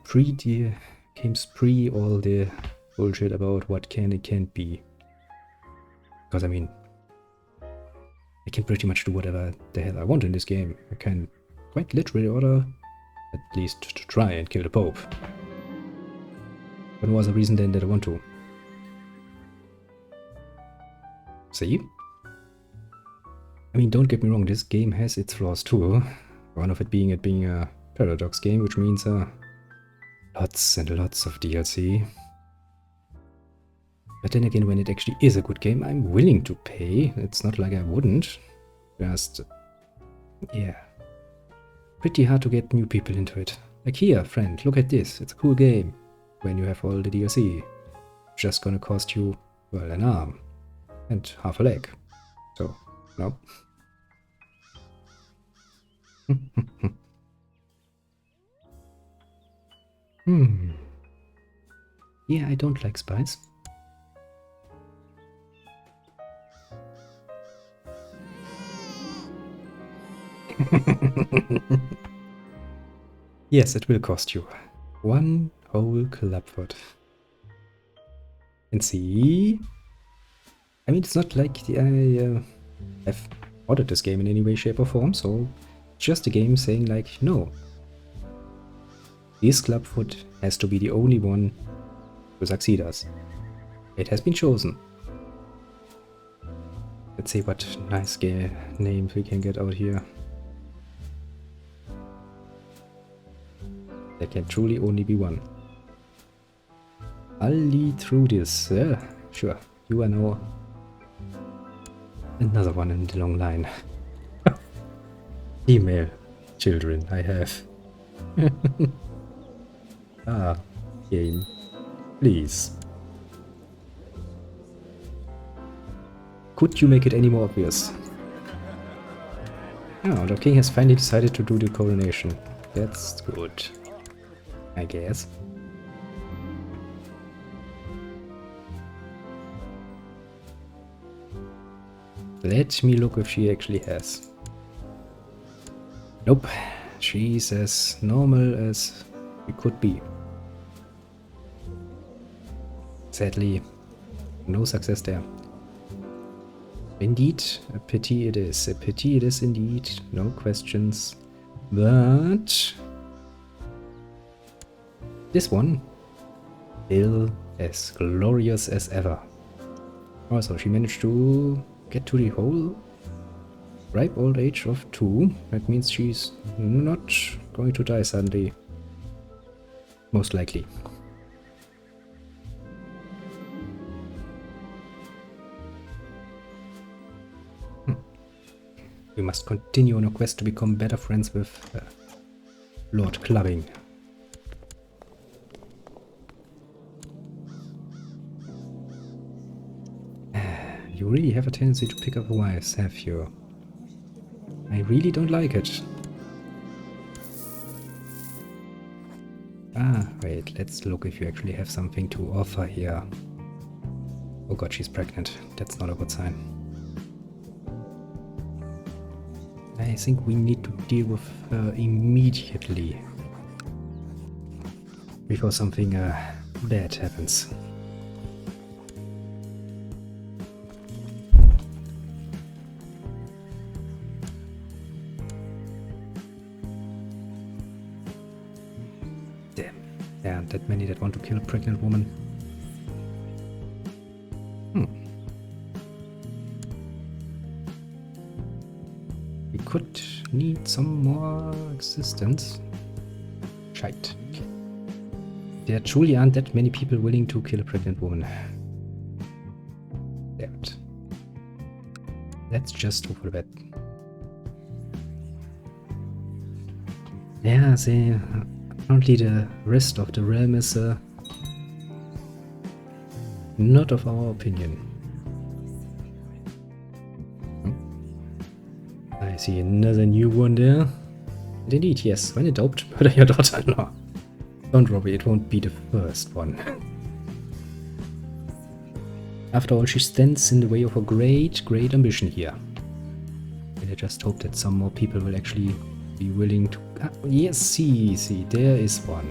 games pre all the bullshit about what can and can't be. Because I mean, I can pretty much do whatever the hell I want in this game. I can quite literally order, at least to try and kill the Pope. But what's the reason then that I want to? See? I mean, don't get me wrong, this game has its flaws too. One of it being a Paradox game, which means lots and lots of DLC. But then again, when it actually is a good game, I'm willing to pay. It's not like I wouldn't. Just, yeah. Pretty hard to get new people into it. Like here, friend, look at this. It's a cool game. When you have all the DLC. Just gonna cost you, well, an arm. And half a leg. So, no. Yeah, I don't like spies. Yes, it will cost you. One whole clubfoot. And see? I mean, it's not like I have ordered this game in any way, shape or form, so it's just a game saying like, no. This clubfoot has to be the only one to succeed us. It has been chosen. Let's see what nice names we can get out here. There can truly only be one. I'll lead through this. Sure, you are now another one in the long line. Female children I have. Ah, game. Please. Could you make it any more obvious? Oh, the king has finally decided to do the coronation. That's good. I guess. Let me look if she actually has. Nope. She's as normal as we could be. Sadly, no success there. Indeed, a pity it is. A pity it is indeed. No questions. But this one, still as glorious as ever. Also, she managed to get to the whole ripe old age of 2. That means she's not going to die suddenly. Most likely. We must continue on a quest to become better friends with Lord Clubbing. You really have a tendency to pick up wives, have you? I really don't like it. Ah, wait, let's look if you actually have something to offer here. Oh god, she's pregnant. That's not a good sign. I think we need to deal with her immediately. Before something bad happens. Damn. There aren't that many that want to kill a pregnant woman. We could need some more existence. Shite. Okay. There truly aren't that many people willing to kill a pregnant woman. Damn it. Let's just hope for the best. Yeah, apparently the rest of the realm is not of our opinion. I see another new one there. And indeed, yes, when in doubt, murder your daughter-in-law. Don't worry, it won't be the first one. After all, she stands in the way of a great, great ambition here. And I just hope that some more people will actually be willing to... Ah, yes, see, there is one.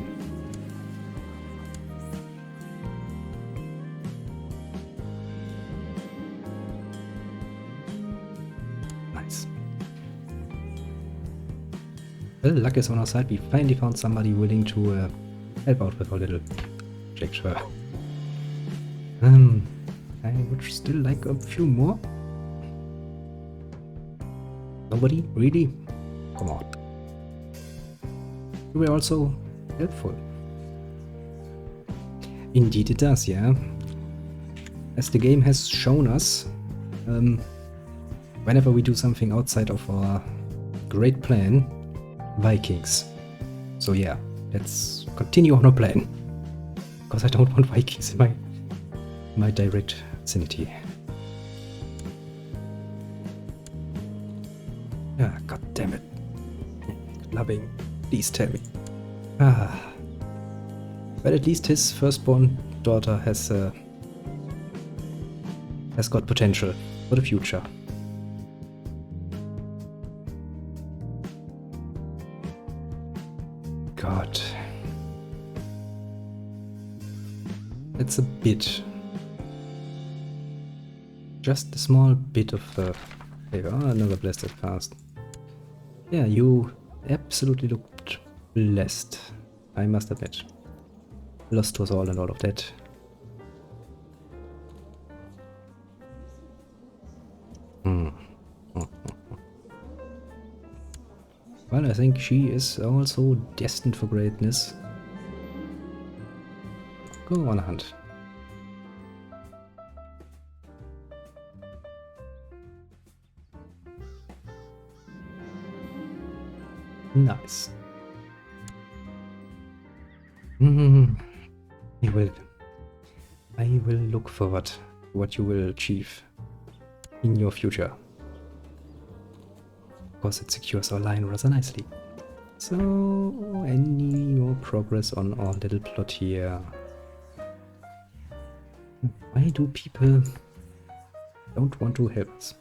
Nice. Well, luck is on our side. We finally found somebody willing to help out with our little gesture. I would still like a few more. Nobody? Really? Come on. You were also helpful. Indeed it does, yeah. As the game has shown us, whenever we do something outside of our great plan, Vikings. So yeah, let's continue on our plan. Because I don't want Vikings in my direct vicinity. Ah, god damn it. Clubbing. Please tell me. Ah. But at least his firstborn daughter has got potential for the future. God. It's a bit. Just a small bit of favor. Oh, another blasted fast. Yeah, you absolutely looked blessed, I must admit. Lost to us all and all of that. Well, I think she is also destined for greatness. Go on a hunt. Nice. I will look forward to what you will achieve in your future. Of course, it secures our line rather nicely. So, any more progress on our little plot here? Why do people don't want to help us?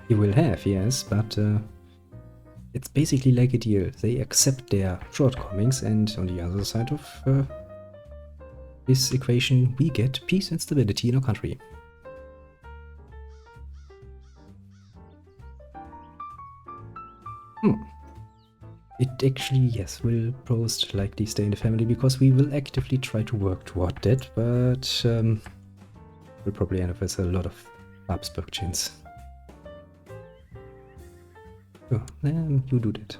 You will have, yes, but it's basically like a deal. They accept their shortcomings, and on the other side of this equation, we get peace and stability in our country. It actually, yes, will post likely stay in the family, because we will actively try to work toward that, but we'll probably end up with a lot of Habsburg chins. Oh, then you do that.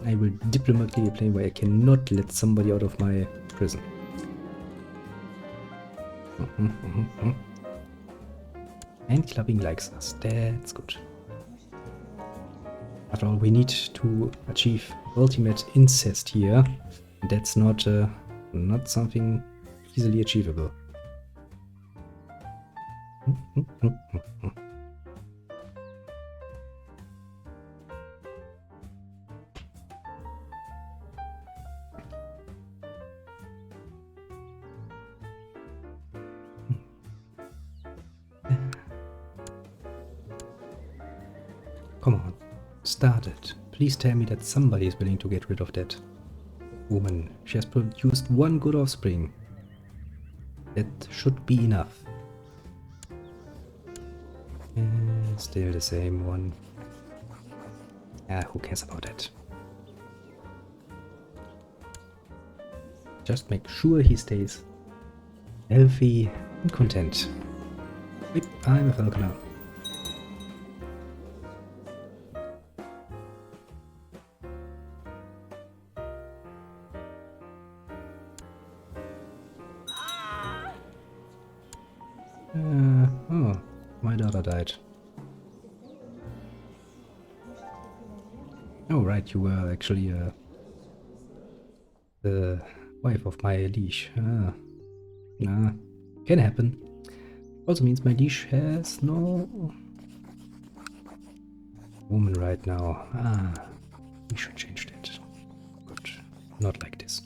I will diplomatically explain why I cannot let somebody out of my prison. And clubbing likes us, that's good. After all, we need to achieve ultimate incest here. That's not something easily achievable. Come on, start it. Please tell me that somebody is willing to get rid of that woman. She has produced one good offspring. That should be enough. Still the same one. Who cares about that? Just make sure he stays healthy and content. Yep, I'm a falconer. Oh, my daughter died. Oh, right, you were actually the wife of my liege. Can happen. Also means my liege has no woman right now. We should change that. Good. Not like this.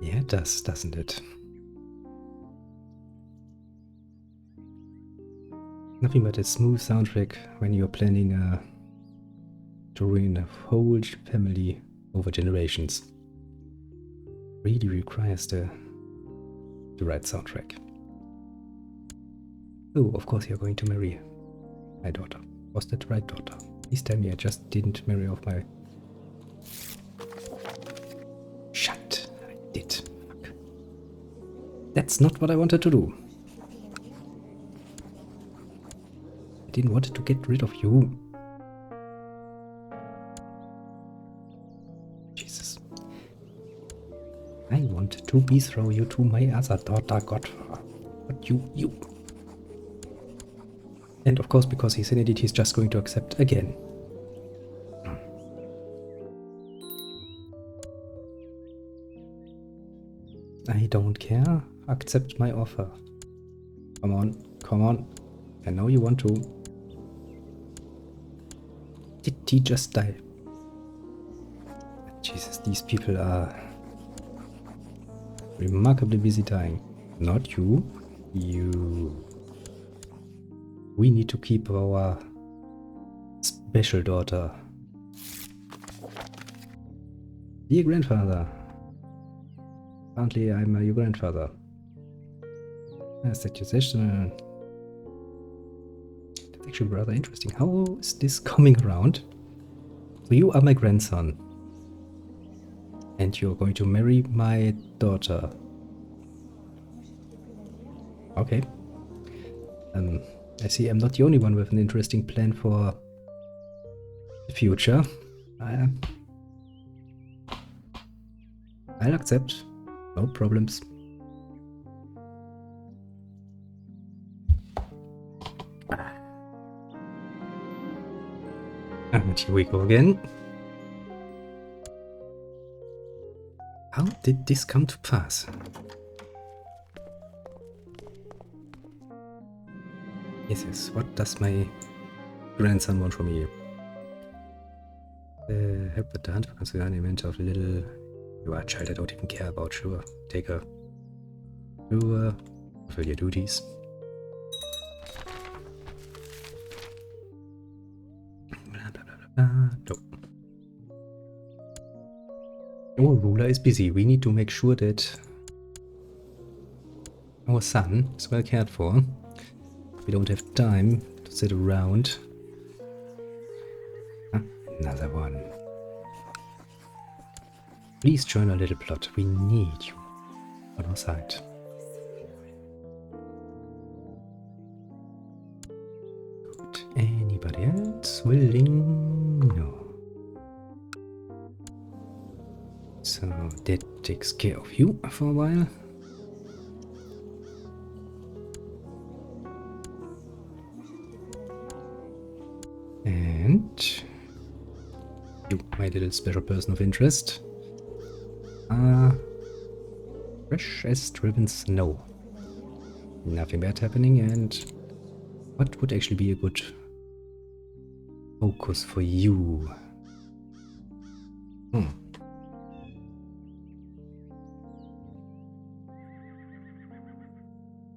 Yeah, it does, doesn't it? Nothing but a smooth soundtrack when you're planning to ruin a whole family over generations. Really requires the right soundtrack. Oh, of course you're going to marry my daughter. Was that the right daughter? Please tell me I just didn't marry off my... Shut! I did. Fuck. That's not what I wanted to do. I didn't want to get rid of you. Jesus. I wanted to betroth you to my other daughter, Godfather. But you... And of course, because he's an idiot, he's just going to accept again. I don't care. Accept my offer. Come on, come on. I know you want to. Did he just die? Jesus, these people are remarkably busy dying. Not you. You. We need to keep our special daughter. Dear grandfather. Apparently I'm your grandfather. That's accusation. That's actually rather interesting. How is this coming around? So you are my grandson. And you're going to marry my daughter. Okay. I see I'm not the only one with an interesting plan for the future. I'll accept. No problems. And here we go again. How did this come to pass? Yes, what does my grandson want from me? Help with the hunt for the element of little... You are a child I don't even care about, sure. Take her. Sure. Fulfill your duties. Blah, blah, blah, blah. No. Our ruler is busy. We need to make sure that our son is well cared for. We don't have time to sit around. Another one. Please join our little plot. We need you on our side. Good. Anybody else willing? No. So that takes care of you for a while. And you, my little special person of interest. Fresh as driven snow. Nothing bad happening, and what would actually be a good focus for you? I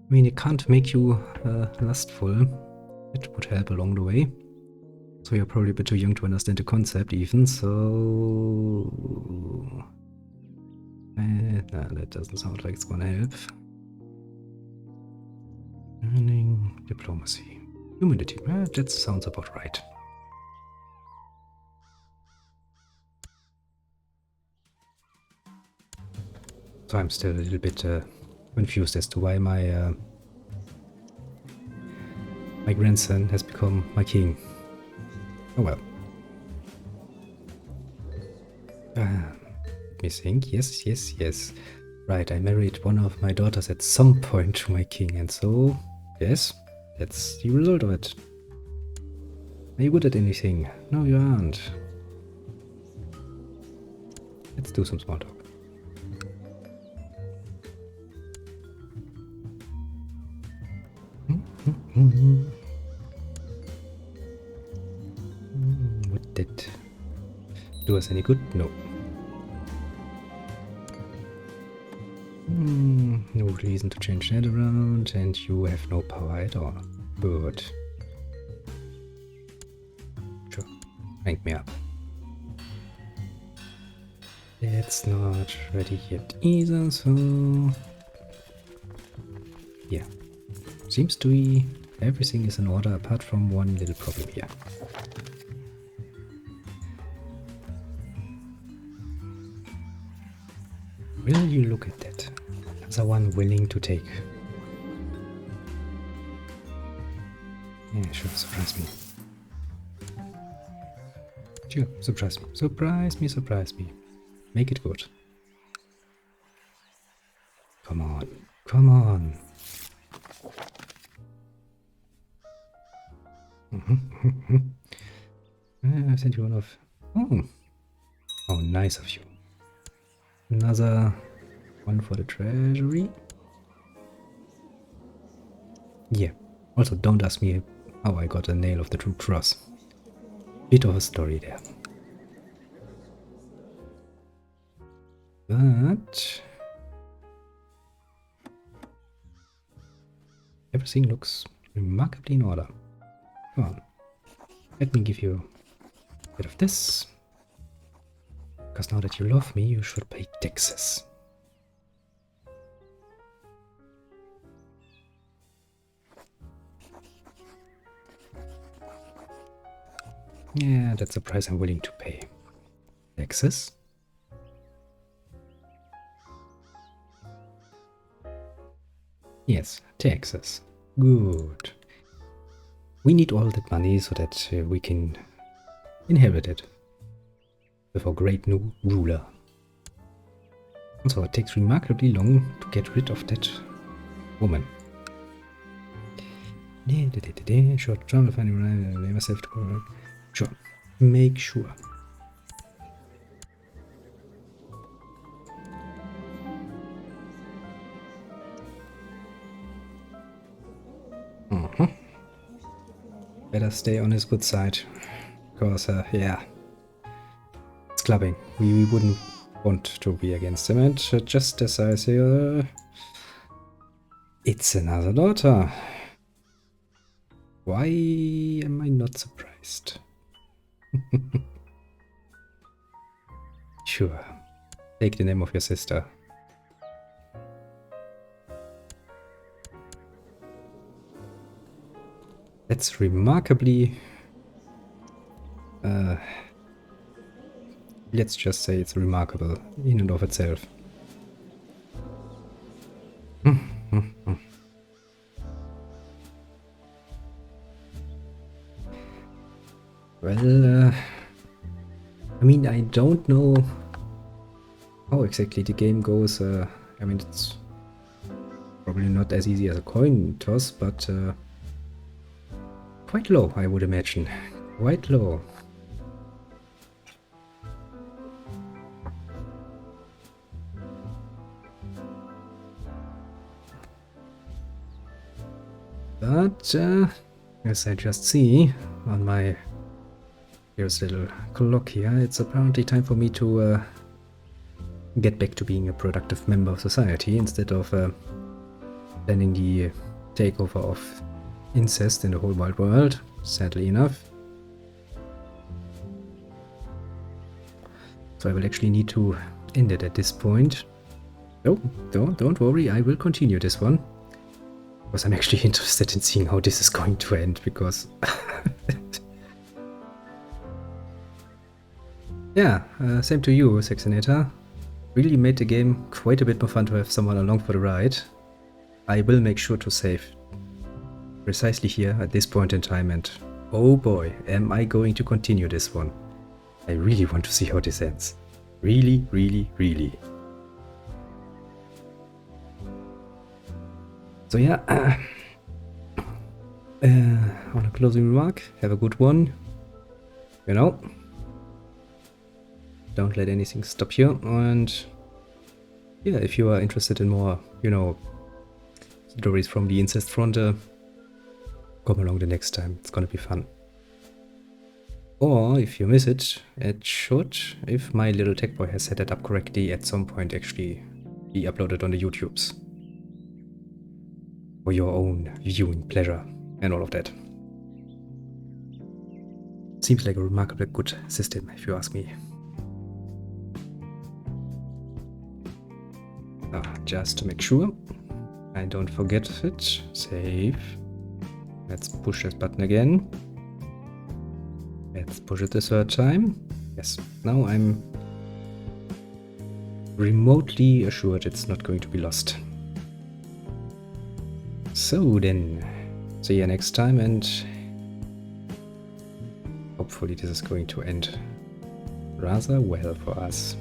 mean, it can't make you lustful. It would help along the way. So you're probably a bit too young to understand the concept even, so... Nah, that doesn't sound like it's gonna help. Learning diplomacy. Humility. That sounds about right. So I'm still a little bit confused as to why my my grandson has become my king. Oh well. Let me think. Yes. Right, I married one of my daughters at some point to my king, and so, yes, that's the result of it. Are you good at anything? No, you aren't. Let's do some small talk. Would that do us any good? No. No reason to change that around, and you have no power at all. Good. Sure, rank me up. It's not ready yet either, so... yeah. Seems to be everything is in order apart from one little problem here. Will you look at that? Another one willing to take. Yeah, sure, surprise me. Sure, surprise me. Surprise me, surprise me. Make it good. Come on, come on. I sent you one of... oh. Oh, nice of you. Another one for the treasury. Yeah. Also, don't ask me how I got a nail of the true cross. Bit of a story there. But... everything looks remarkably in order. Come on. Let me give you a bit of this. Because now that you love me, you should pay taxes. Yeah, that's the price I'm willing to pay. Taxes? Yes, taxes. Good. We need all that money so that we can inherit it with our great new ruler. Also, it takes remarkably long to get rid of that woman. Sure, try to find myself to go. Sure, make sure. Better stay on his good side, because yeah, it's clubbing. We wouldn't want to be against him, and just as I say, it's another daughter. Why am I not surprised? Sure, take the name of your sister. That's remarkably... let's just say it's remarkable in and of itself. Well, I mean, I don't know how exactly the game goes. I mean, it's probably not as easy as a coin toss, but quite low, I would imagine. Quite low. But, as I just see on my here's a little clock here, it's apparently time for me to get back to being a productive member of society instead of planning the takeover of incest in the whole wide world, sadly enough. So I will actually need to end it at this point. Oh, don't worry, I will continue this one. Because I'm actually interested in seeing how this is going to end, because... yeah, same to you, Saxonator. Really made the game quite a bit more fun to have someone along for the ride. I will make sure to save precisely here at this point in time, and oh boy, am I going to continue this one. I really want to see how this ends. Really, really, really. So yeah, on a closing remark, have a good one. You know, don't let anything stop you. And yeah, if you are interested in more, you know, stories from the incest front, come along the next time. It's gonna be fun. Or if you miss it, it should, if my little tech boy has set it up correctly, at some point actually be uploaded on the YouTubes. For your own viewing pleasure and all of that. Seems like a remarkably good system, if you ask me. Just to make sure I don't forget it, save. Let's push this button again. Let's push it the third time. Yes, now I'm remotely assured it's not going to be lost. So then, see you next time, and hopefully this is going to end rather well for us.